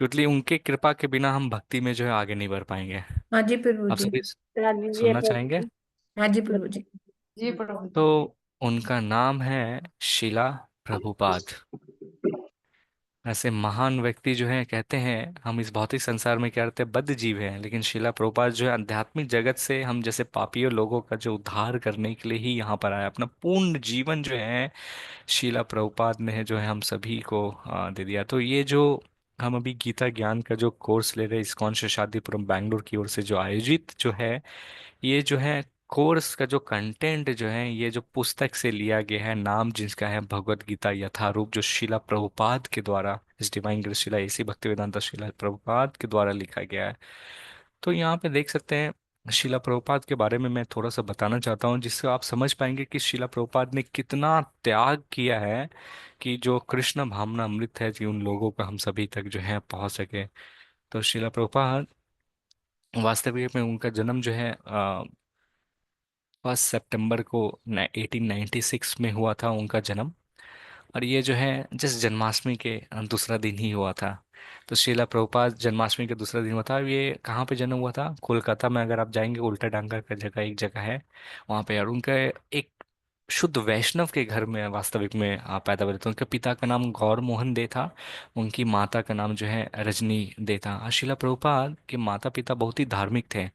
क्योंकि उनके कृपा के बिना हम भक्ति में जो है आगे नहीं बढ़ पाएंगे। हाँ जी प्रभु आप जी। सभी बता दीजिए सुनना प्रभु चाहेंगे? जी। हाँ जी प्रभु जी। जी प्रभु तो जी। उनका नाम है शिला प्रभुपाद। ऐसे महान व्यक्ति जो है, कहते हैं हम इस भौतिक संसार में क्या रहते हैं, बद्ध जीव हैं, लेकिन शिला प्रभुपाद जो है आध्यात्मिक जगत से हम जैसे पापियों लोगों का जो उद्धार करने के लिए ही यहाँ पर आया। अपना पूर्ण जीवन जो है शिला प्रभुपाद ने जो है हम सभी को दे दिया। तो ये जो हम अभी गीता ज्ञान का जो कोर्स ले रहे हैं इस्कॉन शादिपुरम बैंगलोर की ओर से जो आयोजित जो है, ये जो है कोर्स का जो कंटेंट जो है, ये जो पुस्तक से लिया गया है, नाम जिसका है भगवत गीता यथारूप, जो शिला प्रभुपाद के द्वारा, इस डिवाइन ग्रेस शिला एसी भक्तिवेदांता शिला प्रभुपाद के द्वारा लिखा गया है। तो यहाँ पे देख सकते हैं, शिला प्रभुपाद के बारे में मैं थोड़ा सा बताना चाहता हूँ, जिससे आप समझ पाएंगे कि शिला प्रभुपाद ने कितना त्याग किया है कि जो कृष्ण भावना अमृत है कि उन लोगों का हम सभी तक जो है पहुंच सके। तो शिला प्रभुपाद वास्तविक में उनका जन्म जो है 1 सितंबर को 1896 में हुआ था उनका जन्म। और ये जो है जिस जन्माष्टमी के दूसरा दिन ही हुआ था। तो श्रीला प्रभुपाद जन्माष्टमी के दूसरा दिन हुआ था। ये कहाँ पे जन्म हुआ था, कोलकाता में। अगर आप जाएंगे, उल्टा डांगा का जगह एक जगह है वहाँ पे। और उनका एक शुद्ध वैष्णव के घर में वास्तविक में पैदा हुए थे। उनके पिता का नाम गौर मोहन दे था, उनकी माता का नाम जो है रजनी दे था। और शिला प्रभुपाद के माता पिता बहुत ही धार्मिक थे।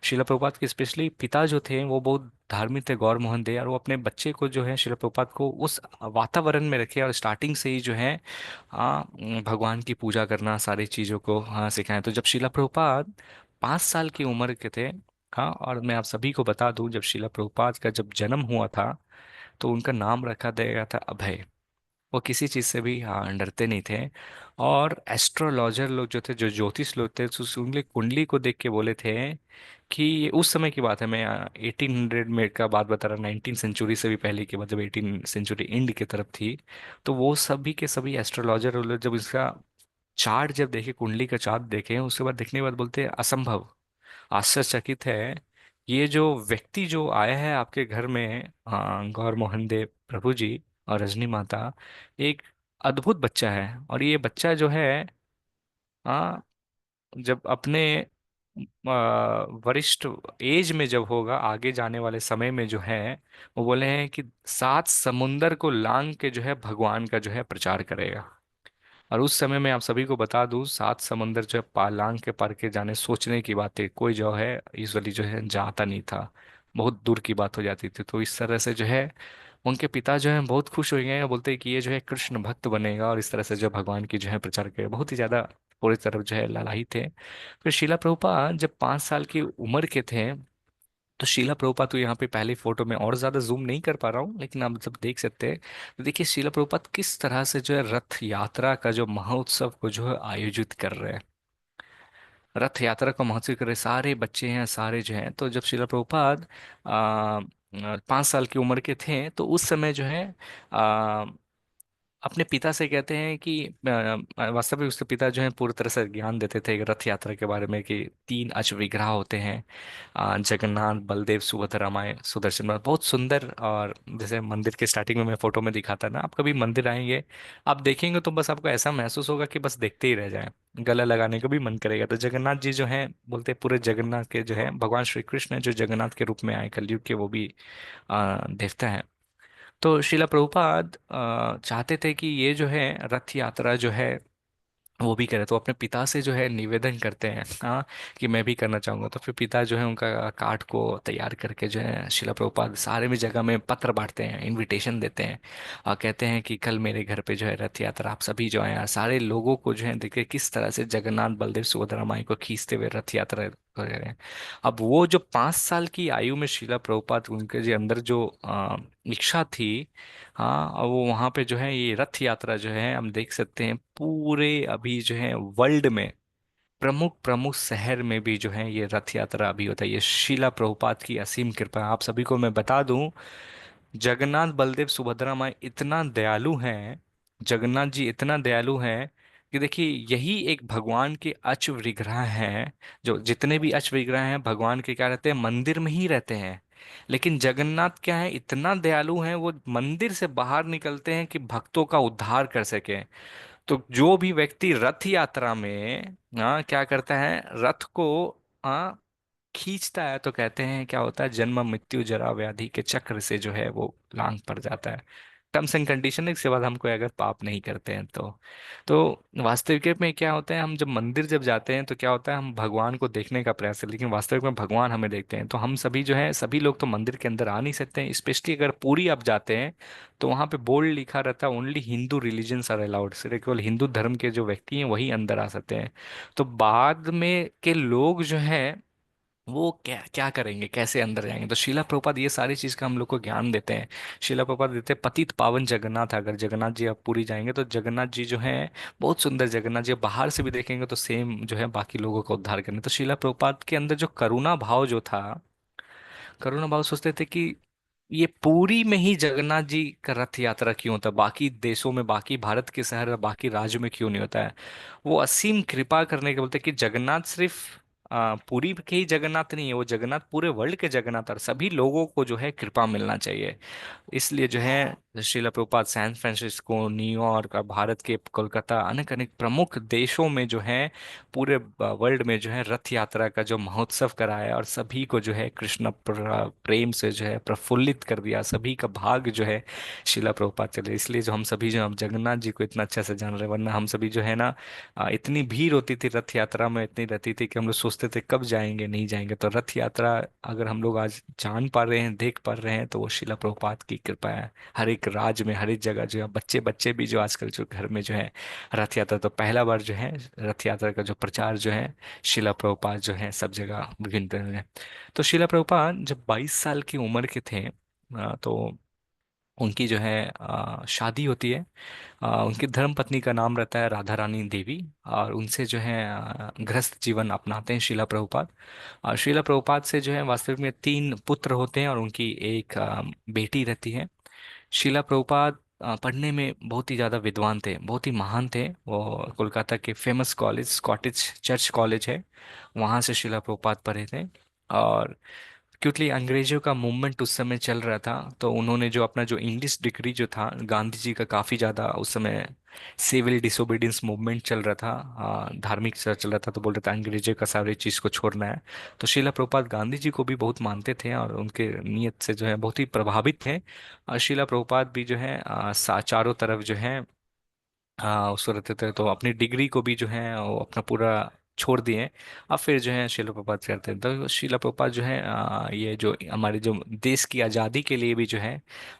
शिला प्रभुपाद के स्पेशली पिता जो थे वो बहुत धार्मिक थे, गौर मोहन दे। और वो अपने बच्चे को जो है, शिला प्रभुपाद को उस वातावरण में रखे और स्टार्टिंग से ही जो है भगवान की पूजा करना, सारी चीज़ों को सिखाएं। तो जब शिला प्रभुपाद 5 साल की उम्र के थे, हाँ, और मैं आप सभी को बता दूं, जब शिला प्रभुपाद का जब जन्म हुआ था तो उनका नाम रखा गया था अभय। वो किसी चीज से भी डरते नहीं थे। और एस्ट्रोलॉजर लोग जो थे, जो ज्योतिष लोग थे, उनकी कुंडली को देख के बोले थे कि ये उस समय की बात है, मैं 1800 में का बात बता रहा, 19th सेंचुरी से भी पहले की बात, जब 18th सेंचुरी इंड की तरफ थी। तो वो सभी के सभी एस्ट्रोलॉजर लोग जब इसका चार्ट जब देखे, कुंडली का चार्ट देखे, उसके बाद देखने के बाद बोलते हैं असंभव, आश्चर्यचकित है, ये जो व्यक्ति जो आया है आपके घर में, गौर मोहन देव प्रभु जी और रजनी माता, एक अद्भुत बच्चा है। और ये बच्चा जो है, हाँ, जब अपने वरिष्ठ एज में जब होगा, आगे जाने वाले समय में जो है, वो बोले हैं कि 7 समुंदर को लांग के जो है भगवान का जो है प्रचार करेगा। और उस समय में आप सभी को बता दूं, 7 समंदर जो है पालांग के पार के जाने सोचने की बात है, कोई जो है यूजुअली जो है जाता नहीं था, बहुत दूर की बात हो जाती थी। तो इस तरह से जो है उनके पिता जो है बहुत खुश हो गए, बोलते हैं कि ये जो है कृष्ण भक्त बनेगा, और इस तरह से जो भगवान की जो है प्रचार करे, बहुत ही ज्यादा पूरी तरफ जो है लालायित थे। फिर शीला प्रभुपाद जब 5 साल की उम्र के थे, तो शीला प्रभुपाद, तो यहाँ पे पहली फोटो में और ज्यादा जूम नहीं कर पा रहा हूँ, लेकिन आप सब देख सकते हैं। तो देखिए शीला प्रभुपाद किस तरह से जो है रथ यात्रा का जो महोत्सव को जो है आयोजित कर रहे हैं, रथ यात्रा का महोत्सव कर रहे सारे बच्चे हैं, सारे जो हैं। तो जब शीला प्रभुपाद 5 साल की उम्र के थे, तो उस समय जो है अपने पिता से कहते हैं कि वास्तव में उसके पिता जो है पूरी तरह से ज्ञान देते थे रथ यात्रा के बारे में, कि 3 अश्व विग्रह होते हैं, जगन्नाथ, बलदेव, सुभद्रा माए, सुदर्शन माए, बहुत सुंदर। और जैसे मंदिर के स्टार्टिंग में मैं फोटो में दिखाता ना, आप कभी मंदिर आएंगे, आप देखेंगे तो बस आपको ऐसा महसूस होगा कि बस देखते ही रह जाए, गला लगाने का भी मन करेगा। तो जगन्नाथ जी जो है, बोलते हैं पूरे जगन्नाथ के जो है भगवान श्री कृष्ण जो जगन्नाथ के रूप में आए कलयुग के, वो भी देवता है। तो शिला प्रभुपाद चाहते थे कि ये जो है रथ यात्रा जो है वो भी करे, तो अपने पिता से जो है निवेदन करते हैं, हाँ, कि मैं भी करना चाहूंगा। तो फिर पिता जो है उनका कार्ड को तैयार करके जो है शिला प्रभुपाद सारे भी जगह में पत्र बांटते हैं, इनविटेशन देते हैं, और कहते हैं कि कल मेरे घर पे जो है रथ यात्रा, आप सभी जो है, सारे लोगों को जो है देखे किस तरह से जगन्नाथ, बलदेव, सुभद्रा माई को खींचते हुए रथ यात्रा कर रहे हैं। अब वो जो 5 साल की आयु में शिला प्रभुपाद, उनके जो अंदर जो इच्छा थी, हाँ, और वो वहां पे जो है ये रथ यात्रा जो है हम देख सकते हैं पूरे अभी जो है वर्ल्ड में प्रमुख प्रमुख शहर में भी जो है ये रथ यात्रा अभी होता है। ये शीला प्रभुपाद की असीम कृपा है। आप सभी को मैं बता दूं, जगन्नाथ, बलदेव, सुभद्रा माँ इतना दयालु हैं, जगन्नाथ जी इतना दयालु हैं कि देखिए यही एक भगवान के अच विग्रह हैं। जो जितने भी अच विग्रह हैं भगवान के, क्या रहते हैं, मंदिर में ही रहते हैं। लेकिन जगन्नाथ क्या है, इतना दयालु हैं, वो मंदिर से बाहर निकलते हैं कि भक्तों का उद्धार कर सके। तो जो भी व्यक्ति रथ यात्रा में क्या करता है, रथ को हाँ खींचता है, तो कहते हैं क्या होता है, जन्म मृत्यु जरा व्याधि के चक्र से जो है वो लांग पड़ जाता है। टर्म्स एंड कंडीशन, इसके बाद हमको अगर पाप नहीं करते हैं तो वास्तविक में क्या होता है, हम जब मंदिर जब जाते हैं तो क्या होता है, हम भगवान को देखने का प्रयास है, लेकिन वास्तविक में भगवान हमें देखते हैं। तो हम सभी जो है, सभी लोग तो मंदिर के अंदर आ नहीं सकते हैं, स्पेशली अगर पूरी आप जाते हैं तो वहां पे बोर्ड लिखा रहता है, only Hindu religions are allowed, सिर्फ केवल हिंदू धर्म के जो व्यक्ति हैं वही अंदर आ सकते हैं। तो बाद में के लोग जो है वो क्या क्या करेंगे, कैसे अंदर जाएंगे, तो शीला प्रभुपाद ये सारी चीज का हम लोग को ज्ञान देते हैं। शीला प्रभुपाद देते हैं पतित पावन जगन्नाथ, अगर जगन्नाथ जी आप पूरी जाएंगे तो जगन्नाथ जी जो है बहुत सुंदर जगन्नाथ जी, आप बाहर से भी देखेंगे तो सेम जो है बाकी लोगों का उद्धार करने। तो शीला प्रभुपाद के अंदर जो करुणा भाव जो था, करुणा भाव, सोचते थे कि ये पूरी में ही जगन्नाथ जी का रथ यात्रा क्यों होता है, बाकी देशों में, बाकी भारत के शहर, बाकी राज्यों में क्यों नहीं होता है। वो असीम कृपा करने के बोलते हैं कि जगन्नाथ सिर्फ पुरी के ही जगन्नाथ नहीं है, वो जगन्नाथ पूरे वर्ल्ड के जगन्नाथ, और सभी लोगों को जो है कृपा मिलना चाहिए। इसलिए जो है Shrila Prabhupada San Francisco, New York और भारत के कोलकाता, अनेक अनेक प्रमुख देशों में जो है पूरे वर्ल्ड में जो है रथ यात्रा का जो महोत्सव कराया, और सभी को जो है कृष्ण प्रेम से जो है प्रफुल्लित कर दिया, सभी का भाग जो है शिला प्रभुपाद चले। इसलिए जो हम सभी जो हम जगन्नाथ जी को इतना अच्छा से जान रहे हैं, वरना हम सभी जो है ना, इतनी भीड़ होती थी रथ यात्रा में, इतनी रहती थी कि हम लोग सोचते थे कब जाएंगे, नहीं जाएंगे। तो रथ यात्रा अगर हम लोग आज जान पा रहे हैं, देख पा रहे हैं, तो वो शिला प्रभुपाद की कृपा है। हर एक राज्य में, हर एक जगह जो है बच्चे बच्चे भी जो आजकल जो घर में जो है रथ यात्रा, तो पहला बार जो है रथ यात्रा का जो प्रचार जो है शिला प्रभुपाद जो है सब जगह विभिन्न जगह है। तो शिला प्रभुपाद जब 22 साल की उम्र के थे, तो उनकी जो है शादी होती है। उनकी धर्म पत्नी का नाम रहता है राधा रानी देवी, और उनसे जो है गृहस्थ जीवन अपनाते हैं शिला प्रभुपाद। और शिला प्रभुपाद से जो है वास्तविक में 3 पुत्र होते हैं और उनकी एक बेटी रहती है। शिला प्रभुपाद पढ़ने में बहुत ही ज़्यादा विद्वान थे, बहुत ही महान थे। वो कोलकाता के famous college Scottish church college है, वहाँ से शिला प्रभुपाद पढ़े थे। और क्योंकि अंग्रेजों का मूवमेंट उस समय चल रहा था, तो उन्होंने जो अपना जो इंग्लिश डिग्री जो था, गांधी जी का काफ़ी ज़्यादा उस समय सिविल डिसोबीडियंस मूवमेंट चल रहा था, धार्मिक चल रहा था, तो बोल रहे थे अंग्रेजों का सारी चीज़ को छोड़ना है। तो शिला प्रभुपाद गांधी जी को भी बहुत मानते थे और उनके नियत से जो है बहुत ही प्रभावित थे। और शिला प्रभुपाद भी जो है चारों तरफ जो है उसको रहते थे, तो अपनी डिग्री को भी जो है वो अपना पूरा छोड़ दिए। अब फिर जो है शिला प्रभुपाद करते हैं, तो शिला प्रभुपाद जो है ये जो हमारे जो देश की आज़ादी के लिए भी जो है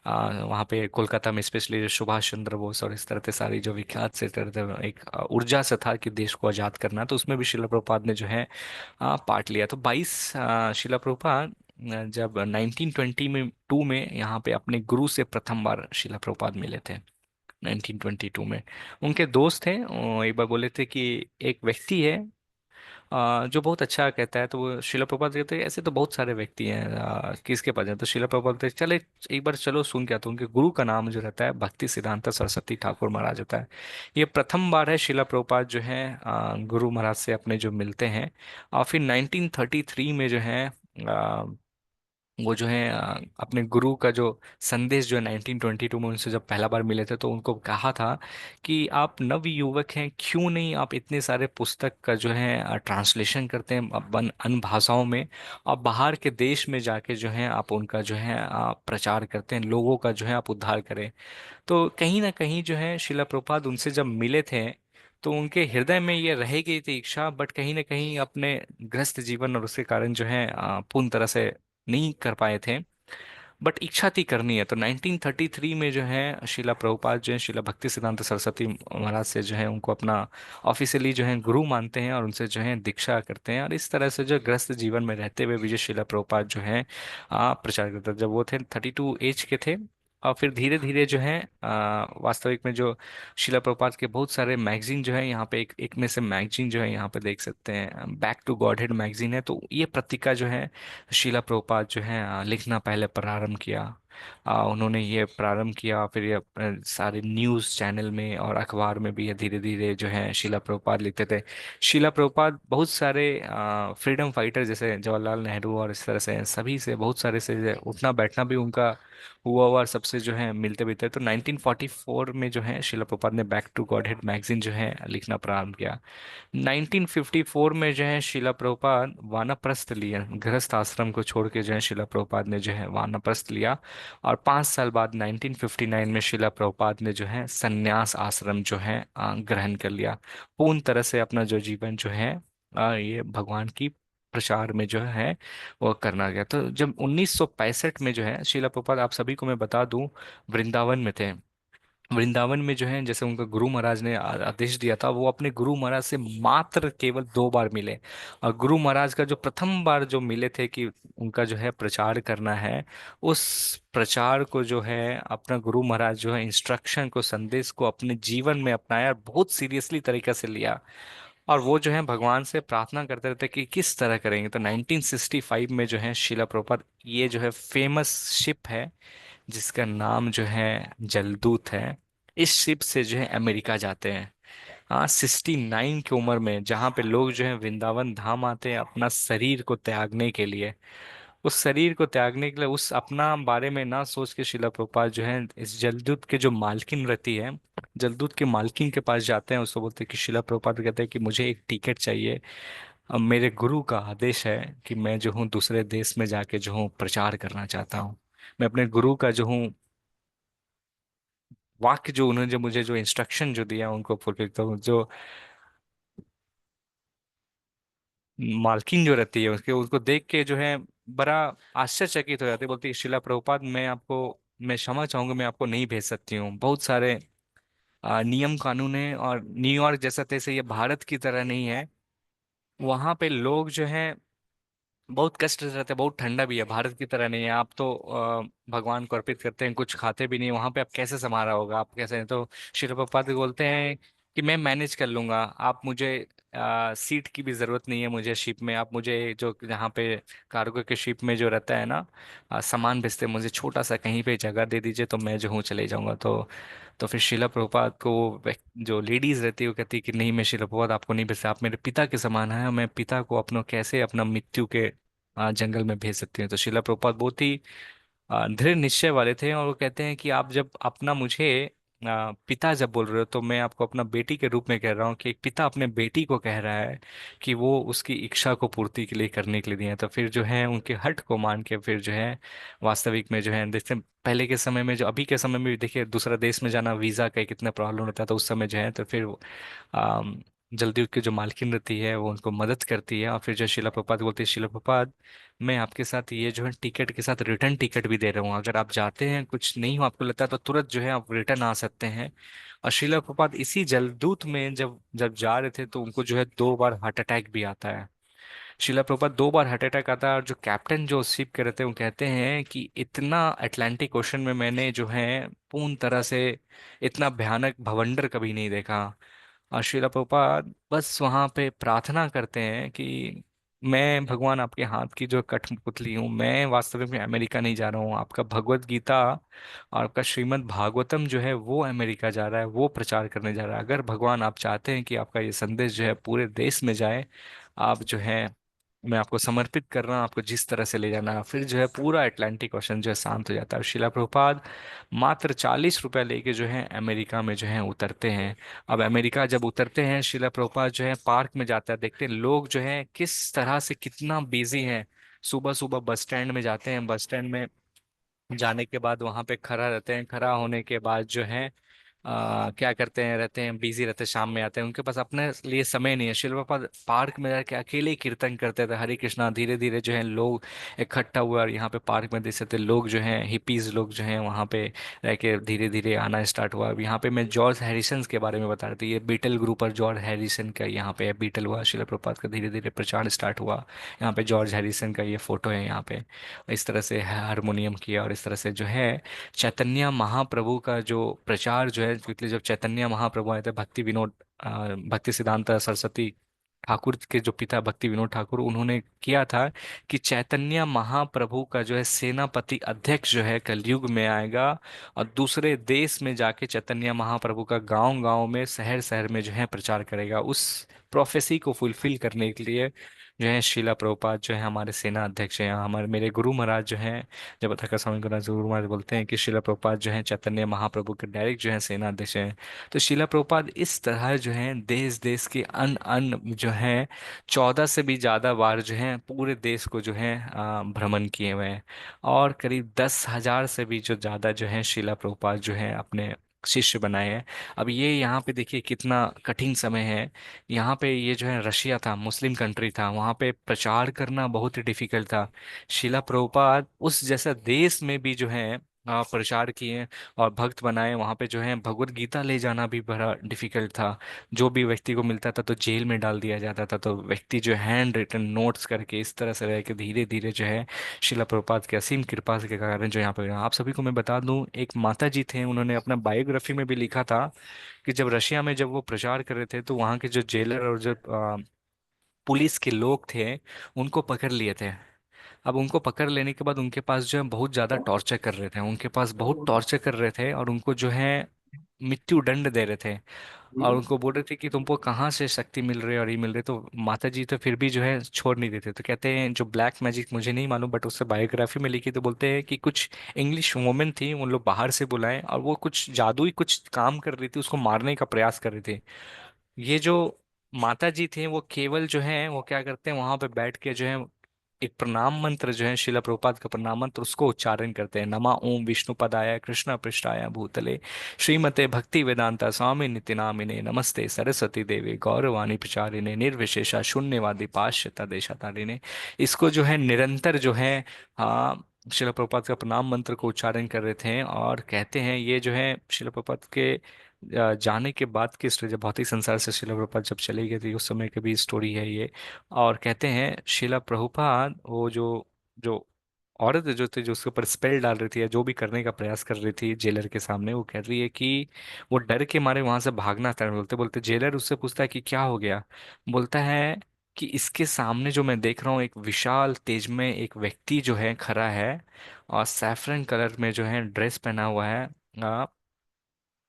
वहाँ पे कोलकाता में स्पेशली जो सुभाष चंद्र बोस और इस तरह से सारी जो विख्यात से तरह से एक ऊर्जा से था कि देश को आज़ाद करना, तो उसमें भी शिला प्रभुपाद ने जो है पार्ट लिया। तो 22 शिला प्रभुपाद जब 1922 में यहाँ पे अपने गुरु से प्रथम बार शिला प्रभुपाद मिले थे, 1922 में। उनके दोस्त थे, वो एक बार बोले थे कि एक व्यक्ति है जो बहुत अच्छा कहता है, तो वो शिला प्रभुपाद कहते हैं ऐसे तो बहुत सारे व्यक्ति हैं, किसके पास है? तो शिला प्रभुपाद कहते हैं, चले एक बार चलो सुन के आता हूँ। उनके गुरु का नाम जो रहता है भक्ति सिद्धांत सरस्वती ठाकुर महाराज होता है। ये प्रथम बार है शिला प्रभुपाद जो है गुरु महाराज से अपने जो मिलते हैं। और फिर 1933 में जो है वो जो है अपने गुरु का जो संदेश जो है 1922 में उनसे जब पहला बार मिले थे, तो उनको कहा था कि आप नव युवक हैं, क्यों नहीं आप इतने सारे पुस्तक का जो है ट्रांसलेशन करते हैं अपन अन्य भाषाओं में, और बाहर के देश में जाके जो है आप उनका जो है प्रचार करते हैं, लोगों का जो है आप उद्धार करें। तो कहीं ना कहीं जो है शिला प्रभुपाद उनसे जब मिले थे, तो उनके हृदय में ये रह गई थी इच्छा, बट कहीं ना कहीं अपने गृहस्थ जीवन और उसके कारण जो है पूर्ण तरह से नहीं कर पाए थे। बट इच्छा थी करनी है, तो 1933 में जो है शिला प्रभुपाद जो है शिला भक्ति सिद्धांत सरस्वती महाराज से जो है उनको अपना ऑफिशियली जो है गुरु मानते हैं और उनसे जो है दीक्षा करते हैं। और इस तरह से जो गृहस्थ जीवन में रहते हुए भी जो शिला प्रभुपाद जो है प्रचार करते हैं। जब वो थे 32 एज के थे, और फिर धीरे धीरे जो है वास्तविक में जो शिला प्रभुपाद के बहुत सारे मैगजीन जो है यहाँ पे एक में से मैगजीन जो है यहाँ पे देख सकते हैं, बैक टू गॉडहेड मैगजीन है। तो ये पत्रिका जो है शिला प्रभुपाद जो है लिखना पहले प्रारंभ किया। उन्होंने ये प्रारंभ किया, फिर ये सारे न्यूज़ चैनल में और अखबार में भी ये धीरे धीरे जो है शिला प्रभुपाद लिखते थे। शिला प्रभुपाद बहुत सारे फ्रीडम फाइटर जैसे जवाहरलाल नेहरू और इस तरह से सभी से बहुत सारे से उठना बैठना भी उनका हुआ हुआ, सबसे जो है मिलते मिलते। तो 1944 में जो है शिला प्रभुपाद ने बैक टू गॉडहेड मैगजीन जो है लिखना प्रारंभ किया। 1954 में जो है शिला प्रभुपाद वानप्रस्थ लिया, गृहस्थ आश्रम को छोड़ के जो है शिला प्रभुपाद ने जो है वानप्रस्थ लिया। और 5 साल बाद 1959 में शिला प्रभुपाद ने जो है संन्यास आश्रम जो है ग्रहण कर लिया। पूर्ण तरह से अपना जो जीवन जो है ये भगवान की प्रचार में जो है वो करना गया। तो जब 1965 में जो है शिला प्रभुपाद, आप सभी को मैं बता दूं, वृंदावन में थे। वृंदावन में जो है जैसे उनका गुरु महाराज ने आदेश दिया था, वो अपने गुरु महाराज से मात्र केवल 2 बार मिले। और गुरु महाराज का जो प्रथम बार जो मिले थे कि उनका जो है प्रचार करना है, उस प्रचार को जो है अपना गुरु महाराज जो है इंस्ट्रक्शन को, संदेश को अपने जीवन में अपनाया और बहुत सीरियसली तरीके से लिया। और वो जो है भगवान से प्रार्थना करते रहते कि किस तरह करेंगे। तो 1965 में जो है शिला प्रभुपाद, ये जो है फेमस शिप है जिसका नाम जो है जलदूत है, इस शिप से जो है अमेरिका जाते हैं। हाँ, 69 की उम्र में, जहाँ पे लोग जो है वृंदावन धाम आते हैं अपना शरीर को त्यागने के लिए। उस शरीर को त्यागने के लिए, उस अपना बारे में ना सोच के शिला प्रभुपाद जो है इस जलदूत के जो मालकिन रहती है, जलदूत के मालकिन के पास जाते हैं। उसको बोलते हैं कि शिला प्रभुपाद कहते हैं कि मुझे एक टिकट चाहिए। अब मेरे गुरु का आदेश है कि मैं जो हूँ दूसरे देश में जाके जो हूँ प्रचार करना चाहता हूँ। मैं अपने गुरु का जो हूँ वाक्य, जो उन्होंने जो मुझे जो इंस्ट्रक्शन जो दिया उनको फुलफिल, तो जो मालकिन जो रहती है उसके, उसको देख के जो है बड़ा आश्चर्यचकित हो जाती है। बोलती है शिला प्रभुपाद मैं क्षमा चाहूंगा, मैं आपको नहीं भेज सकती हूँ। बहुत सारे नियम कानून है, और न्यूयॉर्क जैसा तैसे ये भारत की तरह नहीं है। वहां पे लोग जो है बहुत कष्ट रहता है, बहुत ठंडा भी है, भारत की तरह नहीं है। आप तो भगवान को अर्पित करते हैं, कुछ खाते भी नहीं, वहां पे आप कैसे संभाला होगा, आप कैसे? तो श्री प्रभुपाद बोलते हैं कि मैं मैनेज कर लूंगा, आप मुझे सीट की भी जरूरत नहीं है मुझे शिप में, आप मुझे जो जहाँ पे कार्गो के शिप में जो रहता है ना, सामान भेजते हैं, मुझे छोटा सा कहीं पे जगह दे दीजिए तो मैं जो हूँ चले जाऊंगा। तो फिर शिला प्रभुपाद को जो लेडीज रहती है वो कहती है कि नहीं, मैं शिला प्रभुपाद आपको नहीं भेज सकता, आप मेरे पिता के समान है, मैं पिता को अपना कैसे अपना मृत्यु के जंगल में भेज सकती हैं। तो शिला प्रभुपाद बहुत ही दृढ़ निश्चय वाले थे, और वो कहते हैं कि आप जब अपना मुझे पिता जब बोल रहे हो, तो मैं आपको अपना बेटी के रूप में कह रहा हूँ कि एक पिता अपने बेटी को कह रहा है कि वो उसकी इच्छा को पूर्ति के लिए करने के लिए दिए हैं। तो फिर जो है उनके हट को मान के फिर जो है वास्तविक में जो है, जैसे पहले के समय में, जो अभी के समय में भी देखिए, दूसरा देश में जाना वीजा का कितना प्रॉब्लम होता है, तो उस समय जो है तो फिर अम, जल्दी उसकी जो मालकिन रहती है वो उनको मदद करती है, और फिर जो शिला प्रपात बोलती है, शिला प्रपात मैं आपके साथ ये जो है टिकट के साथ रिटर्न टिकट भी दे रहा हूँ, अगर आप जाते हैं कुछ नहीं हो आपको लगता है तो तुरंत जो है आप रिटर्न आ सकते हैं। और शिला प्रपात इसी जलदूत में जब जब जा रहे थे तो उनको जो है 2 बार हार्ट अटैक भी आता है। शिला प्रपात 2 बार हार्ट अटैक आता है, और जो कैप्टन जो शिप के रहते हैं वो कहते हैं कि इतना अटलांटिक ओशन में मैंने जो है पूर्ण तरह से इतना भयानक भवंडर कभी नहीं देखा। और श्रीला प्रभुपाद बस वहां पे प्रार्थना करते हैं कि मैं भगवान आपके हाथ की जो कठपुतली हूँ, मैं वास्तविक में अमेरिका नहीं जा रहा हूँ, आपका भगवत गीता और आपका श्रीमद् भागवतम जो है वो अमेरिका जा रहा है, वो प्रचार करने जा रहा है। अगर भगवान आप चाहते हैं कि आपका ये संदेश जो है पूरे देश में जाए, आप जो है, मैं आपको समर्पित कर रहा हूँ, आपको जिस तरह से ले जाना है। फिर जो है पूरा अटलांटिक ओशन जो है शांत हो जाता है, और शिला प्रभुपाद मात्र 40 रुपए लेके जो है अमेरिका में जो है उतरते हैं। अब अमेरिका जब उतरते हैं, शिला प्रभुपाद जो है पार्क में जाता है, देखते हैं लोग जो है किस तरह से कितना बिजी हैं। सुबह सुबह बस स्टैंड में जाते हैं, बस स्टैंड में जाने के बाद वहां पे खड़ा रहते हैं, खड़ा होने के बाद जो है क्या करते हैं, रहते हैं बिजी रहते हैं, शाम में आते हैं, उनके पास अपने लिए समय नहीं है। शिल बाबा पार्क में जाके अकेले ही कीर्तन करते थे हरे कृष्णा। धीरे धीरे जो है लोग इकट्ठा हुआ, और यहाँ पे पार्क में देख सकते हैं, लोग जो हैं हिपीज लोग जो हैं वहाँ पे रह के धीरे धीरे आना स्टार्ट हुआ। अब यहाँ पे मैं जॉर्ज हैरिसन के बारे में बता रही थी, ये बीटल ग्रुप और जॉर्ज हैरिसन का यहाँ पे बीटल हुआ, शिल प्रपात का धीरे धीरे प्रचार स्टार्ट हुआ। यहाँ पे जॉर्ज हैरिसन का ये फोटो है यहाँ पे, इस तरह से हारमोनियम किया, और इस तरह से जो है चैतन्य महाप्रभु का जो प्रचार जो है, क्योंकि जब चैतन्य महाप्रभु आए थे, भक्ति विनोद भक्ति सिद्धांत सरस्वती ठाकुर के जो पिता भक्ति विनोद ठाकुर, उन्होंने किया था कि चैतन्य महाप्रभु का जो है सेनापति अध्यक्ष जो है कलयुग में आएगा, और दूसरे देश में जाके चैतन्य महाप्रभु का गांव गांव में शहर शहर में जो है प्रचार करेगा। उस प्रोफेसी को फुलफिल करने के लिए जो है शिला प्रभुपाद जो है हमारे सेना अध्यक्ष हैं। हमारे मेरे गुरु महाराज जो हैं, जब तक स्वामी गुरु महाराज बोलते हैं कि शिला प्रभुपाद जो है चैतन्य महाप्रभु के डायरेक्ट जो है सेना अध्यक्ष हैं। तो शिला प्रभुपाद इस तरह जो है देश देश के अन अन जो है 14 से भी ज्यादा बार जो है पूरे देश को जो है भ्रमण किए हुए हैं, और करीब 10,000 से भी जो ज्यादा जो है शिला प्रभुपाद जो है अपने शिष्य बनाए हैं। अब ये यहाँ पे देखिए कितना कठिन समय है। यहाँ पे ये जो है रशिया था, मुस्लिम कंट्री था, वहाँ पे प्रचार करना बहुत ही डिफिकल्ट था। शिला प्रभुपाद उस जैसा देश में भी जो है प्रचार किए और भक्त बनाए। वहाँ पे जो है भगवत गीता ले जाना भी बड़ा डिफिकल्ट था। जो भी व्यक्ति को मिलता था तो जेल में डाल दिया जाता था, तो व्यक्ति जो हैंड रिटन नोट्स करके इस तरह से रह के धीरे धीरे जो है शिला प्रभुपाद की असीम कृपा के कारण जो यहाँ पे आप सभी को मैं बता दूं, एक माता जी थे, उन्होंने अपना बायोग्राफी में भी लिखा था कि जब रशिया में जब वो प्रचार कर रहे थे तो वहाँ के जो जेलर और जो पुलिस के लोग थे उनको पकड़ लिए थे। अब उनको पकड़ लेने के बाद उनके पास जो है बहुत ज्यादा टॉर्चर कर रहे थे, उनके पास बहुत टॉर्चर कर रहे थे, और उनको जो है मृत्यु दंड दे रहे थे, और उनको बोल रहे थे कि तुमको कहाँ से शक्ति मिल रही है और ये मिल रही है। तो माता जी तो फिर भी जो है छोड़ नहीं देते, तो कहते हैं जो ब्लैक मैजिक मुझे नहीं मालूम, बट उससे बायोग्राफी में लिखी तो बोलते हैं कि कुछ इंग्लिश वुमेन थी, उन लोग बाहर से बुलाए और वो कुछ जादुई कुछ काम कर रही थी, उसको मारने का प्रयास कर रही थी। ये जो माता जी थे वो केवल जो है वो क्या करते हैं, वहां पे बैठ के जो है एक प्रणाम मंत्र जो है शिला प्रभुपाद का प्रणाम मंत्र उसको उच्चारण करते हैं, नमा ओम विष्णु पदाय कृष्ण पृष्ठाय भूतले श्रीमते भक्ति वेदांता स्वामी नित्य नामिने नमस्ते सरस्वती देवी गौरवाणी प्रचारिणे निर्विशेषा शून्यवादी पाश्चात्य देशातारिणे। इसको जो है निरंतर जो है हाँ शिला प्रभुपाद का प्रणाम मंत्र को उच्चारण कर रहे थे, और कहते हैं ये जो है शिला प्रभुपाद के जाने के बाद की स्टोरी, जब भौतिक संसार से शिला प्रभुपाद जब चले गए थे उस समय की भी स्टोरी है ये। और कहते हैं शिला प्रभुपाद वो जो जो औरत जो थी जो उसके ऊपर स्पेल डाल रही थी या जो भी करने का प्रयास कर रही थी जेलर के सामने, वो कह रही है कि वो डर के मारे वहां से भागना था। बोलते बोलते जेलर उससे पूछता है कि क्या हो गया। बोलता है कि इसके सामने जो मैं देख रहा हूँ एक विशाल तेज में एक व्यक्ति जो है खड़ा है, और सैफरन कलर में जो है ड्रेस पहना हुआ है,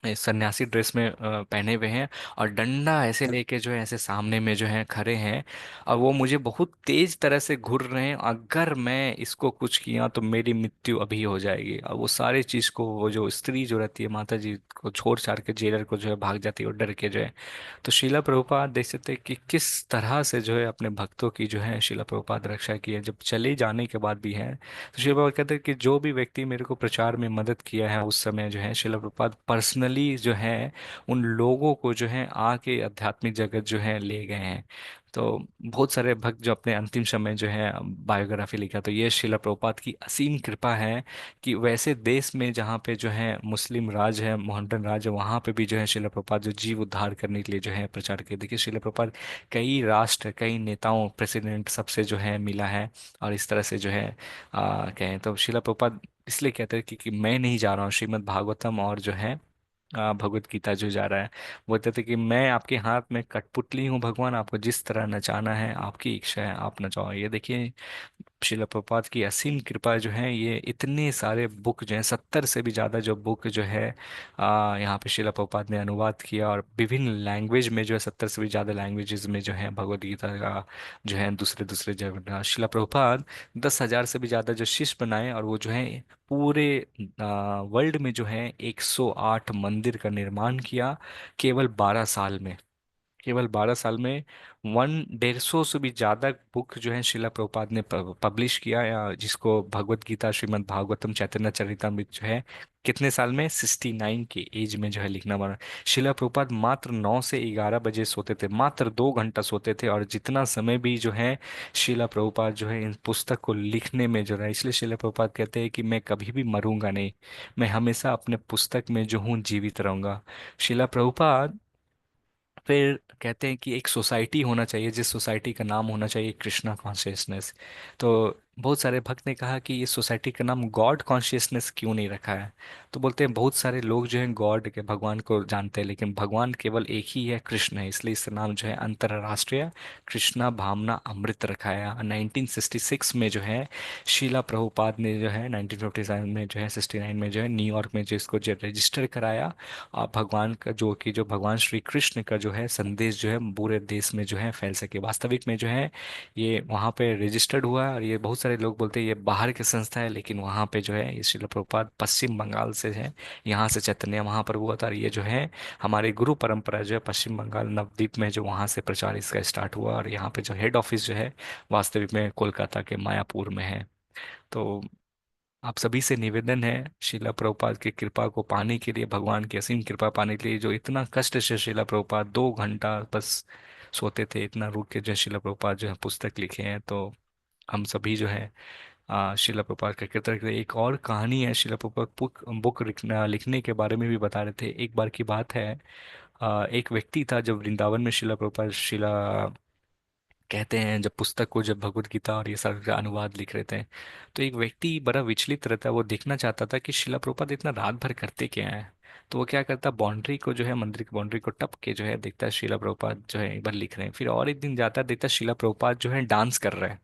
सन्यासी ड्रेस में पहने हुए हैं, और डंडा ऐसे लेके जो है ऐसे सामने में जो है खड़े हैं, और वो मुझे बहुत तेज तरह से घूर रहे हैं। अगर मैं इसको कुछ किया तो मेरी मृत्यु अभी हो जाएगी। और वो सारी चीज को वो जो स्त्री जो रहती है माता जी को छोड़ छाड़ के जेलर को जो है भाग जाती है और डर के जो है। तो शिला प्रभुपाद देख सकते हैं कि किस तरह से जो है अपने भक्तों की जो है शिला प्रभुपाद रक्षा की है जब चले जाने के बाद भी है। तो शिला प्रभुपाद कहते हैं कि जो भी व्यक्ति मेरे को प्रचार में मदद किया है उस समय जो है शिला प्रभुपाद पर्सनली जो है उन लोगों को जो है आके आध्यात्मिक जगत जो है ले गए हैं। तो बहुत सारे भक्त जो अपने अंतिम समय जो है बायोग्राफी लिखा, तो ये शिला प्रभुपाद की असीम कृपा है कि वैसे देश में जहाँ पे जो है मुस्लिम राज है, मोहम्मदन राज है, वहाँ पे भी जो है शिला प्रभुपाद जो जीव उद्धार करने के लिए जो है प्रचार किया। देखिए शिला प्रभुपाद कई राष्ट्र कई नेताओं प्रेसिडेंट सबसे जो है मिला है, और इस तरह से जो है कहें तो शिला प्रभुपाद इसलिए कहते हैं कि मैं नहीं जा रहा हूँ श्रीमद् भागवतम और जो है भगवत गीता जो जा रहा है, वो कहते थे कि मैं आपके हाथ में कठपुतली हूँ भगवान, आपको जिस तरह नचाना है आपकी इच्छा है आप नचाओ। ये देखिए शिला प्रभुपाद की असीम कृपा जो है, ये इतने सारे बुक जो है 70 से भी ज़्यादा जो बुक जो है यहाँ पे शिला प्रभुपाद ने अनुवाद किया, और विभिन्न लैंग्वेज में जो है 70 से भी ज़्यादा लैंग्वेजेस में जो है भगवत गीता का जो है दूसरे दूसरे जगह शिला प्रभुपाद 10,000 से भी ज़्यादा जो शिष्य बनाए, और वो जो है पूरे वर्ल्ड में जो है 108 मंदिर का निर्माण किया केवल 12 साल में। केवल 12 साल में 150 से भी ज्यादा बुक जो है शिला प्रभुपाद ने पब्लिश किया, या जिसको भगवत गीता श्रीमद् भागवतम चैतन्य चरितामृत जो है कितने साल में 69 के एज में जो है लिखना बना। शिला प्रभुपाद मात्र 9 से 11 बजे सोते थे, मात्र 2 घंटा सोते थे, और जितना समय भी जो है शिला प्रभुपाद जो है इन पुस्तक को लिखने में जो है, इसलिए शिला प्रभुपाद कहते हैं कि मैं कभी भी मरूंगा नहीं, मैं हमेशा अपने पुस्तक में जो हूँ जीवित रहूंगा। शिला प्रभुपाद फिर कहते हैं कि एक सोसाइटी होना चाहिए जिस सोसाइटी का नाम होना चाहिए कृष्णा कॉन्शियसनेस। तो बहुत सारे भक्त ने कहा कि इस सोसाइटी का नाम गॉड कॉन्शियसनेस क्यों नहीं रखा है। तो बोलते हैं बहुत सारे लोग जो हैं गॉड के भगवान को जानते हैं, लेकिन भगवान केवल एक ही है, कृष्ण है, इसलिए इसका नाम जो है अंतर्राष्ट्रीय कृष्णा भावना अमृत रखा है। 1966 में जो है शीला प्रभुपाद ने जो है 1957 में जो है 69 में जो है न्यूयॉर्क में जो इसको जो रजिस्टर कराया, और भगवान का जो भगवान श्री कृष्ण का जो है संदेश जो है पूरे देश में जो है फैल सके। वास्तविक में जो है ये वहाँ पे रजिस्टर्ड हुआ है, और ये बहुत सारे लोग बोलते हैं ये बाहर की संस्था है, लेकिन वहाँ पे जो है ये श्रील प्रभुपाद पश्चिम बंगाल से है, यहाँ से चैतन्य वहाँ पर हुआ था, और ये जो है हमारे गुरु परंपरा जो है पश्चिम बंगाल नवद्वीप में जो वहाँ से प्रचार इसका स्टार्ट हुआ, और यहाँ पे जो हेड ऑफिस जो है वास्तविक में कोलकाता के मायापुर में है। तो आप सभी से निवेदन है शिला प्रभुपाद की कृपा को पाने के लिए, भगवान की असीम कृपा पाने के लिए, जो इतना कष्ट से शिला प्रभुपाद 2 घंटा बस सोते थे, इतना रुक के जो है शिला प्रभुपाद जो है पुस्तक लिखे हैं, तो हम सभी जो है शिला प्रभुपाद का कृतज्ञ हैं। एक और कहानी है शिला प्रभुपाद बुक बुक लिखने के बारे में भी बता रहे थे। एक बार की बात है, एक व्यक्ति था जब वृंदावन में शिला प्रभुपाद शिला कहते हैं जब पुस्तक को जब भगवत गीता और ये सारे का अनुवाद लिख रहे थे, तो एक व्यक्ति बड़ा विचलित रहता है, वो देखना चाहता था कि शिला प्रभुपाद इतना रात भर करते क्या है। तो वो क्या करता, बाउंड्री को जो है मंदिर की बाउंड्री को टप के जो है देखता है शिला प्रभुपाद जो है एक बार लिख रहे हैं। फिर और एक दिन जाता है, देखता है शिला प्रभुपाद जो है डांस कर रहे हैं,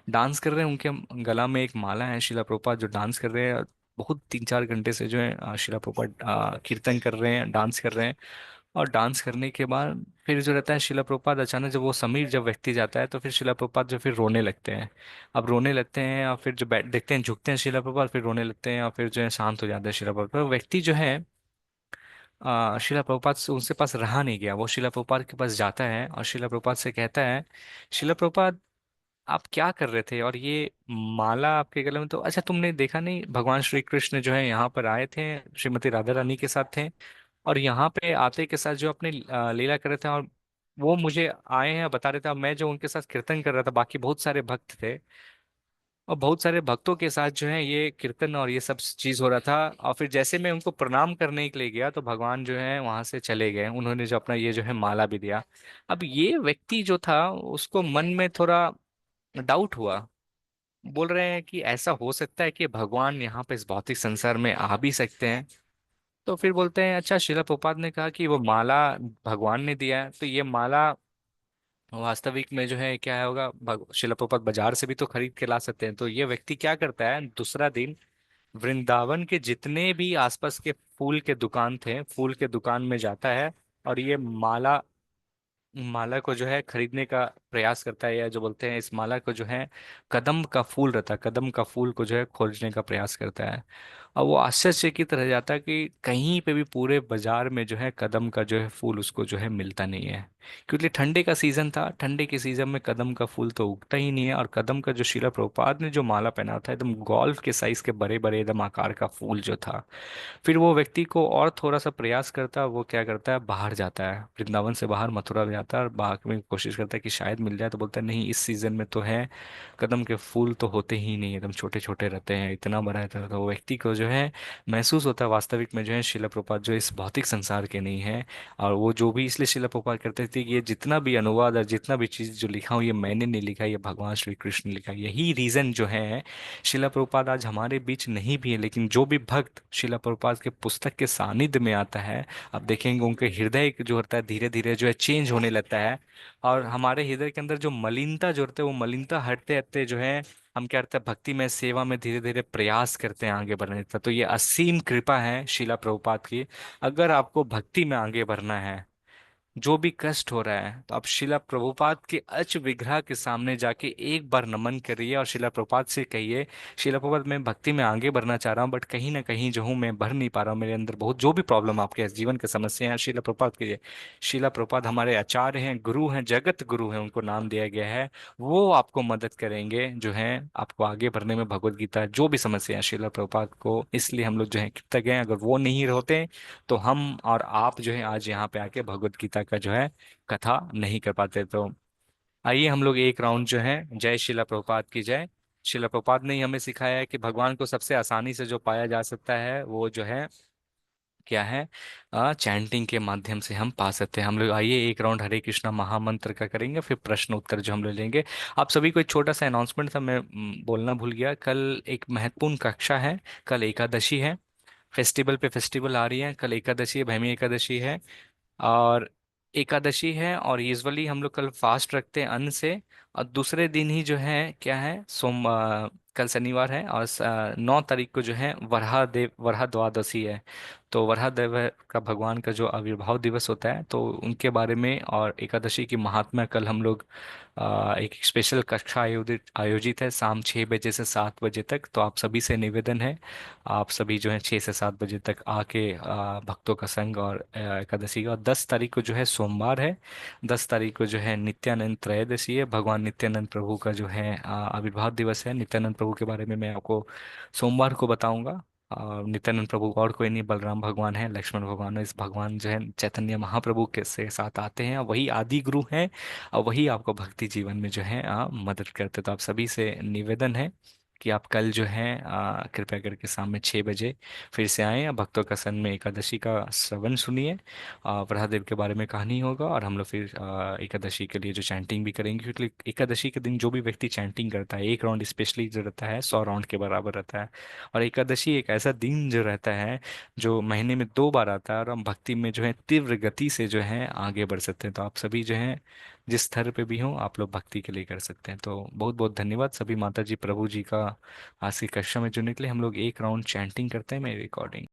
डांस कर रहे हैं, उनके गला में एक माला है, शिला प्रभुपाद जो डांस कर रहे हैं बहुत 3-4 घंटे से जो है शिला प्रभुपाद कीर्तन कर रहे हैं, डांस कर रहे हैं। और डांस करने के बाद फिर जो रहता है शिला प्रभुपाद अचानक जब वो समीर जब व्यक्ति जाता है तो फिर शिला प्रभुपाद जो फिर रोने लगते हैं। अब रोने लगते हैं और फिर जो बैठ देखते हैं झुकते हैं शिला प्रभुपाद, फिर रोने लगते हैं और फिर जो है शांत हो जाता है शिला प्रभुपाद। व्यक्ति जो है शिला प्रभुपाद से उनसे पास रहा नहीं गया, वो शिला प्रभुपाद के पास जाता है और शिला प्रभुपाद से कहता है शिला प्रभुपाद आप क्या कर रहे थे, और ये माला आपके गले में, तो अच्छा तुमने देखा नहीं भगवान श्री कृष्ण जो है यहाँ पर आए थे, श्रीमती राधा रानी के साथ थे, और यहाँ पे आते के साथ जो अपने लीला कर रहे थे, और वो मुझे आए हैं बता रहे थे, और मैं जो उनके साथ कीर्तन कर रहा था बाकी बहुत सारे भक्त थे, और बहुत सारे भक्तों के साथ जो है ये कीर्तन और ये सब चीज हो रहा था। और फिर जैसे मैं उनको प्रणाम करने के लिए गया तो भगवान जो है वहां से चले गए, उन्होंने जो अपना ये जो है माला भी दिया। अब ये व्यक्ति जो था उसको मन में थोड़ा डाउट हुआ, बोल रहे हैं कि ऐसा हो सकता है कि भगवान यहाँ पे इस भौतिक संसार में आ भी सकते हैं। तो फिर बोलते हैं अच्छा, शिला प्रभुपाद ने कहा कि वो माला भगवान ने दिया है, तो ये माला वास्तविक में जो है क्या होगा, शिला प्रभुपाद बाजार से भी तो खरीद के ला सकते हैं। तो ये व्यक्ति क्या करता है, दूसरा दिन वृंदावन के जितने भी आसपास के फूल के दुकान थे, फूल के दुकान में जाता है और ये माला माला को जो है खरीदने का प्रयास करता है, या जो बोलते हैं इस माला को जो है कदम का फूल रहता है, कदम का फूल को जो है खोजने का प्रयास करता है। और वो आश्चर्य की तरह जाता है कि कहीं पे भी पूरे बाजार में जो है कदम का जो है फूल उसको जो है मिलता नहीं है। क्योंकि ठंडे का सीजन था, ठंडे के सीजन में कदम का फूल तो उगता ही नहीं है। और कदम का जो शिला प्रभुपाद ने जो माला पहना था, एकदम गोल्फ के साइज के बड़े बड़े एकदम आकार का फूल जो था। फिर वो व्यक्ति को और थोड़ा सा प्रयास करता है, वो क्या करता है, बाहर जाता है, वृंदावन से बाहर मथुरा जाता है और बाहर में कोशिश करता है कि शायद मिल जाए। तो बोलता है नहीं, इस सीजन में तो है, कदम के फूल तो होते ही नहीं, एकदम छोटे छोटे रहते हैं, इतना बड़ा रहता है। तो वो व्यक्ति को जो है महसूस होता है वास्तविक में जो है शिला प्रभुपाद जो इस भौतिक संसार के नहीं है। और वो जो भी इसलिए शिला प्रभुपाद करते थे कि ये जितना भी अनुवाद और जितना भी चीज़ जो लिखा हूँ ये मैंने नहीं लिखा, ये भगवान श्री कृष्ण ने लिखा। यही रीज़न जो है शिला प्रभुपाद आज हमारे बीच नहीं भी है, लेकिन जो भी भक्त शिला प्रभुपाद के पुस्तक के सानिध्य में आता है, आप देखेंगे उनके हृदय जो होता है धीरे धीरे जो है चेंज होने लगता है। और हमारे हृदय के अंदर जो मलिनता जो होता है वो मलिनता हटते हटते जो है हम क्या करते हैं, भक्ति में सेवा में धीरे धीरे प्रयास करते हैं आगे बढ़ने का। तो ये असीम कृपा है शिला प्रभुपाद की। अगर आपको भक्ति में आगे बढ़ना है, जो भी कष्ट हो रहा है, तो आप शिला प्रभुपाद के अच विग्रह के सामने जाके एक बार नमन करिए और शिला प्रभुपाद से कहिए, शिला प्रभुपाद मैं भक्ति में आगे बढ़ना चाह रहा हूँ बट कहीं ना कहीं जो हूँ मैं बढ़ नहीं पा रहा हूँ, मेरे अंदर बहुत जो भी प्रॉब्लम आपके जीवन के समस्या हैं शिला प्रभुपाद के लिए। शिला प्रभुपाद हमारे आचार्य हैं, गुरु हैं, जगत गुरु हैं, उनको नाम दिया गया है। वो आपको मदद करेंगे जो है आपको आगे बढ़ने में। भगवत गीता जो भी समस्या है शिला प्रभुपाद को इसलिए हम लोग जो है कृतज्ञ हैं। अगर वो नहीं होते तो हम और आप जो है आज यहाँ पे आके भगवत गीता का जो है कथा नहीं कर पाते। तो आइए हम लोग एक राउंड जो है जय शिला प्रभुपाद की जय। शिला प्रभुपाद ने ही हमें सिखाया है कि भगवान को सबसे आसानी से जो पाया जा सकता है वो जो है क्या है, चैंटिंग के माध्यम से हम पा सकते हैं। हम लोग आइए एक राउंड हरे कृष्णा महामंत्र का करेंगे, फिर प्रश्न उत्तर जो हम लोग लेंगे। आप सभी को एक छोटा सा अनाउंसमेंट था, मैं बोलना भूल गया। कल एक महत्वपूर्ण कक्षा है, कल एकादशी है, फेस्टिवल पे फेस्टिवल आ रही है। कल एकादशी है, भैमी एकादशी है। और एकादशी है और यूजुअली हम लोग कल फास्ट रखते हैं अन्न से। और दूसरे दिन ही जो है क्या है, कल शनिवार है और 9 तारीख को जो है वरहा द्वादशी है। तो वरहा देव का भगवान का जो आविर्भाव दिवस होता है तो उनके बारे में और एकादशी की महात्मा कल हम लोग एक स्पेशल कक्षा आयोजित है शाम 6 बजे से 7 बजे तक। तो आप सभी से निवेदन है, आप सभी जो है 6 से 7 बजे तक आके भक्तों का संग और एकादशी का। और 10 तारीख को जो है सोमवार है, 10 तारीख को जो है नित्यानंद त्रयोदशी है, भगवान नित्यानंद प्रभु का जो है आविर्भाव दिवस है। नित्यानंद प्रभु के बारे में मैं आपको सोमवार को बताऊंगा। नित्यानंद प्रभु और कोई नहीं, बलराम भगवान है, लक्ष्मण भगवान है। इस भगवान जो है चैतन्य महाप्रभु के से साथ आते हैं, वही आदि गुरु हैं और वही आपको भक्ति जीवन में जो है मदद करते। तो आप सभी से निवेदन है कि आप कल जो है कृपया करके शाम में 6 बजे फिर से आएँ, भक्तों का संग में एकादशी का श्रवण सुनिए। वराहदेव के बारे में कहानी होगा और हम लोग फिर एकादशी के लिए जो चैंटिंग भी करेंगे, क्योंकि एकादशी के दिन जो भी व्यक्ति चैंटिंग करता है एक राउंड स्पेशली जो रहता है 100 राउंड के बराबर रहता है। और एकादशी एक ऐसा दिन जो रहता है जो महीने में 2 बार आता है और हम भक्ति में जो है तीव्र गति से जो है आगे बढ़ सकते हैं। तो आप सभी जो है जिस स्तर पे भी हो आप लोग भक्ति के लिए कर सकते हैं। तो बहुत बहुत धन्यवाद सभी माता जी प्रभु जी का आज की कक्षा में जुड़ने के लिए। हम लोग एक राउंड चैंटिंग करते हैं, मेरी रिकॉर्डिंग